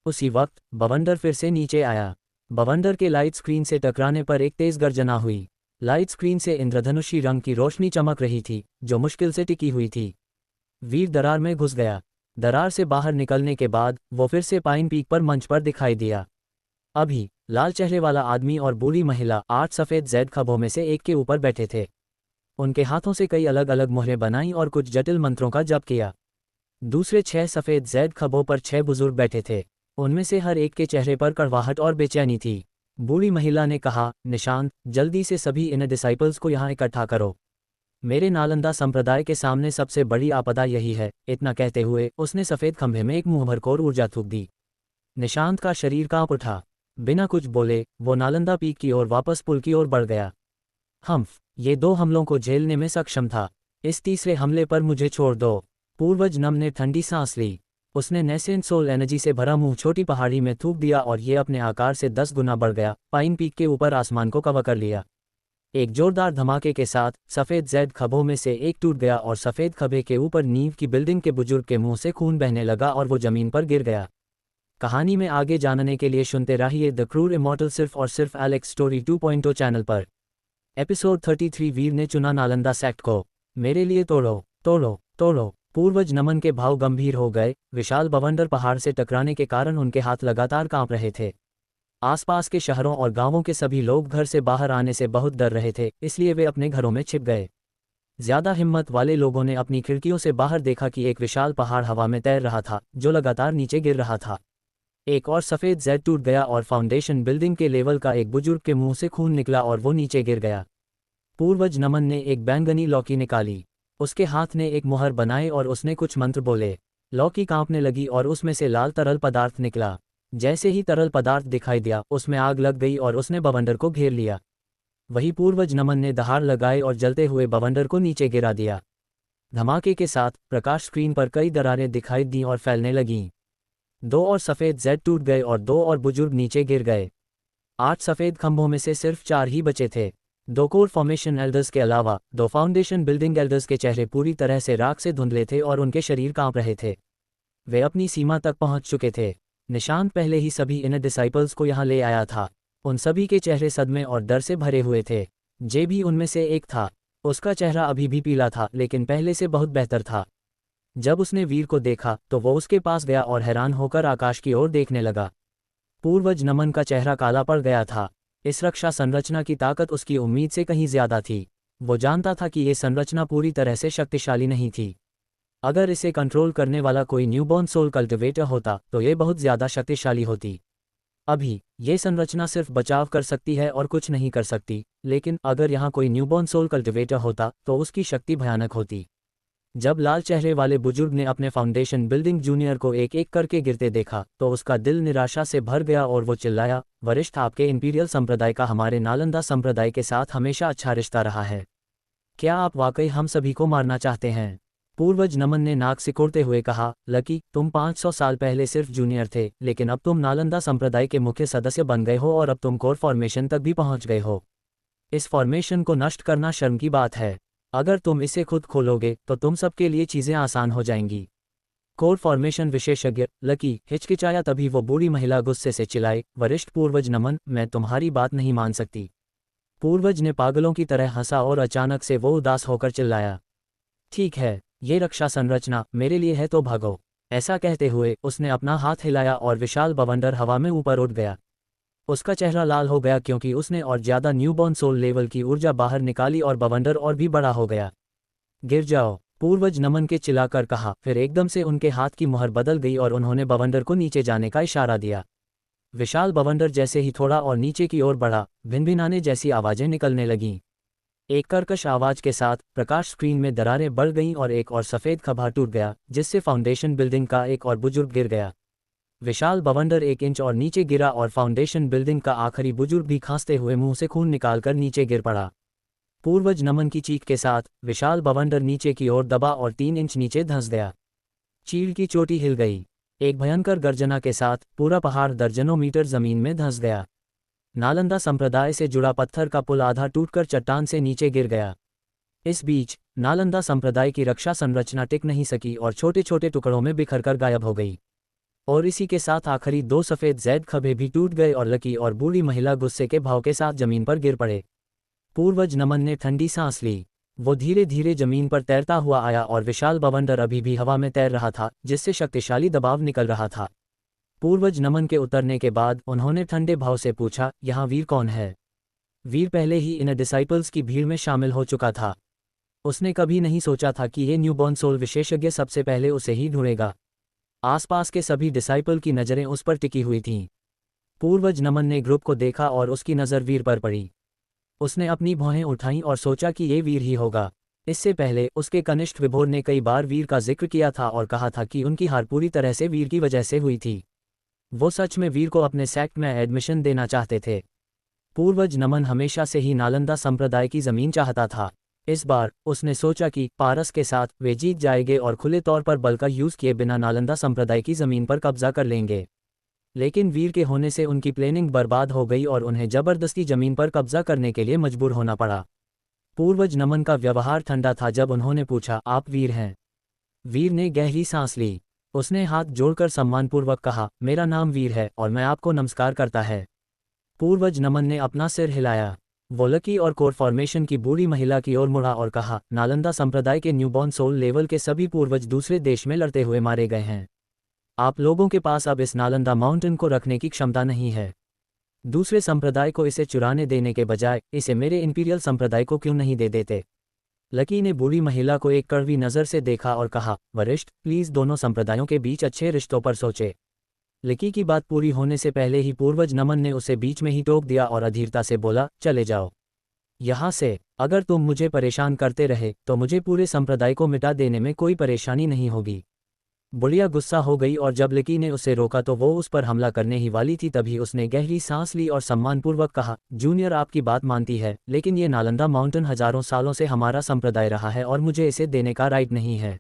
उसी वक्त बवंडर फिर से नीचे आया। बवंडर के लाइट स्क्रीन से टकराने पर एक तेज गर्जना हुई। लाइट स्क्रीन से इंद्रधनुषी रंग की रोशनी चमक रही थी, जो मुश्किल से टिकी हुई थी। वीर दरार में घुस गया। दरार से बाहर निकलने के बाद वो फिर से पाइन पीक पर मंच पर दिखाई दिया। अभी लाल चेहरे वाला आदमी और बूढ़ी महिला 8 सफ़ेद जैद खंभों में से एक के ऊपर बैठे थे। उनके हाथों से कई अलग अलग मोहरें बनाई और कुछ जटिल मंत्रों का जप किया। दूसरे 6 सफ़ेद जैद खंभों पर 6 बुजुर्ग बैठे थे। उनमें से हर एक के चेहरे पर कड़वाहट और बेचैनी थी। बूढ़ी महिला ने कहा, निशांत, जल्दी से सभी इन डिसाइपल्स को यहाँ इकट्ठा करो। मेरे नालंदा संप्रदाय के सामने सबसे बड़ी आपदा यही है। इतना कहते हुए उसने सफ़ेद खंभे में एक मुंह भरकर ऊर्जा थूक दी। निशांत का शरीर कांप उठा। बिना कुछ बोले वो नालंदा पीक की ओर वापस पुल की ओर बढ़ गया। हम्फ, ये 2 हमलों को झेलने में सक्षम था। इस तीसरे हमले पर मुझे छोड़ दो। पूर्वज नम ने ठंडी सांस ली। उसने नेसेंट सोल एनर्जी से भरा मुंह छोटी पहाड़ी में थूक दिया और ये अपने आकार से 10 गुना बढ़ गया। पाइन पीक के ऊपर आसमान को कवर कर लिया। एक जोरदार धमाके के साथ सफ़ेद जैद खंभों में से एक टूट गया और सफ़ेद खंभे के ऊपर नींव की बिल्डिंग के बुजुर्ग के मुंह से खून बहने लगा और वो जमीन पर गिर गया। कहानी में आगे जानने के लिए सुनते रहिए द क्रूर इमॉर्टल सिर्फ और सिर्फ एलेक्स स्टोरी 2.0 चैनल पर। एपिसोड 33 वीर ने चुना नालंदा सेक्ट को। मेरे लिए तोड़ो तोड़ो तोड़ो। पूर्वज नमन के भाव गंभीर हो गए। विशाल बवंडर पहाड़ से टकराने के कारण उनके हाथ लगातार कांप रहे थे। आसपास के शहरों और गांवों के सभी लोग घर से बाहर आने से बहुत डर रहे थे, इसलिए वे अपने घरों में छिप गए। ज्यादा हिम्मत वाले लोगों ने अपनी खिड़कियों से बाहर देखा कि एक विशाल पहाड़ हवा में तैर रहा था, जो लगातार नीचे गिर रहा था। एक और सफ़ेद जेड टूट गया और फाउंडेशन बिल्डिंग के लेवल का एक बुजुर्ग के मुंह से खून निकला और वो नीचे गिर गया। पूर्वज नमन ने एक बैंगनी लौकी निकाली। उसके हाथ ने एक मुहर बनाए और उसने कुछ मंत्र बोले। लौकी कांपने लगी और उसमें से लाल तरल पदार्थ निकला। जैसे ही तरल पदार्थ दिखाई दिया, उसमें आग लग गई और उसने बवंडर को घेर लिया। वही पूर्वज नमन ने दहाड़ लगाए और जलते हुए बवंडर को नीचे गिरा दिया। धमाके के साथ प्रकाश स्क्रीन पर कई दरारें दिखाई दीं और फैलने लगीं। 2 और सफ़ेद जेड टूट गए और 2 और बुजुर्ग नीचे गिर गए। 8 सफ़ेद खंभों में से सिर्फ 4 ही बचे थे। 2 कोर फॉर्मेशन एल्डर्स के अलावा 2 फाउंडेशन बिल्डिंग एल्डर्स के चेहरे पूरी तरह से राख से धुंधले थे और उनके शरीर कांप रहे थे। वे अपनी सीमा तक पहुंच चुके थे। निशांत पहले ही सभी इन डिसाइपल्स को यहाँ ले आया था। उन सभी के चेहरे सदमे और डर से भरे हुए थे। जे भी उनमें से एक था। उसका चेहरा अभी भी पीला था, लेकिन पहले से बहुत बेहतर था। जब उसने वीर को देखा तो वो उसके पास गया और हैरान होकर आकाश की ओर देखने लगा। पूर्वज नमन का चेहरा काला पड़ गया था। इस रक्षा संरचना की ताकत उसकी उम्मीद से कहीं ज्यादा थी। वो जानता था कि ये संरचना पूरी तरह से शक्तिशाली नहीं थी। अगर इसे कंट्रोल करने वाला कोई न्यूबॉर्न सोल कल्टिवेटर होता तो ये बहुत ज़्यादा शक्तिशाली होती। अभी ये संरचना सिर्फ बचाव कर सकती है और कुछ नहीं कर सकती, लेकिन अगर यहाँ कोई न्यूबॉर्न सोल कल्टिवेटर होता तो उसकी शक्ति भयानक होती। जब लाल चेहरे वाले बुजुर्ग ने अपने फाउंडेशन बिल्डिंग जूनियर को एक एक करके गिरते देखा तो उसका दिल निराशा से भर गया और वो चिल्लाया, वरिष्ठ, आपके इंपीरियल संप्रदाय का हमारे नालंदा संप्रदाय के साथ हमेशा अच्छा रिश्ता रहा है। क्या आप वाकई हम सभी को मारना चाहते हैं? पूर्वज नमन ने नाक सिकोड़ते हुए कहा, लकी, तुम 500 साल पहले सिर्फ जूनियर थे, लेकिन अब तुम नालंदा संप्रदाय के मुख्य सदस्य बन गए हो और अब तुम कोर फॉर्मेशन तक भी पहुंच गए हो। इस फॉर्मेशन को नष्ट करना शर्म की बात है। अगर तुम इसे खुद खोलोगे तो तुम सबके लिए चीज़ें आसान हो जाएंगी। कोर फॉर्मेशन विशेषज्ञ लकी हिचकिचाया, तभी वो बूढ़ी महिला गुस्से से चिल्लाई, वरिष्ठ पूर्वज नमन, मैं तुम्हारी बात नहीं मान सकती। पूर्वज ने पागलों की तरह हंसा और अचानक से वो उदास होकर चिल्लाया, ठीक है, ये रक्षा संरचना मेरे लिए है तो भागो। ऐसा कहते हुए उसने अपना हाथ हिलाया और विशाल बवंडर हवा में ऊपर उठ गया। उसका चेहरा लाल हो गया क्योंकि उसने और ज्यादा न्यूबॉर्न सोल लेवल की ऊर्जा बाहर निकाली और बवंडर और भी बड़ा हो गया। गिर जाओ, पूर्वज नमन के चिल्लाकर कहा। फिर एकदम से उनके हाथ की मुहर बदल गई और उन्होंने बवंडर को नीचे जाने का इशारा दिया। विशाल बवंडर जैसे ही थोड़ा और नीचे की ओर बढ़ा, भिनभिनाने जैसी आवाजें निकलने लगीं। एक कर्कश आवाज के साथ प्रकाश स्क्रीन में दरारें बढ़ गईं और एक और सफ़ेद खंभा टूट गया, जिससे फाउंडेशन बिल्डिंग का एक और बुजुर्ग गिर गया। विशाल बवंडर 1 इंच और नीचे गिरा और फाउंडेशन बिल्डिंग का आखिरी बुजुर्ग भी खांसते हुए मुंह से खून निकालकर नीचे गिर पड़ा। पूर्वज नमन की चीख के साथ विशाल बवंडर नीचे की ओर दबा और 3 इंच नीचे धंस गया। चील की चोटी हिल गई। एक भयंकर गर्जना के साथ पूरा पहाड़ दर्जनों मीटर जमीन में धंस गया। नालंदा संप्रदाय से जुड़ा पत्थर का पुल आधा टूटकर चट्टान से नीचे गिर गया। इस बीच नालंदा संप्रदाय की रक्षा संरचना टिक नहीं सकी और छोटे छोटे टुकड़ों में बिखरकर गायब हो गई। और इसी के साथ आखिरी 2 सफ़ेद जैद खंभे भी टूट गए और लकी और बूढ़ी महिला गुस्से के भाव के साथ जमीन पर गिर पड़े। पूर्वज नमन ने ठंडी सांस ली। वो धीरे धीरे जमीन पर तैरता हुआ आया और विशाल बवंडर अभी भी हवा में तैर रहा था, जिससे शक्तिशाली दबाव निकल रहा था। पूर्वज नमन के उतरने के बाद उन्होंने ठंडे भाव से पूछा, यहाँ वीर कौन है? वीर पहले ही इन डिसाइपल्स की भीड़ में शामिल हो चुका था। उसने कभी नहीं सोचा था कि ये न्यूबॉर्न सोल विशेषज्ञ सबसे पहले उसे ही ढूंढेगा। आसपास के सभी डिसाइपल की नज़रें उस पर टिकी हुई थीं। पूर्वज नमन ने ग्रुप को देखा और उसकी नज़र वीर पर पड़ी। उसने अपनी भौहें उठाईं और सोचा कि ये वीर ही होगा। इससे पहले उसके कनिष्ठ विभोर ने कई बार वीर का जिक्र किया था और कहा था कि उनकी हार पूरी तरह से वीर की वजह से हुई थी। वो सच में वीर को अपने सेक्ट में एडमिशन देना चाहते थे। पूर्वज नमन हमेशा से ही नालंदा संप्रदाय की ज़मीन चाहता था। इस बार उसने सोचा कि पारस के साथ वे जीत जाएंगे और खुले तौर पर बल का यूज़ किए बिना नालंदा संप्रदाय की ज़मीन पर कब्जा कर लेंगे। लेकिन वीर के होने से उनकी प्लानिंग बर्बाद हो गई और उन्हें जबरदस्ती जमीन पर कब्जा करने के लिए मजबूर होना पड़ा। पूर्वज नमन का व्यवहार ठंडा था जब उन्होंने पूछा, आप वीर हैं? वीर ने गहरी सांस ली। उसने हाथ जोड़कर सम्मानपूर्वक कहा, मेरा नाम वीर है और मैं आपको नमस्कार करता है। पूर्वज नमन ने अपना सिर हिलाया। वो लकी और कोर फॉर्मेशन की बूढ़ी महिला की ओर मुड़ा और कहा, नालंदा संप्रदाय के न्यूबॉर्न सोल लेवल के सभी पूर्वज दूसरे देश में लड़ते हुए मारे गए हैं। आप लोगों के पास अब इस नालंदा माउंटेन को रखने की क्षमता नहीं है। दूसरे संप्रदाय को इसे चुराने देने के बजाय इसे मेरे इंपीरियल संप्रदाय को क्यों नहीं दे देते? लकी ने बूढ़ी महिला को एक कड़वी नज़र से देखा और कहा, वरिष्ठ, प्लीज़ दोनों संप्रदायों के बीच अच्छे रिश्तों पर सोचे। लकी की बात पूरी होने से पहले ही पूर्वज नमन ने उसे बीच में ही टोक दिया और अधीरता से बोला, चले जाओ यहाँ से। अगर तुम मुझे परेशान करते रहे तो मुझे पूरे संप्रदाय को मिटा देने में कोई परेशानी नहीं होगी। बुढ़िया गुस्सा हो गई और जब लकी ने उसे रोका तो वो उस पर हमला करने ही वाली थी। तभी उसने गहरी सांस ली और सम्मानपूर्वक कहा, जूनियर आपकी बात मानती है, लेकिन ये नालंदा माउंटेन हजारों सालों से हमारा संप्रदाय रहा है और मुझे इसे देने का राइट नहीं है।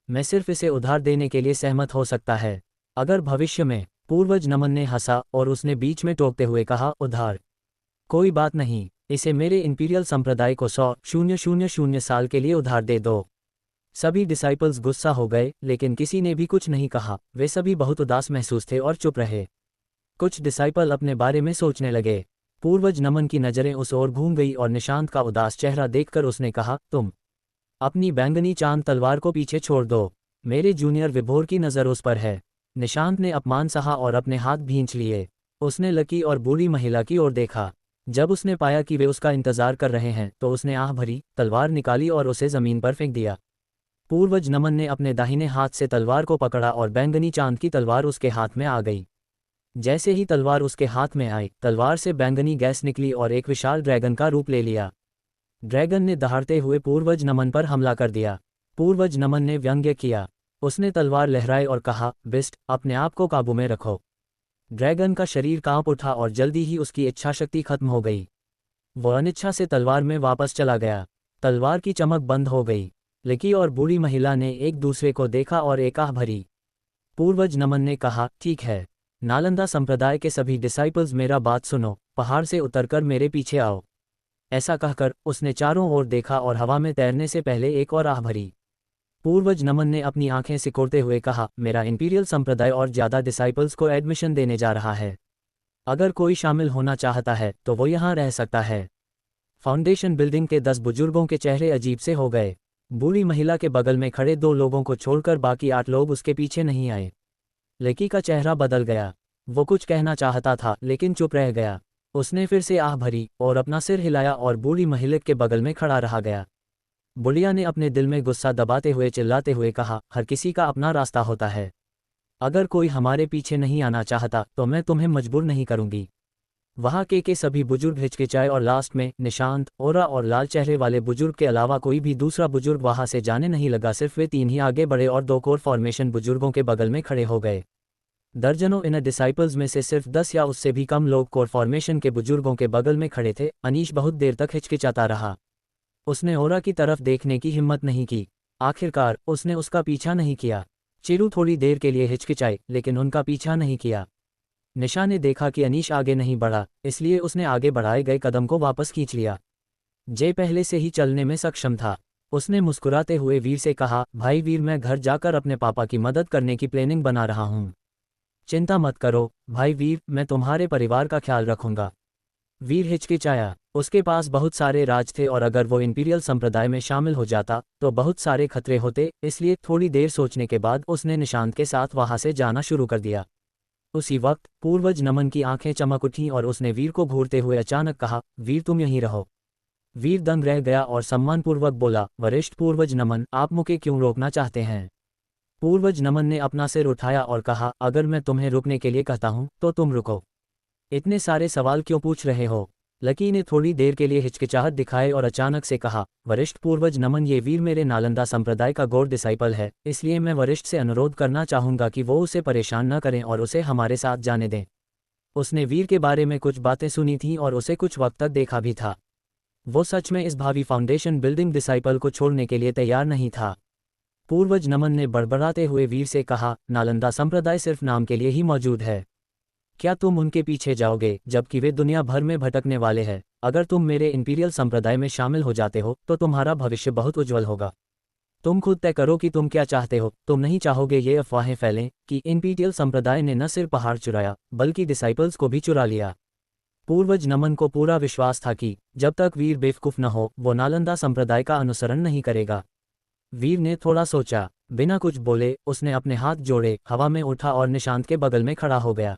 मैं सिर्फ इसे उधार देने के लिए सहमत हो सकता है। अगर भविष्य में। पूर्वज नमन ने हंसा और उसने बीच में टोकते हुए कहा, उधार? कोई बात नहीं, इसे मेरे इंपीरियल संप्रदाय को 100,000 साल के लिए उधार दे दो। सभी डिसाइपल्स गुस्सा हो गए, लेकिन किसी ने भी कुछ नहीं कहा। वे सभी बहुत उदास महसूस थे और चुप रहे। कुछ डिसाइपल अपने बारे में सोचने लगे। पूर्वज नमन की नज़रें उस ओर घूम गई और निशांत का उदास चेहरा देखकर उसने कहा, तुम अपनी बैंगनी चांद तलवार को पीछे छोड़ दो। मेरे जूनियर विभोर की नज़र उस पर है। निशांत ने अपमान सहा और अपने हाथ भींच लिए। उसने लकी और बूढ़ी महिला की ओर देखा। जब उसने पाया कि वे उसका इंतजार कर रहे हैं तो उसने आह भरी, तलवार निकाली और उसे ज़मीन पर फेंक दिया। पूर्वज नमन ने अपने दाहिने हाथ से तलवार को पकड़ा और बैंगनी चांद की तलवार उसके हाथ में आ गई। जैसे ही तलवार उसके हाथ में आई, तलवार से बैंगनी गैस निकली और एक विशाल ड्रैगन का रूप ले लिया। ड्रैगन ने दहाड़ते हुए पूर्वज नमन पर हमला कर दिया। पूर्वज नमन ने व्यंग्य किया। उसने तलवार लहराई और कहा, बिस्ट, अपने आप को काबू में रखो। ड्रैगन का शरीर कांप उठा और जल्दी ही उसकी इच्छाशक्ति खत्म हो गई। वह अनिच्छा से तलवार में वापस चला गया। तलवार की चमक बंद हो गई। लकी और बूढ़ी महिला ने एक दूसरे को देखा और एक आह भरी। पूर्वज नमन ने कहा, ठीक है, नालंदा संप्रदाय के सभी डिसाइपल्स, मेरा बात सुनो। पहाड़ से उतरकर मेरे पीछे आओ। ऐसा कहकर उसने चारों ओर देखा और हवा में तैरने से पहले एक और आह भरी। पूर्वज नमन ने अपनी आंखें सिकोड़ते हुए कहा, मेरा इंपीरियल संप्रदाय और ज़्यादा डिसाइपल्स को एडमिशन देने जा रहा है। अगर कोई शामिल होना चाहता है तो वो यहाँ रह सकता है। फाउंडेशन बिल्डिंग के 10 बुजुर्गों के चेहरे अजीब से हो गए। बूढ़ी महिला के बगल में खड़े 2 लोगों को छोड़कर बाकी 8 लोग उसके पीछे नहीं आए। लकी का चेहरा बदल गया। वो कुछ कहना चाहता था लेकिन चुप रह गया। उसने फिर से आह भरी और अपना सिर हिलाया और बूढ़ी महिला के बगल में खड़ा रहा गया। बुढ़िया ने अपने दिल में गुस्सा दबाते हुए चिल्लाते हुए कहा, हर किसी का अपना रास्ता होता है। अगर कोई हमारे पीछे नहीं आना चाहता तो मैं तुम्हें मजबूर नहीं करूंगी। वहाँ के सभी बुजुर्ग हिचकिचाए और लास्ट में निशांत, ओरा और लाल चेहरे वाले बुजुर्ग के अलावा कोई भी दूसरा बुजुर्ग वहाँ से जाने नहीं लगा। सिर्फ वे 3 ही आगे बढ़े और 2 कोर फॉर्मेशन बुजुर्गों के बगल में खड़े हो गए। दर्जनों इनर डिसाइपल्स में से सिर्फ 10 या उससे भी कम लोग कोर फॉर्मेशन के बुजुर्गों के बगल में खड़े थे। अनीश बहुत देर तक हिचकिचाता रहा। उसने ओरा की तरफ देखने की हिम्मत नहीं की। आखिरकार उसने उसका पीछा नहीं किया। चिरू थोड़ी देर के लिए हिचकिचाई लेकिन उनका पीछा नहीं किया। निशा ने देखा कि अनीश आगे नहीं बढ़ा, इसलिए उसने आगे बढ़ाए गए कदम को वापस खींच लिया। जय पहले से ही चलने में सक्षम था। उसने मुस्कुराते हुए वीर से कहा, भाई वीर, मैं घर जाकर अपने पापा की मदद करने की प्लानिंग बना रहा हूँ। चिंता मत करो भाई वीर, मैं तुम्हारे परिवार का ख्याल रखूंगा। वीर हिचकिचाया। उसके पास बहुत सारे राज थे और अगर वो इंपीरियल संप्रदाय में शामिल हो जाता तो बहुत सारे खतरे होते, इसलिए थोड़ी देर सोचने के बाद उसने निशांत के साथ वहां से जाना शुरू कर दिया। उसी वक्त पूर्वज नमन की आंखें चमक उठीं और उसने वीर को घूरते हुए अचानक कहा, वीर तुम यहीं रहो। वीर दंग रह गया और सम्मानपूर्वक बोला, वरिष्ठ पूर्वज नमन, आप मुझे क्यों रोकना चाहते हैं? पूर्वज नमन ने अपना सिर उठाया और कहा, अगर मैं तुम्हें रुकने के लिए कहता हूं तो तुम रुको। इतने सारे सवाल क्यों पूछ रहे हो? लकी ने थोड़ी देर के लिए हिचकिचाहट दिखाए और अचानक से कहा, वरिष्ठ पूर्वज नमन, ये वीर मेरे नालंदा संप्रदाय का गौर डिसाइपल है, इसलिए मैं वरिष्ठ से अनुरोध करना चाहूंगा कि वो उसे परेशान न करें और उसे हमारे साथ जाने दें। उसने वीर के बारे में कुछ बातें सुनी थीं और उसे कुछ वक्त तक देखा भी था। वो सच में इस भावी फाउंडेशन बिल्डिंग डिसाइपल को छोड़ने के लिए तैयार नहीं था। पूर्वज नमन ने बड़बड़ाते हुए वीर से कहा, नालंदा संप्रदाय सिर्फ नाम के लिए ही मौजूद है। क्या तुम उनके पीछे जाओगे जबकि वे दुनिया भर में भटकने वाले हैं? अगर तुम मेरे इंपीरियल संप्रदाय में शामिल हो जाते हो तो तुम्हारा भविष्य बहुत उज्जवल होगा। तुम खुद तय करो कि तुम क्या चाहते हो। तुम नहीं चाहोगे ये अफवाहें फैलें कि इंपीरियल संप्रदाय ने न सिर्फ पहाड़ चुराया बल्कि डिसाइपल्स को भी चुरा लिया। पूर्वज नमन को पूरा विश्वास था कि जब तक वीर बेवकूफ न हो वो नालंदा संप्रदाय का अनुसरण नहीं करेगा। वीर ने थोड़ा सोचा, बिना कुछ बोले उसने अपने हाथ जोड़े, हवा में उठा और निशांत के बगल में खड़ा हो गया।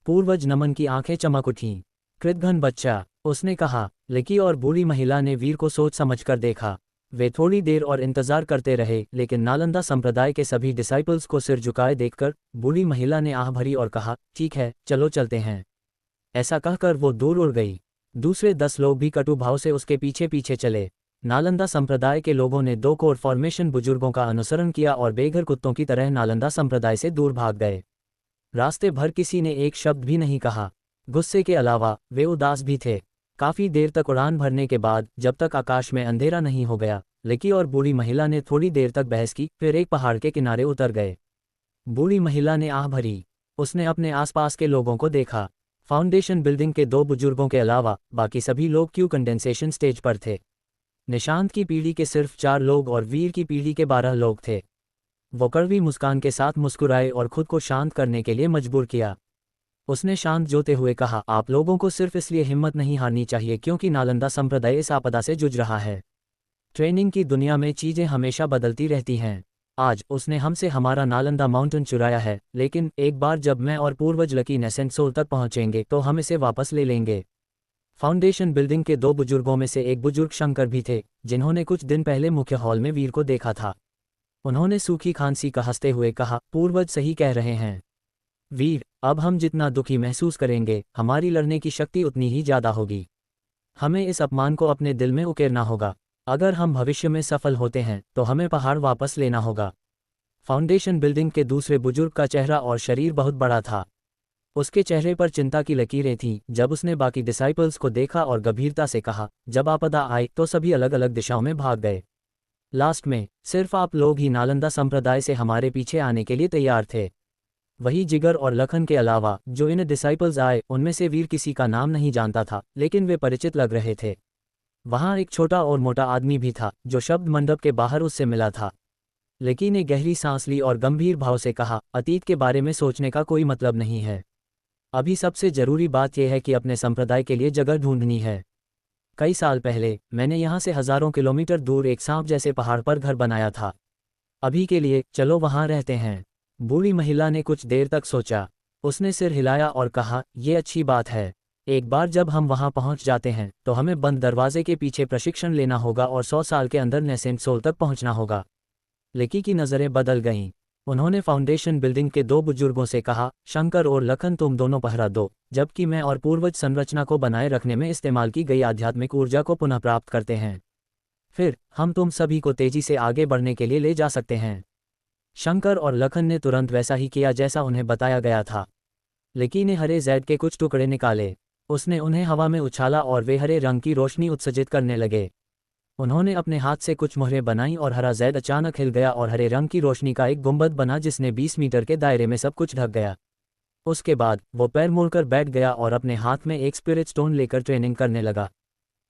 पूर्वज नमन की आंखें चमक उठीं। कृतघ्न बच्चा, उसने कहा। लकी और बूढ़ी महिला ने वीर को सोच समझकर देखा। वे थोड़ी देर और इंतजार करते रहे, लेकिन नालंदा संप्रदाय के सभी डिसाइपल्स को सिर झुकाए देखकर बूढ़ी महिला ने आह भरी और कहा, ठीक है, चलो चलते हैं। ऐसा कहकर वो दूर उड़ गई। दूसरे 10 लोग भी कटु भाव से उसके पीछे पीछे चले। नालंदा संप्रदाय के लोगों ने 2 कोर फॉर्मेशन बुजुर्गों का अनुसरण किया और बेघर कुत्तों की तरह नालंदा संप्रदाय से दूर भाग गए। रास्ते भर किसी ने एक शब्द भी नहीं कहा। गुस्से के अलावा वे उदास भी थे। काफी देर तक उड़ान भरने के बाद, जब तक आकाश में अंधेरा नहीं हो गया, लकी और बूढ़ी महिला ने थोड़ी देर तक बहस की, फिर एक पहाड़ के किनारे उतर गए। बूढ़ी महिला ने आह भरी। उसने अपने आसपास के लोगों को देखा। फाउंडेशन बिल्डिंग के 2 बुजुर्गों के अलावा बाकी सभी लोग क्यू कंडेंसेशन स्टेज पर थे। निशांत की पीढ़ी के सिर्फ 4 लोग और वीर की पीढ़ी के 12 लोग थे। वो कड़वी मुस्कान के साथ मुस्कुराए और खुद को शांत करने के लिए मजबूर किया। उसने शांत जोते हुए कहा, आप लोगों को सिर्फ इसलिए हिम्मत नहीं हारनी चाहिए क्योंकि नालंदा संप्रदाय इस आपदा से जूझ रहा है। ट्रेनिंग की दुनिया में चीजें हमेशा बदलती रहती हैं। आज उसने हमसे हमारा नालंदा माउंटेन चुराया है, लेकिन एक बार जब मैं और पूर्वज लकी नेसेंट सोल तक पहुंचेंगे तो हम इसे वापस ले लेंगे। फाउंडेशन बिल्डिंग के 2 बुजुर्गों में से एक बुजुर्ग शंकर भी थे, जिन्होंने कुछ दिन पहले मुख्य हॉल में वीर को देखा था। उन्होंने सूखी खांसी का हंसते हुए कहा, पूर्वज सही कह रहे हैं वीर, अब हम जितना दुखी महसूस करेंगे हमारी लड़ने की शक्ति उतनी ही ज्यादा होगी। हमें इस अपमान को अपने दिल में उकेरना होगा। अगर हम भविष्य में सफल होते हैं तो हमें पहाड़ वापस लेना होगा। फाउंडेशन बिल्डिंग के दूसरे बुजुर्ग का चेहरा और शरीर बहुत बड़ा था। उसके चेहरे पर चिंता की लकीरें थीं जब उसने बाकी डिसाइपल्स को देखा और गंभीरता से कहा, जब आपदा आई तो सभी अलग अलग दिशाओं में भाग गए। लास्ट में सिर्फ आप लोग ही नालंदा संप्रदाय से हमारे पीछे आने के लिए तैयार थे। वही जिगर और लखन के अलावा जो इन डिसाइपल्स आए उनमें से वीर किसी का नाम नहीं जानता था, लेकिन वे परिचित लग रहे थे। वहां एक छोटा और मोटा आदमी भी था जो शब्द मंडप के बाहर उससे मिला था। लकी ने गहरी सांस ली और गंभीर भाव से कहा, अतीत के बारे में सोचने का कोई मतलब नहीं है। अभी सबसे जरूरी बात यह है कि अपने संप्रदाय के लिए जगह ढूंढनी है। कई साल पहले मैंने यहाँ से हजारों किलोमीटर दूर एक सांप जैसे पहाड़ पर घर बनाया था। अभी के लिए चलो वहां रहते हैं। बूढ़ी महिला ने कुछ देर तक सोचा। उसने सिर हिलाया और कहा, ये अच्छी बात है। एक बार जब हम वहां पहुंच जाते हैं तो हमें बंद दरवाजे के पीछे प्रशिक्षण लेना होगा और 100 साल के अंदर नेसेंट सोल तक पहुंचना होगा। लकी की नज़रें बदल गईं। उन्होंने फाउंडेशन बिल्डिंग के 2 बुजुर्गों से कहा, शंकर और लखन तुम दोनों पहरा दो, जबकि मैं और पूर्वज संरचना को बनाए रखने में इस्तेमाल की गई आध्यात्मिक ऊर्जा को पुनः प्राप्त करते हैं। फिर हम तुम सभी को तेजी से आगे बढ़ने के लिए ले जा सकते हैं। शंकर और लखन ने तुरंत वैसा ही किया जैसा उन्हें बताया गया था। लकी ने हरे जैद के कुछ टुकड़े निकाले। उसने उन्हें हवा में उछाला और वे हरे रंग की रोशनी उत्सर्जित करने लगे। उन्होंने अपने हाथ से कुछ मोहरें बनाईं और हरा जैद अचानक हिल गया और हरे रंग की रोशनी का एक गुंबद बना जिसने 20 मीटर के दायरे में सब कुछ ढक गया। उसके बाद वो पैर मोड़कर बैठ गया और अपने हाथ में एक स्पिरिट स्टोन लेकर ट्रेनिंग करने लगा।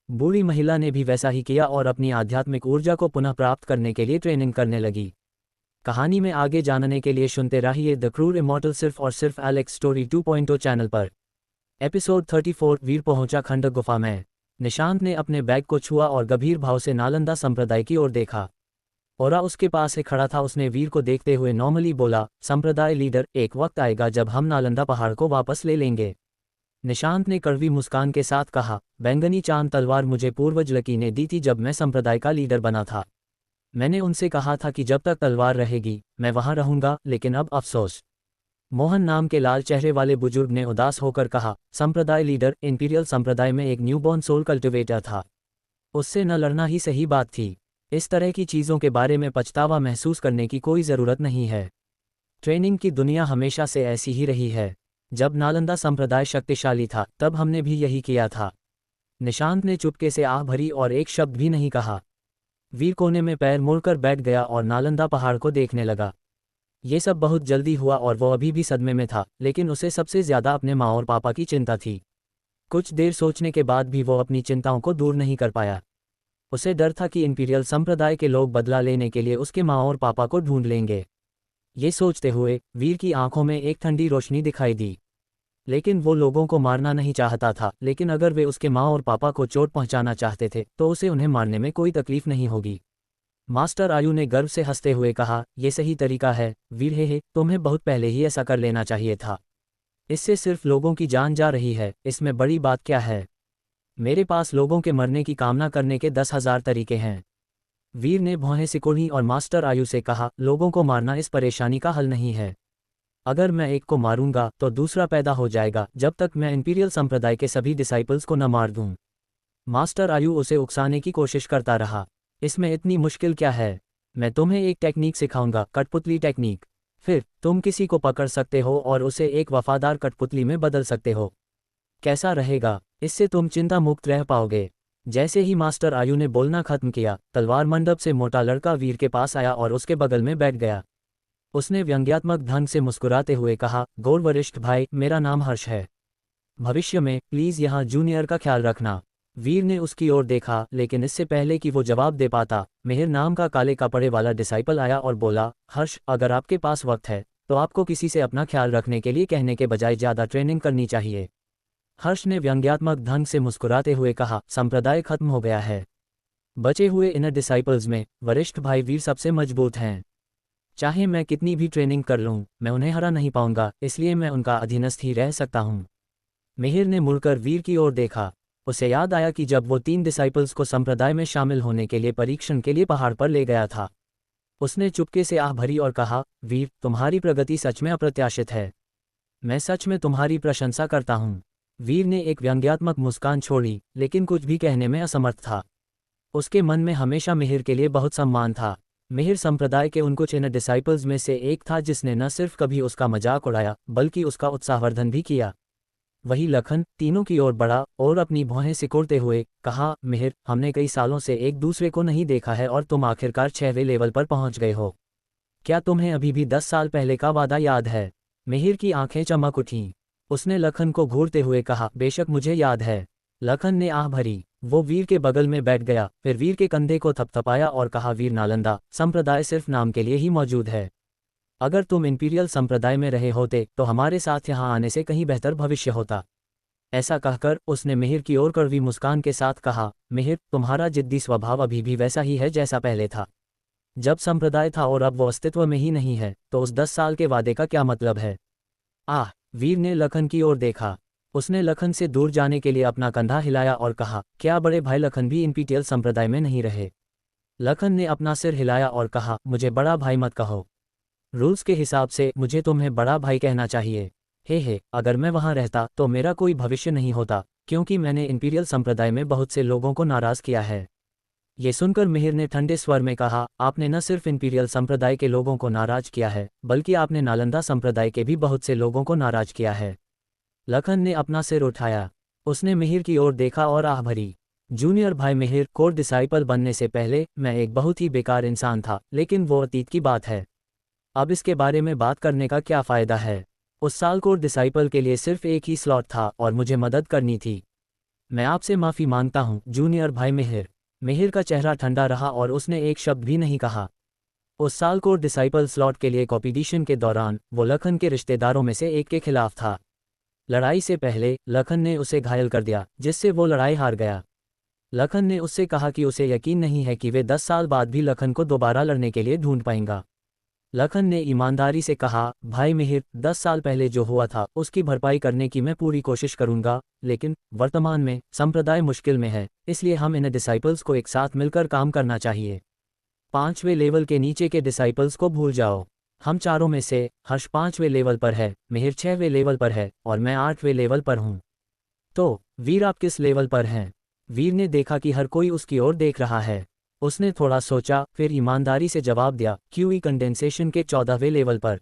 बूढ़ी महिला ने भी वैसा ही किया और अपनी आध्यात्मिक ऊर्जा को पुनः प्राप्त करने के लिए ट्रेनिंग करने लगी। कहानी में आगे जानने के लिए सुनते रहिए द क्रूर इमॉर्टल सिर्फ और सिर्फ एलेक्स स्टोरी 2.0 चैनल पर। एपिसोड 34 वीर पहुंचा खंडक गुफा में। निशांत ने अपने बैग को छुआ और गंभीर भाव से नालंदा संप्रदाय की ओर देखा। ओरा उसके पास से खड़ा था। उसने वीर को देखते हुए नॉर्मली बोला, संप्रदाय लीडर, एक वक्त आएगा जब हम नालंदा पहाड़ को वापस ले लेंगे। निशांत ने कड़वी मुस्कान के साथ कहा, बैंगनी चांद तलवार मुझे पूर्वज लकी ने दी थी जब मैं संप्रदाय का लीडर बना था। मैंने उनसे कहा था कि जब तक तलवार रहेगी मैं वहां रहूंगा, लेकिन अब अफसोस। मोहन नाम के लाल चेहरे वाले बुजुर्ग ने उदास होकर कहा, संप्रदाय लीडर, इंपीरियल संप्रदाय में एक न्यूबॉर्न सोल कल्टिवेटर था। उससे न लड़ना ही सही बात थी। इस तरह की चीज़ों के बारे में पछतावा महसूस करने की कोई ज़रूरत नहीं है। ट्रेनिंग की दुनिया हमेशा से ऐसी ही रही है। जब नालंदा संप्रदाय शक्तिशाली था तब हमने भी यही किया था। निशांत ने चुपके से आह भरी और एक शब्द भी नहीं कहा। वीर कोने में पैर मोड़कर बैठ गया और नालंदा पहाड़ को देखने लगा। ये सब बहुत जल्दी हुआ और वो अभी भी सदमे में था, लेकिन उसे सबसे ज्यादा अपने माँ और पापा की चिंता थी। कुछ देर सोचने के बाद भी वो अपनी चिंताओं को दूर नहीं कर पाया। उसे डर था कि इंपीरियल संप्रदाय के लोग बदला लेने के लिए उसके माँ और पापा को ढूंढ लेंगे। ये सोचते हुए वीर की आंखों में एक ठंडी रोशनी दिखाई दी। लेकिन वो लोगों को मारना नहीं चाहता था, लेकिन अगर वे उसके माँ और पापा को चोट पहुंचाना चाहते थे तो उसे उन्हें मारने में कोई तकलीफ नहीं होगी। मास्टर आयु ने गर्व से हंसते हुए कहा, यह सही तरीका है वीर। हे तुम्हें बहुत पहले ही ऐसा कर लेना चाहिए था। इससे सिर्फ लोगों की जान जा रही है, इसमें बड़ी बात क्या है। मेरे पास लोगों के मरने की कामना करने के 10,000 तरीके हैं। वीर ने भौहें सिकोड़ी और मास्टर आयु से कहा, लोगों को मारना इस परेशानी का हल नहीं है। अगर मैं एक को मारूंगा तो दूसरा पैदा हो जाएगा, जब तक मैं इंपीरियल संप्रदाय के सभी डिसाइपल्स को न मार दूं। मास्टर आयु उसे उकसाने की कोशिश करता रहा। इसमें इतनी मुश्किल क्या है। मैं तुम्हें एक टेक्निक सिखाऊंगा, कठपुतली टेक्निक। फिर तुम किसी को पकड़ सकते हो और उसे एक वफादार कठपुतली में बदल सकते हो। कैसा रहेगा? इससे तुम चिंता मुक्त रह पाओगे। जैसे ही मास्टर आयु ने बोलना खत्म किया, तलवार मंडप से मोटा लड़का वीर के पास आया और उसके बगल में बैठ गया। उसने व्यंग्यात्मक ढंग से मुस्कुराते हुए कहा, गौर वरिष्ठ भाई, मेरा नाम हर्ष है। भविष्य में प्लीज यहाँ जूनियर का ख्याल रखना। वीर ने उसकी ओर देखा, लेकिन इससे पहले कि वो जवाब दे पाता, मिहिर नाम का काले कपड़े वाला डिसाइपल आया और बोला, हर्ष, अगर आपके पास वक्त है तो आपको किसी से अपना ख्याल रखने के लिए कहने के बजाय ज़्यादा ट्रेनिंग करनी चाहिए। हर्ष ने व्यंग्यात्मक ढंग से मुस्कुराते हुए कहा, संप्रदाय खत्म हो गया है। बचे हुए इनर डिसाइपल्स में वरिष्ठ भाई वीर सबसे मजबूत हैं। चाहे मैं कितनी भी ट्रेनिंग कर लूँ, मैं उन्हें हरा नहीं पाऊंगा, इसलिए मैं उनका अधीनस्थ ही रह सकता हूँ। मिहिर ने मुड़कर वीर की ओर देखा। उसे याद आया कि जब वो 3 डिसाइपल्स को संप्रदाय में शामिल होने के लिए परीक्षण के लिए पहाड़ पर ले गया था। उसने चुपके से आह भरी और कहा, वीर, तुम्हारी प्रगति सच में अप्रत्याशित है। मैं सच में तुम्हारी प्रशंसा करता हूँ। वीर ने एक व्यंग्यात्मक मुस्कान छोड़ी, लेकिन कुछ भी कहने में असमर्थ था। उसके मन में हमेशा मिहिर के लिए बहुत सम्मान था। मिहिर संप्रदाय के उन कुछ इनर डिसाइपल्स में से एक था जिसने न सिर्फ कभी उसका मजाक उड़ाया बल्कि उसका उत्साहवर्धन भी किया। वही लखन तीनों की ओर बढ़ा और अपनी भौहें सिकोड़ते हुए कहा, मिहिर, हमने कई सालों से एक दूसरे को नहीं देखा है और तुम आखिरकार 6वें लेवल पर पहुंच गए हो। क्या तुम्हें अभी भी 10 साल पहले का वादा याद है? मिहिर की आंखें चमक उठीं। उसने लखन को घूरते हुए कहा, बेशक मुझे याद है। लखन ने आह भरी। वो वीर के बगल में बैठ गया, फिर वीर के कंधे को थपथपाया और कहा, वीर, नालंदा संप्रदाय सिर्फ नाम के लिए ही मौजूद है। अगर तुम इंपीरियल संप्रदाय में रहे होते तो हमारे साथ यहाँ आने से कहीं बेहतर भविष्य होता। ऐसा कहकर उसने मिहिर की ओर कड़वी मुस्कान के साथ कहा, मिहिर, तुम्हारा जिद्दी स्वभाव अभी भी वैसा ही है जैसा पहले था। जब संप्रदाय था और अब वो अस्तित्व में ही नहीं है, तो उस 10 साल के वादे का क्या मतलब है? आह! वीर ने लखन की ओर देखा। उसने लखन से दूर जाने के लिए अपना कंधा हिलाया और कहा, क्या बड़े भाई लखन भी इंपीरियल संप्रदाय में नहीं रहे? लखन ने अपना सिर हिलाया और कहा, मुझे बड़ा भाई मत कहो। रूल्स के हिसाब से मुझे तुम्हें बड़ा भाई कहना चाहिए। हे, अगर मैं वहां रहता तो मेरा कोई भविष्य नहीं होता, क्योंकि मैंने इंपीरियल संप्रदाय में बहुत से लोगों को नाराज किया है। ये सुनकर मिहिर ने ठंडे स्वर में कहा, आपने न सिर्फ इंपीरियल संप्रदाय के लोगों को नाराज किया है, बल्कि आपने नालंदा संप्रदाय के भी बहुत से लोगों को नाराज किया है। लखन ने अपना सिर उठाया। उसने मिहिर की ओर देखा और आह भरी। जूनियर भाई मिहिर, कोर डिसाइपल बनने से पहले मैं एक बहुत ही बेकार इंसान था, लेकिन वो अतीत की बात है। अब इसके बारे में बात करने का क्या फ़ायदा है? उस साल कोर डिसाइपल के लिए सिर्फ एक ही स्लॉट था और मुझे मदद करनी थी। मैं आपसे माफ़ी मांगता हूँ जूनियर भाई मिहिर। मिहिर का चेहरा ठंडा रहा और उसने एक शब्द भी नहीं कहा। उस साल कोर डिसाइपल स्लॉट के लिए कॉम्पिटिशन के दौरान वो लखन के रिश्तेदारों में से एक के खिलाफ था। लड़ाई से पहले लखन ने उसे घायल कर दिया, जिससे वो लड़ाई हार गया। लखन ने उससे कहा कि उसे यकीन नहीं है कि वे 10 साल बाद भी लखन को दोबारा लड़ने के लिए ढूंढ पाएंगा। लखन ने ईमानदारी से कहा, भाई मिहिर, 10 साल पहले जो हुआ था उसकी भरपाई करने की मैं पूरी कोशिश करूंगा, लेकिन वर्तमान में संप्रदाय मुश्किल में है, इसलिए हम इन डिसाइपल्स को एक साथ मिलकर काम करना चाहिए। 5वें लेवल के नीचे के डिसाइपल्स को भूल जाओ। हम चारों में से हर्ष 5वें लेवल पर है, मिहिर 6वें लेवल पर है और मैं 8वें लेवल पर हूँ। तो वीर, आप किस लेवल पर हैं? वीर ने देखा कि हर कोई उसकी ओर देख रहा है। उसने थोड़ा सोचा, फिर ईमानदारी से जवाब दिया, क्यूई कंडेंसेशन के 14वें लेवल पर।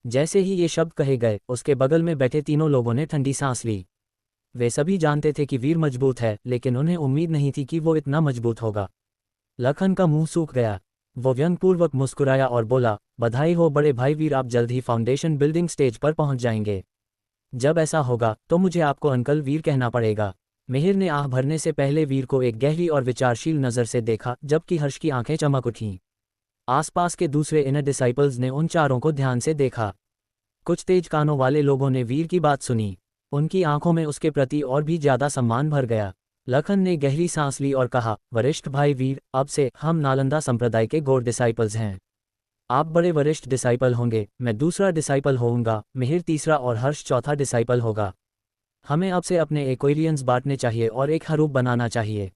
जैसे ही ये शब्द कहे गए, उसके बगल में बैठे तीनों लोगों ने ठंडी सांस ली। वे सभी जानते थे कि वीर मजबूत है, लेकिन उन्हें उम्मीद नहीं थी कि वो इतना मजबूत होगा। लखन का मुंह सूख गया। वो व्यंगपूर्वक मुस्कुराया और बोला, बधाई हो बड़े भाई वीर, आप जल्द ही फाउंडेशन बिल्डिंग स्टेज पर पहुंच जाएंगे। जब ऐसा होगा तो मुझे आपको अंकल वीर कहना पड़ेगा। मिहिर ने आह भरने से पहले वीर को एक गहरी और विचारशील नज़र से देखा, जबकि हर्ष की आंखें चमक उठीं। आसपास के दूसरे इनर डिसाइपल्स ने उन चारों को ध्यान से देखा। कुछ तेज कानों वाले लोगों ने वीर की बात सुनी। उनकी आंखों में उसके प्रति और भी ज्यादा सम्मान भर गया। लखन ने गहरी सांस ली और कहा, वरिष्ठ भाई वीर, अब से हम नालंदा संप्रदाय के गोड डिसाइपल्स हैं। आप बड़े वरिष्ठ डिसाइपल होंगे, मैं दूसरा डिसाइपल होऊंगा, मिहिर तीसरा और हर्ष चौथा डिसाइपल होगा। हमें अब से अपने एक्वेरियंस बांटने चाहिए और एक हरूप बनाना चाहिए।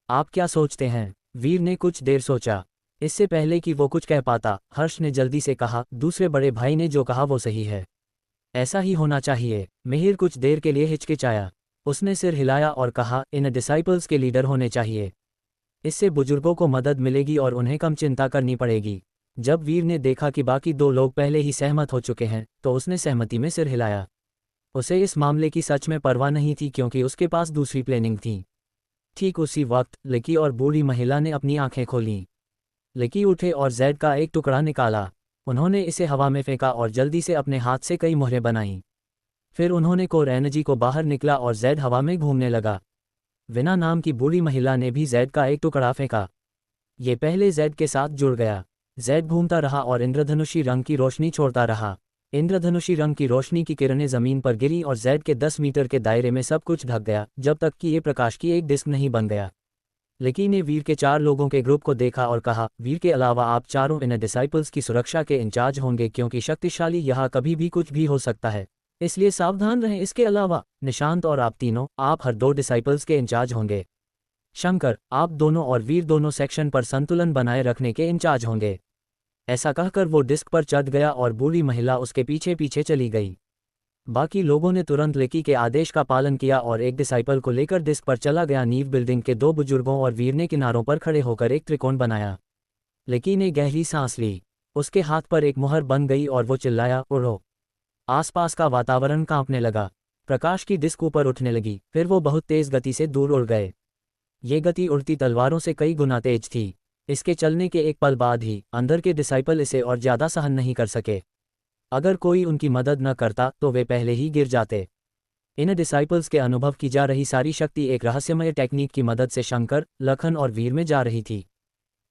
आप क्या सोचते हैं? वीर ने कुछ देर सोचा। इससे पहले कि वो कुछ कह पाता, हर्ष ने जल्दी से कहा, दूसरे बड़े भाई ने जो कहा वो सही है। ऐसा ही होना चाहिए। मिहिर कुछ देर के लिए हिचकिचाया। उसने सिर हिलाया और कहा, इन डिसाइपल्स के लीडर होने चाहिए। इससे बुजुर्गों को मदद मिलेगी और उन्हें कम चिंता करनी पड़ेगी। जब वीर ने देखा कि बाकी दो लोग पहले ही सहमत हो चुके हैं, तो उसने सहमति में सिर हिलाया। उसे इस मामले की सच में परवाह नहीं थी, क्योंकि उसके पास दूसरी प्लानिंग थी। ठीक उसी वक्त लकी और बूढ़ी महिला ने अपनी आंखें खोलीं। लकी उठे और जैड का एक टुकड़ा निकाला। उन्होंने इसे हवा में फेंका और जल्दी से अपने हाथ से कई मुहरें बनाईं। फिर उन्होंने कोर एनर्जी को बाहर निकला और जैड हवा में घूमने लगा। विना नाम की बूढ़ी महिला ने भी जैड का एक टुकड़ा फेंका। ये पहले जैड के साथ जुड़ गया। जैड घूमता रहा और इंद्रधनुषी रंग की रोशनी छोड़ता रहा। इंद्रधनुषी रंग की रोशनी की किरणें जमीन पर गिरी और जैड के 10 मीटर के दायरे में सब कुछ ढक गया, जब तक कि ये प्रकाश की एक डिस्क नहीं बन गया। लकी ने वीर के 4 लोगों के ग्रुप को देखा और कहा, वीर के अलावा आप चारों इन डिसाइपल्स की सुरक्षा के इंचार्ज होंगे, क्योंकि शक्तिशाली यहाँ कभी भी कुछ भी हो सकता है, इसलिए सावधान रहें। इसके अलावा निशांत और आप तीनों, आप हर 2 डिसाइपल्स के इंचार्ज होंगे। शंकर, आप दोनों और वीर दोनों सेक्शन पर संतुलन बनाए रखने के इंचार्ज होंगे। ऐसा कहकर वो डिस्क पर चढ़ गया और बूढ़ी महिला उसके पीछे पीछे चली गई। बाकी लोगों ने तुरंत लकी के आदेश का पालन किया और एक डिसाइपल को लेकर डिस्क पर चला गया। नींव बिल्डिंग के 2 बुजुर्गों और वीर ने किनारों पर खड़े होकर एक त्रिकोण बनाया। लकी ने गहरी सांस ली। उसके हाथ पर एक मुहर बन गई और वो चिल्लाया, उड़ो। आसपास का वातावरण कांपने लगा। प्रकाश की डिस्क ऊपर उठने लगी, फिर वो बहुत तेज गति से दूर उड़ गए। ये गति उड़ती तलवारों से कई गुना तेज थी। इसके चलने के एक पल बाद ही अंदर के डिसाइपल इसे और ज्यादा सहन नहीं कर सके। अगर कोई उनकी मदद न करता तो वे पहले ही गिर जाते। इन डिसाइपल्स के अनुभव की जा रही सारी शक्ति एक रहस्यमय टेक्निक की मदद से शंकर, लखन और वीर में जा रही थी।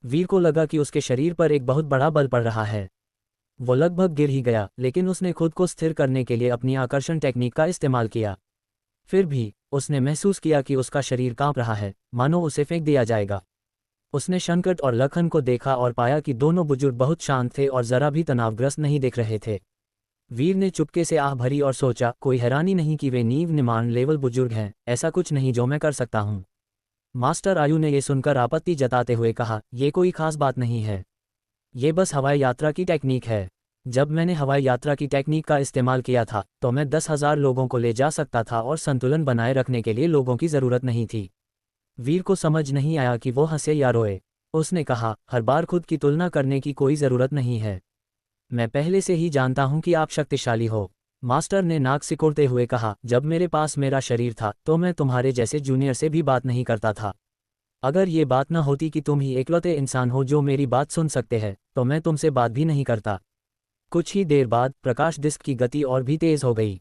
वीर को लगा कि उसके शरीर पर एक बहुत बड़ा बल पड़ रहा है। वो लगभग गिर ही गया, लेकिन उसने खुद को स्थिर करने के लिए अपनी आकर्षण टेक्निक का इस्तेमाल किया। फिर भी उसने महसूस किया कि उसका शरीर कांप रहा है, मानो उसे फेंक दिया जाएगा। उसने शंकर और लखन को देखा और पाया कि दोनों बुजुर्ग बहुत शांत थे और जरा भी तनावग्रस्त नहीं दिख रहे थे। वीर ने चुपके से आह भरी और सोचा, कोई हैरानी नहीं कि वे नींव निमान लेवल बुजुर्ग हैं, ऐसा कुछ नहीं जो मैं कर सकता हूँ। मास्टर आयु ने यह सुनकर आपत्ति जताते हुए कहा, यह कोई खास बात नहीं है, ये बस हवाई यात्रा की टेक्निक है। जब मैंने हवाई यात्रा की टेक्निक का इस्तेमाल किया था तो मैं 10,000 लोगों को ले जा सकता था और संतुलन बनाए रखने के लिए लोगों की ज़रूरत नहीं थी। वीर को समझ नहीं आया कि वो हंसे या रोए। उसने कहा, हर बार खुद की तुलना करने की कोई ज़रूरत नहीं है। मैं पहले से ही जानता हूं कि आप शक्तिशाली हो। मास्टर ने नाक सिकोड़ते हुए कहा, जब मेरे पास मेरा शरीर था तो मैं तुम्हारे जैसे जूनियर से भी बात नहीं करता था। अगर ये बात न होती कि तुम ही एकलौते इंसान हो जो मेरी बात सुन सकते हैं, तो मैं तुमसे बात भी नहीं करता। कुछ ही देर बाद प्रकाश डिस्क की गति और भी तेज हो गई।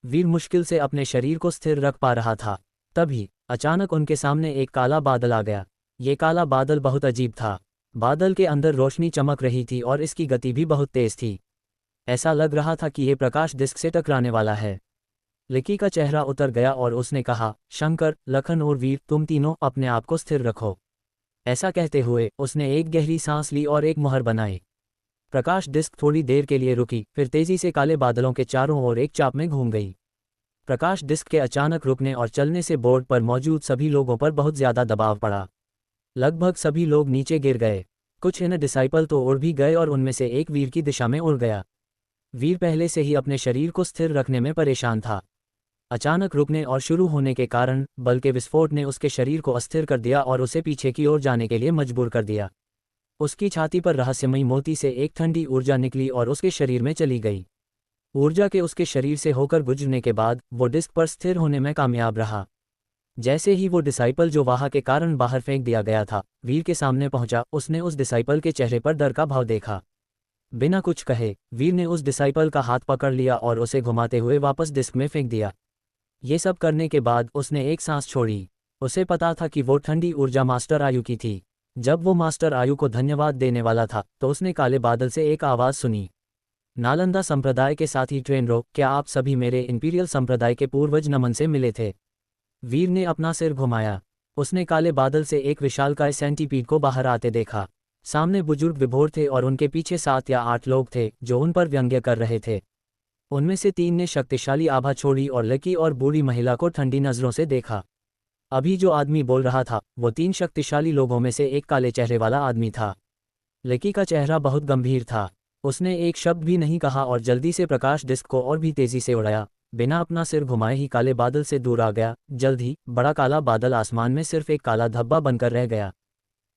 वीर मुश्किल से अपने शरीर को स्थिर रख पा रहा था। तभी अचानक उनके सामने एक काला बादल आ गया। ये काला बादल बहुत अजीब था। बादल के अंदर रोशनी चमक रही थी और इसकी गति भी बहुत तेज थी। ऐसा लग रहा था कि ये प्रकाश डिस्क से टकराने वाला है। लकी का चेहरा उतर गया और उसने कहा, शंकर, लखन और वीर, तुम तीनों अपने आप को स्थिर रखो। ऐसा कहते हुए उसने एक गहरी सांस ली और एक मुहर बनाई। प्रकाश डिस्क थोड़ी देर के लिए रुकी, फिर तेजी से काले बादलों के चारों ओर एक चाप में घूम गई। प्रकाश डिस्क के अचानक रुकने और चलने से बोर्ड पर मौजूद सभी लोगों पर बहुत ज्यादा दबाव पड़ा। लगभग सभी लोग नीचे गिर गए। कुछ इनर डिसाइपल तो उड़ भी गए और उनमें से एक वीर की दिशा में उड़ गया। वीर पहले से ही अपने शरीर को स्थिर रखने में परेशान था। अचानक रुकने और शुरू होने के कारण बल के विस्फोट ने उसके शरीर को अस्थिर कर दिया और उसे पीछे की ओर जाने के लिए मजबूर कर दिया। उसकी छाती पर रहस्यमयी मोती से एक ठंडी ऊर्जा निकली और उसके शरीर में चली गई। ऊर्जा के उसके शरीर से होकर गुजरने के बाद वो डिस्क पर स्थिर होने में कामयाब रहा। जैसे ही वो डिसाइपल जो वाहा के कारण बाहर फेंक दिया गया था, वीर के सामने पहुंचा, उसने उस डिसाइपल के चेहरे पर डर का भाव देखा। बिना कुछ कहे वीर ने उस डिसाइपल का हाथ पकड़ लिया और उसे घुमाते हुए वापस डिस्क में फेंक दिया। ये सब करने के बाद उसने एक सांस छोड़ी। उसे पता था कि वो ठंडी ऊर्जा मास्टर आयु की थी। जब वो मास्टर आयु को धन्यवाद देने वाला था तो उसने काले बादल से एक आवाज़ सुनी, नालंदा संप्रदाय के साथी ट्रेनरो, क्या आप सभी मेरे इंपीरियल संप्रदाय के पूर्वज नमन से मिले थे? वीर ने अपना सिर घुमाया। उसने काले बादल से एक विशालकाय सेंटीपीड को बाहर आते देखा। सामने बुजुर्ग विभोर थे और उनके पीछे 7 या 8 लोग थे जो उन पर व्यंग्य कर रहे थे। उनमें से 3 ने शक्तिशाली आभा छोड़ी और लकी और बूढ़ी महिला को ठंडी नजरों से देखा। अभी जो आदमी बोल रहा था वो 3 शक्तिशाली लोगों में से एक काले चेहरे वाला आदमी था। लकी का चेहरा बहुत गंभीर था। उसने एक शब्द भी नहीं कहा और जल्दी से प्रकाश डिस्क को और भी तेजी से उड़ाया। बिना अपना सिर घुमाए ही काले बादल से दूर आ गया। जल्द ही बड़ा काला बादल आसमान में सिर्फ एक काला धब्बा बनकर रह गया।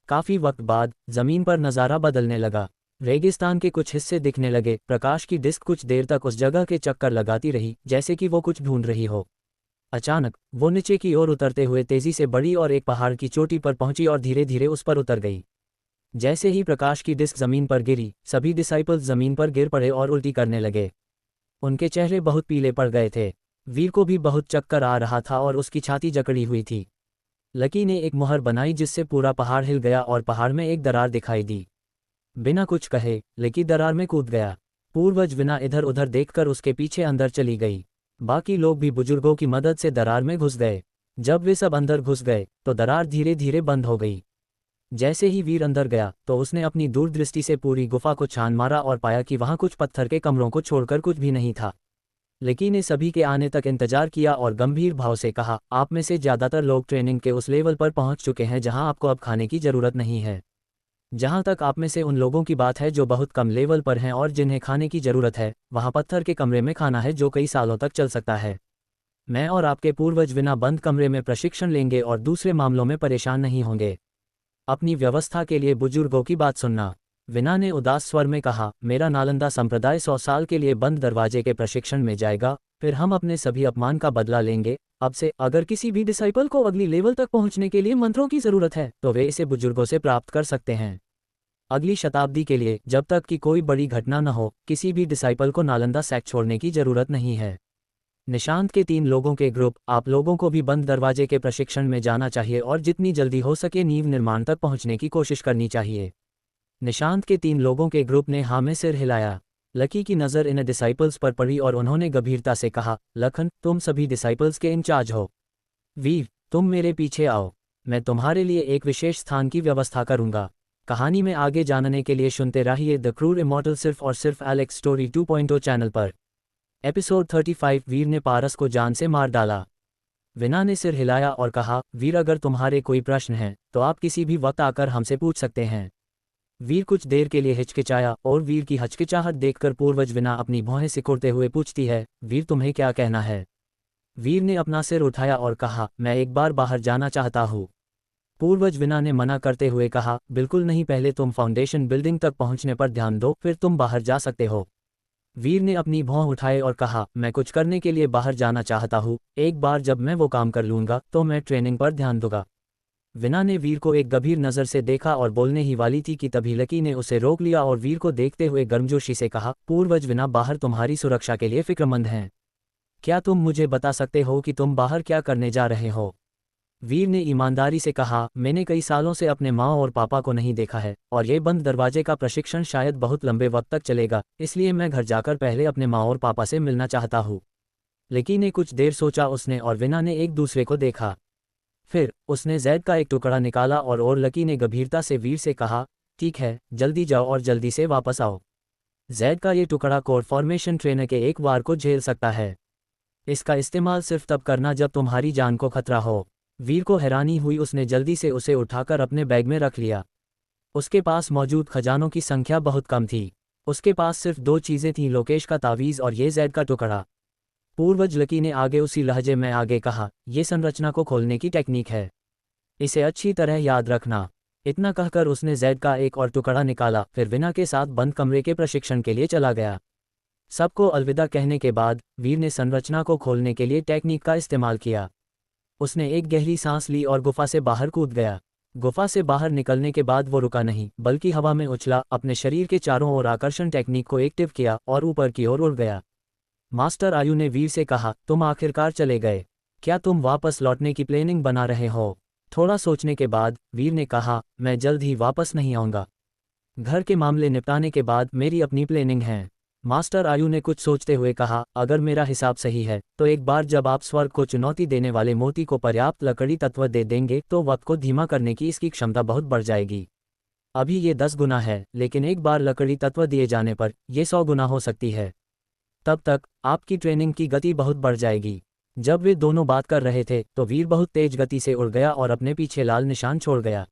काफी वक्त बाद जमीन पर नज़ारा बदलने लगा। रेगिस्तान के कुछ हिस्से दिखने लगे। प्रकाश की डिस्क कुछ देर तक उस जगह के चक्कर लगाती रही जैसे कि वो कुछ ढूंढ रही हो। अचानक वो नीचे की ओर उतरते हुए तेजी से बढ़ी और एक पहाड़ की चोटी पर पहुंची और धीरे धीरे उस पर उतर गई। जैसे ही प्रकाश की डिस्क जमीन पर गिरी, सभी डिसाइपल्स जमीन पर गिर पड़े और उल्टी करने लगे। उनके चेहरे बहुत पीले पड़ गए थे। वीर को भी बहुत चक्कर आ रहा था और उसकी छाती जकड़ी हुई थी। लकी ने एक मुहर बनाई जिससे पूरा पहाड़ हिल गया और पहाड़ में एक दरार दिखाई दी। बिना कुछ कहे लकी दरार में कूद गया। पूर्वज विना इधर उधर देखकर उसके पीछे अंदर चली गई। बाकी लोग भी बुजुर्गों की मदद से दरार में घुस गए। जब वे सब अंदर घुस गए तो दरार धीरे धीरे बंद हो गई। जैसे ही वीर अंदर गया तो उसने अपनी दूरदृष्टि से पूरी गुफा को छान मारा और पाया कि वहां कुछ पत्थर के कमरों को छोड़कर कुछ भी नहीं था। लकी ने सभी के आने तक इंतजार किया और गंभीर भाव से कहा, आप में से ज्यादातर लोग ट्रेनिंग के उस लेवल पर पहुंच चुके हैं जहां आपको अब खाने की जरूरत नहीं है। जहां तक आप में से उन लोगों की बात है जो बहुत कम लेवल पर हैं और जिन्हें खाने की जरूरत है, वहां पत्थर के कमरे में खाना है जो कई सालों तक चल सकता है। मैं और आपके पूर्वज बिना बंद कमरे में प्रशिक्षण लेंगे और दूसरे मामलों में परेशान नहीं होंगे। अपनी व्यवस्था के लिए बुजुर्गों की बात सुनना। विना ने उदास स्वर में कहा, मेरा नालंदा संप्रदाय 100 साल के लिए बंद दरवाजे के प्रशिक्षण में जाएगा, फिर हम अपने सभी अपमान का बदला लेंगे। अब से अगर किसी भी डिसाइपल को अगली लेवल तक पहुंचने के लिए मंत्रों की जरूरत है तो वे इसे बुजुर्गों से प्राप्त कर सकते हैं। अगली शताब्दी के लिए जब तक कि कोई बड़ी घटना न हो, किसी भी डिसाइपल को नालंदा सेक्ट छोड़ने की जरूरत नहीं है। निशांत के 3 लोगों के ग्रुप, आप लोगों को भी बंद दरवाजे के प्रशिक्षण में जाना चाहिए और जितनी जल्दी हो सके नींव निर्माण तक पहुंचने की कोशिश करनी चाहिए। निशांत के 3 लोगों के ग्रुप ने हाँ में सिर हिलाया। लकी की नज़र इन डिसाइपल्स पर पड़ी और उन्होंने गंभीरता से कहा, लखन, तुम सभी डिसाइपल्स के इंचार्ज हो। वीर, तुम मेरे पीछे आओ। मैं तुम्हारे लिए एक विशेष स्थान की व्यवस्था करूंगा। कहानी में आगे जानने के लिए सुनते रहिए द क्रूर इमॉर्टल सिर्फ और सिर्फ एलेक्स स्टोरी 2.0 चैनल पर। एपिसोड 35, वीर ने पारस को जान से मार डाला। विना ने सिर हिलाया और कहा, वीर, अगर तुम्हारे कोई प्रश्न हैं तो आप किसी भी वक्त आकर हमसे पूछ सकते हैं। वीर कुछ देर के लिए हिचकिचाया और वीर की हिचकिचाहट देखकर पूर्वज विना अपनी भौहें सिकुड़ते हुए पूछती है, वीर तुम्हें क्या कहना है? वीर ने अपना सिर उठाया और कहा, मैं एक बार बाहर जाना चाहता हूँ। पूर्वज विना ने मना करते हुए कहा, बिल्कुल नहीं, पहले तुम फाउंडेशन बिल्डिंग तक पहुंचने पर ध्यान दो, फिर तुम बाहर जा सकते हो। वीर ने अपनी भौं उठाए और कहा, मैं कुछ करने के लिए बाहर जाना चाहता हूँ। एक बार जब मैं वो काम कर लूँगा तो मैं ट्रेनिंग पर ध्यान दूंगा। विना ने वीर को एक गंभीर नज़र से देखा और बोलने ही वाली थी कि तभी लकी ने उसे रोक लिया और वीर को देखते हुए गर्मजोशी से कहा, पूर्वज विना बाहर तुम्हारी सुरक्षा के लिए फिक्रमंद हैं। क्या तुम मुझे बता सकते हो कि तुम बाहर क्या करने जा रहे हो? वीर ने ईमानदारी से कहा, मैंने कई सालों से अपने माँ और पापा को नहीं देखा है और ये बंद दरवाजे का प्रशिक्षण शायद बहुत लंबे वक्त तक चलेगा, इसलिए मैं घर जाकर पहले अपने माँ और पापा से मिलना चाहता हूँ। लकी ने कुछ देर सोचा, उसने और विना ने एक दूसरे को देखा। फिर उसने जैद का एक टुकड़ा निकाला और लकी ने गंभीरता से वीर से कहा, ठीक है, जल्दी जाओ और जल्दी से वापस आओ। जैद का ये टुकड़ा कोर फॉर्मेशन ट्रेनर के एक वार को झेल सकता है। इसका इस्तेमाल सिर्फ तब करना जब तुम्हारी जान को खतरा हो। वीर को हैरानी हुई, उसने जल्दी से उसे उठाकर अपने बैग में रख लिया। उसके पास मौजूद खजानों की संख्या बहुत कम थी। उसके पास सिर्फ 2 चीज़ें थीं, लोकेश का तावीज़ और ये जैद का टुकड़ा। पूर्वज लकी ने आगे उसी लहजे में आगे कहा, ये संरचना को खोलने की टेक्निक है, इसे अच्छी तरह याद रखना। इतना कहकर उसने जैद का एक और टुकड़ा निकाला, फिर विना के साथ बंद कमरे के प्रशिक्षण के लिए चला गया। सबको अलविदा कहने के बाद वीर ने संरचना को खोलने के लिए टेक्निक का इस्तेमाल किया। उसने एक गहरी सांस ली और गुफा से बाहर कूद गया। गुफा से बाहर निकलने के बाद वो रुका नहीं, बल्कि हवा में उछला, अपने शरीर के चारों ओर आकर्षण टेक्निक को एक्टिव किया और ऊपर की ओर उड़ गया। मास्टर आयु ने वीर से कहा, तुम आखिरकार चले गए, क्या तुम वापस लौटने की प्लानिंग बना रहे हो? थोड़ा सोचने के बाद वीर ने कहा, मैं जल्द ही वापस नहीं आऊँगा। घर के मामले निपटाने के बाद मेरी अपनी प्लानिंग है। मास्टर आयु ने कुछ सोचते हुए कहा, अगर मेरा हिसाब सही है तो एक बार जब आप स्वर्ग को चुनौती देने वाले मोती को पर्याप्त लकड़ी तत्व दे देंगे तो वक्त को धीमा करने की इसकी क्षमता बहुत बढ़ जाएगी। अभी ये 10 गुना है, लेकिन एक बार लकड़ी तत्व दिए जाने पर यह 100 गुना हो सकती है। तब तक आपकी ट्रेनिंग की गति बहुत बढ़ जाएगी। जब वे दोनों बात कर रहे थे तो वीर बहुत तेज गति से उड़ गया और अपने पीछे लाल निशान छोड़ गया।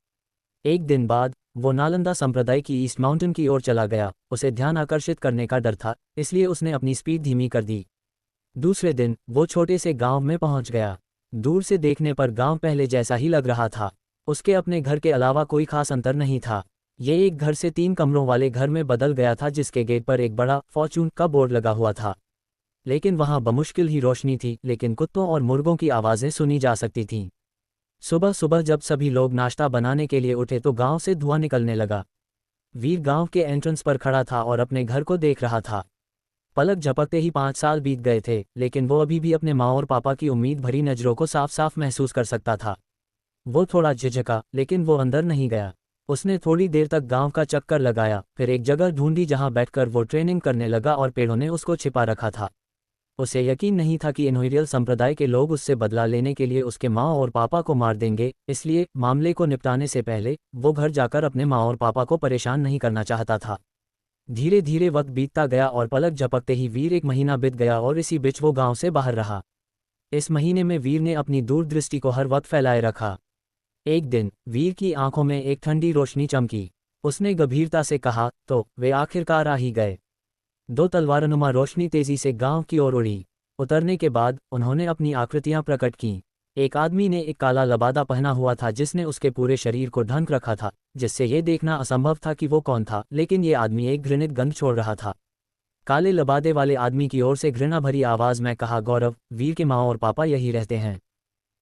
एक दिन बाद वो नालंदा संप्रदाय की ईस्ट माउंटेन की ओर चला गया। उसे ध्यान आकर्षित करने का डर था, इसलिए उसने अपनी स्पीड धीमी कर दी। दूसरे दिन वो छोटे से गांव में पहुंच गया। दूर से देखने पर गांव पहले जैसा ही लग रहा था। उसके अपने घर के अलावा कोई खास अंतर नहीं था। ये एक घर से 3 कमरों वाले घर में बदल गया था, जिसके गेट पर एक बड़ा फॉर्चून का बोर्ड लगा हुआ था। लेकिन वहां बमुश्किल ही रोशनी थी, लेकिन कुत्तों और मुर्गों की आवाज़ें सुनी जा सकती थीं। सुबह सुबह जब सभी लोग नाश्ता बनाने के लिए उठे तो गांव से धुआं निकलने लगा। वीर गांव के एंट्रेंस पर खड़ा था और अपने घर को देख रहा था। पलक झपकते ही 5 साल बीत गए थे, लेकिन वो अभी भी अपने माँ और पापा की उम्मीद भरी नज़रों को साफ साफ महसूस कर सकता था। वो थोड़ा झिझका, लेकिन वो अंदर नहीं गया। उसने थोड़ी देर तक गांव का चक्कर लगाया, फिर एक जगह ढूंढी जहां बैठकर वो ट्रेनिंग करने लगा और पेड़ों ने उसको छिपा रखा था। उसे यकीन नहीं था कि इन्होरियल संप्रदाय के लोग उससे बदला लेने के लिए उसके माँ और पापा को मार देंगे, इसलिए मामले को निपटाने से पहले वो घर जाकर अपने माँ और पापा को परेशान नहीं करना चाहता था। धीरे धीरे वक्त बीतता गया और पलक झपकते ही वीर 1 महीना बीत गया और इसी बीच वो गांव से बाहर रहा। इस महीने में वीर ने अपनी दूरदृष्टि को हर वक्त फैलाए रखा। एक दिन वीर की आंखों में एक ठंडी रोशनी चमकी। उसने गंभीरता से कहा, तो वे आखिरकार आ ही गए। 2 तलवारनुमा रोशनी तेजी से गांव की ओर उड़ी। उतरने के बाद उन्होंने अपनी आकृतियां प्रकट कीं। एक आदमी ने एक काला लबादा पहना हुआ था जिसने उसके पूरे शरीर को ढक रखा था, जिससे यह देखना असंभव था कि वो कौन था, लेकिन ये आदमी एक घृणित गंध छोड़ रहा था। काले लबादे वाले आदमी की ओर से घृणा भरी आवाज में कहा, गौरव, वीर के माँ और पापा यही रहते हैं।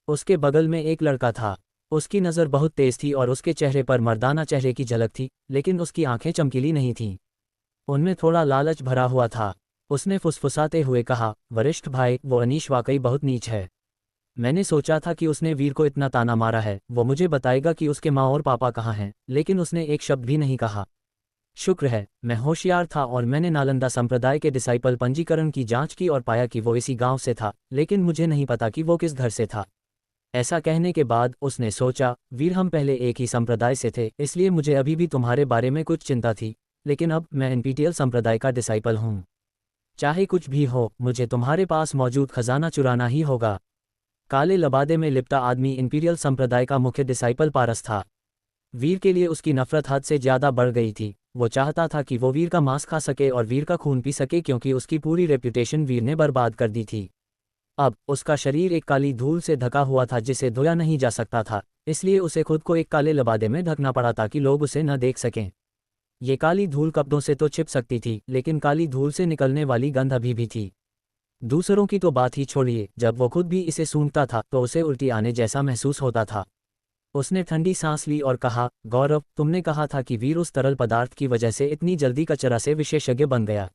उसके बगल में एक लड़का था। उसकी नज़र बहुत तेज थी और उसके चेहरे पर मर्दाना चेहरे की झलक थी, लेकिन उसकी आंखें चमकीली नहीं थीं। उनमें थोड़ा लालच भरा हुआ था। उसने फुसफुसाते हुए कहा, वरिष्ठ भाई, वो अनीश वाकई बहुत नीच है। मैंने सोचा था कि उसने वीर को इतना ताना मारा है, वो मुझे बताएगा कि उसके माँ और पापा कहाँ हैं, लेकिन उसने एक शब्द भी नहीं कहा। शुक्र है मैं होशियार था और मैंने नालंदा संप्रदाय के डिसाइपल पंजीकरण की जांच की और पाया कि वो इसी गांव से था, लेकिन मुझे नहीं पता कि वो किस घर से था। ऐसा कहने के बाद उसने सोचा, वीर, हम पहले एक ही संप्रदाय से थे, इसलिए मुझे अभी भी तुम्हारे बारे में कुछ चिंता थी, लेकिन अब मैं एनपीटीएल संप्रदाय का डिसाइपल हूँ। चाहे कुछ भी हो, मुझे तुम्हारे पास मौजूद खजाना चुराना ही होगा। काले लबादे में लिपटा आदमी इंपीरियल संप्रदाय का मुख्य डिसाइपल पारस था। वीर के लिए उसकी नफरत हद से ज़्यादा बढ़ गई थी। वो चाहता था कि वो वीर का मांस खा सके और वीर का खून पी सके, क्योंकि उसकी पूरी रेप्यूटेशन वीर ने बर्बाद कर दी थी। अब उसका शरीर एक काली धूल से ढका हुआ था जिसे धोया नहीं जा सकता था, इसलिए उसे खुद को एक काले लबादे में ढकना पड़ा ताकि लोग उसे न देख सकें। ये काली धूल कपड़ों से तो छिप सकती थी, लेकिन काली धूल से निकलने वाली गंध अभी भी थी। दूसरों की तो बात ही छोड़िए, जब वो खुद भी इसे सूंघता था तो उसे उल्टी आने जैसा महसूस होता था। उसने ठंडी सांस ली और कहा, गौरव, तुमने कहा था कि वीर उस तरल पदार्थ की वजह से इतनी जल्दी कचरा से विशेषज्ञ बन गया।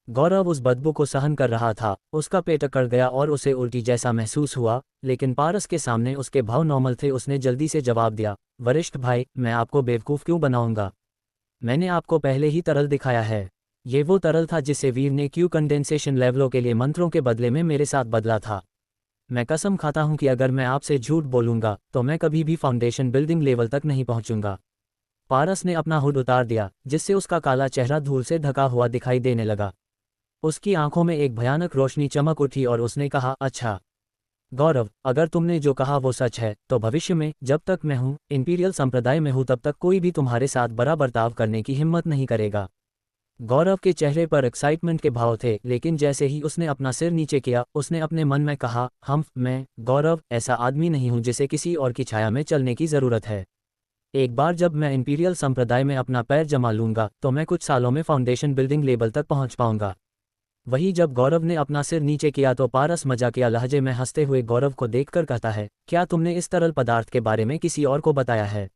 गौरव उस बदबू को सहन कर रहा था। उसका पेट अकड़ गया और उसे उल्टी जैसा महसूस हुआ, लेकिन पारस के सामने उसके भाव नॉर्मल थे। उसने जल्दी से जवाब दिया, वरिष्ठ भाई, मैं आपको बेवकूफ़ क्यों बनाऊंगा? मैंने आपको पहले ही तरल दिखाया है। ये वो तरल था जिसे वीर ने क्यू कंडेंसेशन लेवलों के लिए मंत्रों के बदले में मेरे साथ बदला था। मैं कसम खाता हूं कि अगर मैं आपसे झूठ बोलूंगा तो मैं कभी भी फाउंडेशन बिल्डिंग लेवल तक नहीं पहुंचूंगा। पारस ने अपना हुड उतार दिया, जिससे उसका काला चेहरा धूल से ढका हुआ दिखाई देने लगा। उसकी आंखों में एक भयानक रोशनी चमक उठी और उसने कहा, अच्छा गौरव, अगर तुमने जो कहा वो सच है तो भविष्य में जब तक मैं हूं, इंपीरियल संप्रदाय में हूं, तब तक कोई भी तुम्हारे साथ बुरा बर्ताव करने की हिम्मत नहीं करेगा। गौरव के चेहरे पर एक्साइटमेंट के भाव थे, लेकिन जैसे ही उसने अपना सिर नीचे किया उसने अपने मन में कहा, मैं गौरव ऐसा आदमी नहीं हूं जिसे किसी और की छाया में चलने की ज़रूरत है। एक बार जब मैं इंपीरियल संप्रदाय में अपना पैर जमा लूंगा तो मैं कुछ सालों में फाउंडेशन बिल्डिंग लेवल तक पहुंच पाऊंगा। वही जब गौरव ने अपना सिर नीचे किया तो पारस मजाकिया लहजे में हंसते हुए गौरव को देखकर कहता है, क्या तुमने इस तरल पदार्थ के बारे में किसी और को बताया है?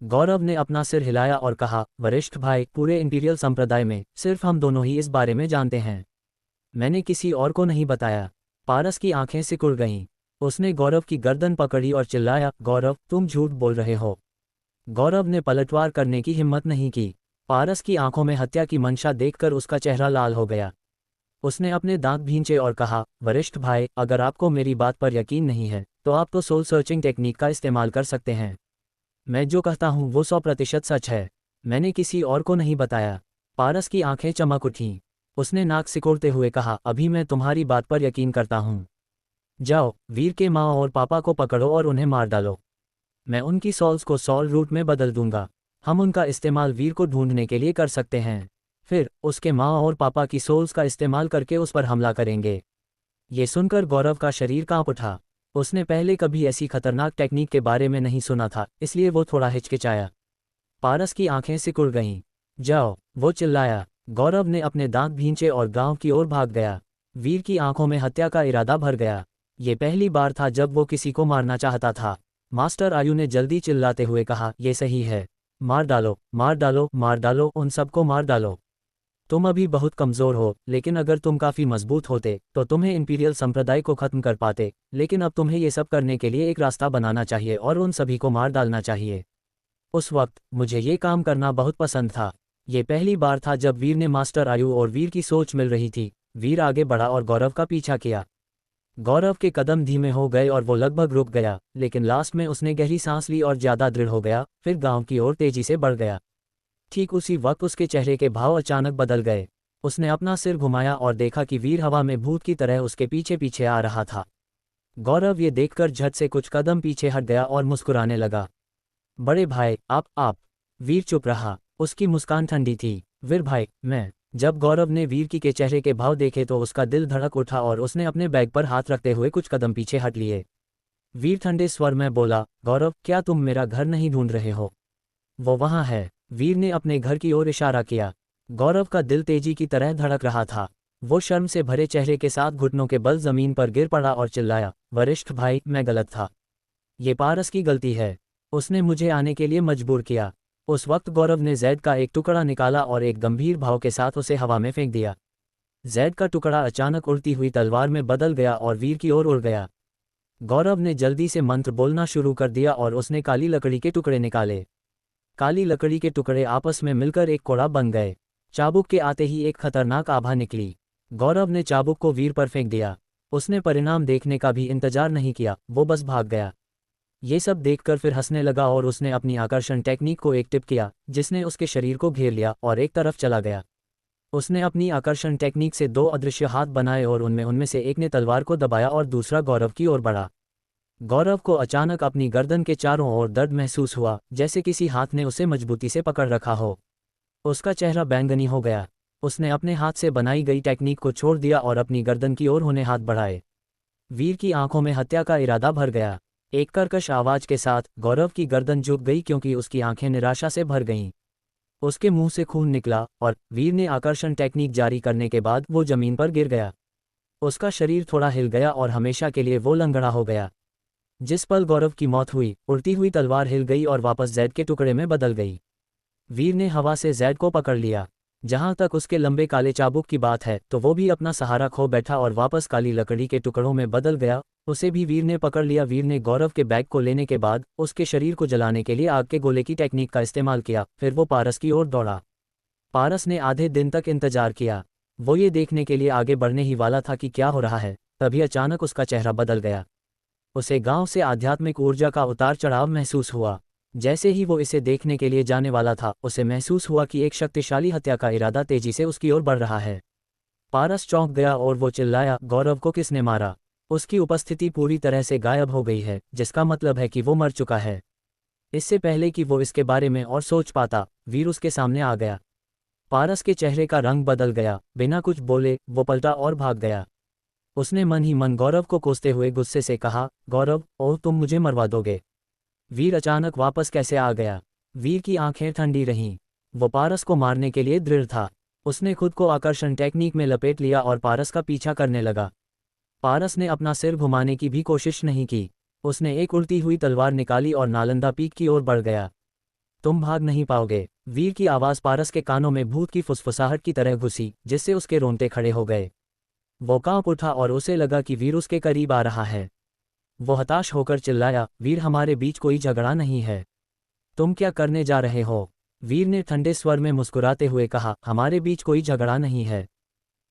गौरव ने अपना सिर हिलाया और कहा, वरिष्ठ भाई, पूरे इंपीरियल संप्रदाय में सिर्फ हम दोनों ही इस बारे में जानते हैं। मैंने किसी और को नहीं बताया। पारस की आंखें सिकुड़ गईं। उसने गौरव की गर्दन पकड़ी और चिल्लाया, गौरव, तुम झूठ बोल रहे हो। गौरव ने पलटवार करने की हिम्मत नहीं की। पारस की आंखों में हत्या की मंशा देखकर उसका चेहरा लाल हो गया। उसने अपने दांत भींचे और कहा, वरिष्ठ भाई, अगर आपको मेरी बात पर यकीन नहीं है तो आप तो सोल सर्चिंग टेक्निक का इस्तेमाल कर सकते हैं। मैं जो कहता हूं वो 100% सच है। मैंने किसी और को नहीं बताया। पारस की आंखें चमक उठीं। उसने नाक सिकोड़ते हुए कहा, अभी मैं तुम्हारी बात पर यकीन करता हूं। जाओ, वीर के माँ और पापा को पकड़ो और उन्हें मार डालो। मैं उनकी सॉल्स को सॉल रूट में बदल दूंगा। हम उनका इस्तेमाल वीर को ढूंढने के लिए कर सकते हैं। फिर उसके माँ और पापा की सोल्स का इस्तेमाल करके उस पर हमला करेंगे। ये सुनकर गौरव का शरीर कांप उठा। उसने पहले कभी ऐसी खतरनाक टेक्निक के बारे में नहीं सुना था, इसलिए वो थोड़ा हिचकिचाया। पारस की आंखें सिकुड़ गईं। जाओ, वो चिल्लाया। गौरव ने अपने दांत भींचे और गांव की ओर भाग गया। वीर की आंखों में हत्या का इरादा भर गया। ये पहली बार था जब वो किसी को मारना चाहता था। मास्टर आयु ने जल्दी चिल्लाते हुए कहा, ये सही है। मार डालो, मार डालो, मार डालो, उन सबको मार डालो। तुम अभी बहुत कमज़ोर हो, लेकिन अगर तुम काफ़ी मजबूत होते तो तुम्हें इंपीरियल संप्रदाय को ख़त्म कर पाते। लेकिन अब तुम्हें ये सब करने के लिए एक रास्ता बनाना चाहिए और उन सभी को मार डालना चाहिए। उस वक्त मुझे ये काम करना बहुत पसंद था। ये पहली बार था जब वीर ने मास्टर आयु और वीर की सोच मिल रही थी। वीर आगे बढ़ा और गौरव का पीछा किया। गौरव के कदम धीमे हो गए और वो लगभग रुक गया, लेकिन लास्ट में उसने गहरी सांस ली और ज़्यादा दृढ़ हो गया, फिर गांव की ओर तेजी से बढ़ गया। ठीक उसी वक्त उसके चेहरे के भाव अचानक बदल गए। उसने अपना सिर घुमाया और देखा कि वीर हवा में भूत की तरह उसके पीछे पीछे आ रहा था। गौरव ये देखकर झट से कुछ कदम पीछे हट गया और मुस्कुराने लगा। बड़े भाई, आप। वीर चुप रहा। उसकी मुस्कान ठंडी थी। वीर भाई, मैं। जब गौरव ने वीर की के चेहरे के भाव देखे तो उसका दिल धड़क उठा और उसने अपने बैग पर हाथ रखते हुए कुछ कदम पीछे हट लिए। वीर ठंडे स्वर में बोला, गौरव, क्या तुम मेरा घर नहीं ढूंढ रहे हो? वो वहाँ है। वीर ने अपने घर की ओर इशारा किया। गौरव का दिल तेजी की तरह धड़क रहा था। वो शर्म से भरे चेहरे के साथ घुटनों के बल जमीन पर गिर पड़ा और चिल्लाया, वरिष्ठ भाई, मैं गलत था। ये पारस की गलती है। उसने मुझे आने के लिए मजबूर किया। उस वक्त गौरव ने जैद का एक टुकड़ा निकाला और एक गंभीर भाव के साथ उसे हवा में फेंक दिया। जैद का टुकड़ा अचानक उड़ती हुई तलवार में बदल गया और वीर की ओर उड़ गया। गौरव ने जल्दी से मंत्र बोलना शुरू कर दिया और उसने काली लकड़ी के टुकड़े निकाले। काली लकड़ी के टुकड़े आपस में मिलकर एक कोड़ा बन गए। चाबुक के आते ही एक खतरनाक आभा निकली। गौरव ने चाबुक को वीर पर फेंक दिया। उसने परिणाम देखने का भी इंतजार नहीं किया, वो बस भाग गया। ये सब देखकर फिर हंसने लगा और उसने अपनी आकर्षण टेक्निक को एक टिप किया, जिसने उसके शरीर को घेर लिया और एक तरफ चला गया। उसने अपनी आकर्षण टेक्निक से 2 अदृश्य हाथ बनाए और उनमें से एक ने तलवार को दबाया और दूसरा गौरव की ओर बढ़ा। गौरव को अचानक अपनी गर्दन के चारों ओर दर्द महसूस हुआ, जैसे किसी हाथ ने उसे मजबूती से पकड़ रखा हो। उसका चेहरा बैंगनी हो गया। उसने अपने हाथ से बनाई गई टेक्निक को छोड़ दिया और अपनी गर्दन की ओर उन्हें हाथ बढ़ाए। वीर की आंखों में हत्या का इरादा भर गया। एक कर्कश आवाज के साथ गौरव की गर्दन झुक गई क्योंकि उसकी आंखें निराशा से भर गईं। उसके मुंह से खून निकला और वीर ने आकर्षण टेक्निक जारी करने के बाद वो जमीन पर गिर गया। उसका शरीर थोड़ा हिल गया और हमेशा के लिए वो लंगड़ा हो गया। जिस पल गौरव की मौत हुई, उड़ती हुई तलवार हिल गई और वापस जैद के टुकड़े में बदल गई। वीर ने हवा से जैद को पकड़ लिया। जहां तक उसके लंबे काले चाबुक की बात है तो वो भी अपना सहारा खो बैठा और वापस काली लकड़ी के टुकड़ों में बदल गया। उसे भी वीर ने पकड़ लिया। वीर ने गौरव के बैग को लेने के बाद उसके शरीर को जलाने के लिए आग के गोले की टेक्निक का इस्तेमाल किया। फिर वो पारस की ओर दौड़ा। पारस ने आधे दिन तक इंतजार किया। वो ये देखने के लिए आगे बढ़ने ही वाला था कि क्या हो रहा है, तभी अचानक उसका चेहरा बदल गया। उसे गांव से आध्यात्मिक ऊर्जा का उतार चढ़ाव महसूस हुआ। जैसे ही वो इसे देखने के लिए जाने वाला था, उसे महसूस हुआ कि एक शक्तिशाली हत्या का इरादा तेजी से उसकी ओर बढ़ रहा है। पारस चौंक गया और वो चिल्लाया, गौरव को किसने मारा? उसकी उपस्थिति पूरी तरह से गायब हो गई है, जिसका मतलब है कि वो मर चुका है। इससे पहले कि वो इसके बारे में और सोच पाता, वीर उसके सामने आ गया। पारस के चेहरे का रंग बदल गया। बिना कुछ बोले वो पलटा और भाग गया। उसने मन ही मन गौरव को कोसते हुए गुस्से से कहा, गौरव, ओह तुम मुझे मरवा दोगे। वीर अचानक वापस कैसे आ गया? वीर की आंखें ठंडी रहीं। वो पारस को मारने के लिए दृढ़ था। उसने खुद को आकर्षण टेक्निक में लपेट लिया और पारस का पीछा करने लगा। पारस ने अपना सिर घुमाने की भी कोशिश नहीं की। उसने एक उल्टी हुई तलवार निकाली और नालंदा पीक की ओर बढ़ गया। तुम भाग नहीं पाओगे। वीर की आवाज़ पारस के कानों में भूत की फुसफुसाहट की तरह घुसी, जिससे उसके रोंगटे खड़े हो गए। वो कांप उठा और उसे लगा कि वीर उसके करीब आ रहा है। वो हताश होकर चिल्लाया, वीर हमारे बीच कोई झगड़ा नहीं है। तुम क्या करने जा रहे हो? वीर ने ठंडे स्वर में मुस्कुराते हुए कहा, हमारे बीच कोई झगड़ा नहीं है।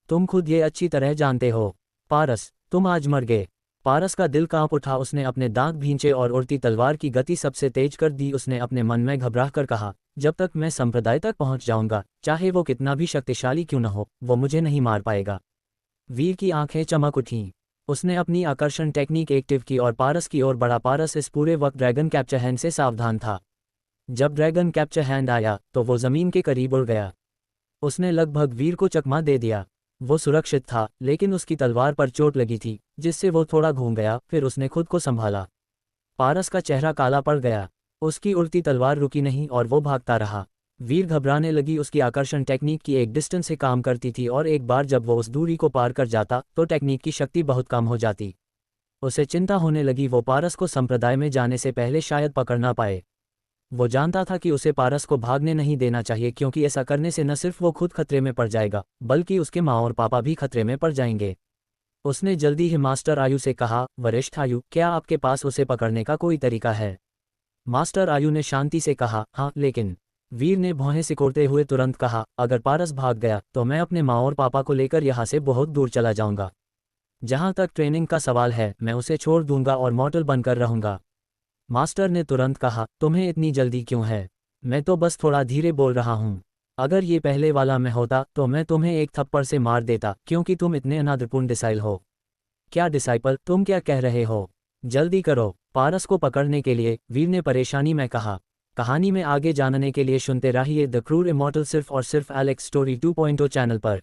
तुम खुद ये अच्छी तरह जानते हो। पारस, तुम आज मर गए। पारस का दिल कांप उठा। उसने अपने दांत भींचे और उड़ती तलवार की गति सबसे तेज कर दी। उसने अपने मन में घबरा कर कहा, जब तक मैं संप्रदाय तक पहुंच जाऊंगा, चाहे वो कितना भी शक्तिशाली क्यों न हो, वो मुझे नहीं मार पाएगा। वीर की आंखें चमक उठीं। उसने अपनी आकर्षण टेक्निक एक्टिव की और पारस की ओर बढ़ा। पारस इस पूरे वक्त ड्रैगन कैप्चर हैंड से सावधान था। जब ड्रैगन कैप्चर हैंड आया तो वो जमीन के करीब उड़ गया। उसने लगभग वीर को चकमा दे दिया। वो सुरक्षित था, लेकिन उसकी तलवार पर चोट लगी थी, जिससे वो थोड़ा घूम गया। फिर उसने खुद को संभाला। पारस का चेहरा काला पड़ गया। उसकी उड़ती तलवार रुकी नहीं और वो भागता रहा। वीर घबराने लगी। उसकी आकर्षण टेक्निक की एक डिस्टेंस से काम करती थी और एक बार जब वो उस दूरी को पार कर जाता तो टेक्निक की शक्ति बहुत कम हो जाती। उसे चिंता होने लगी, वो पारस को संप्रदाय में जाने से पहले शायद पकड़ ना पाए। वो जानता था कि उसे पारस को भागने नहीं देना चाहिए, क्योंकि ऐसा करने से न सिर्फ वो खुद खतरे में पड़ जाएगा, बल्कि उसके माँ और पापा भी खतरे में पड़ जाएंगे। उसने जल्दी ही मास्टर आयु से कहा, वरिष्ठ आयु, क्या आपके पास उसे पकड़ने का कोई तरीका है? मास्टर आयु ने शांति से कहा, हाँ, लेकिन वीर ने भौहें सिकोड़ते हुए तुरंत कहा, अगर पारस भाग गया तो मैं अपने माँ और पापा को लेकर यहाँ से बहुत दूर चला जाऊंगा। जहाँ तक ट्रेनिंग का सवाल है, मैं उसे छोड़ दूंगा और मॉडल बनकर रहूंगा। मास्टर ने तुरंत कहा, तुम्हें इतनी जल्दी क्यों है? मैं तो बस थोड़ा धीरे बोल रहा हूँ। अगर ये पहले वाला मैं होता तो मैं तुम्हें एक थप्पड़ से मार देता, क्योंकि तुम इतने अनादरपूर्ण डिसाइल हो। क्या डिसाइपल, तुम क्या कह रहे हो? जल्दी करो। पारस को पकड़ने के लिए, वीर ने परेशानी में कहा। कहानी में आगे जानने के लिए सुनते रहिए द क्रूर इमॉर्टल सिर्फ और सिर्फ एलेक्स स्टोरी 2.0 चैनल पर।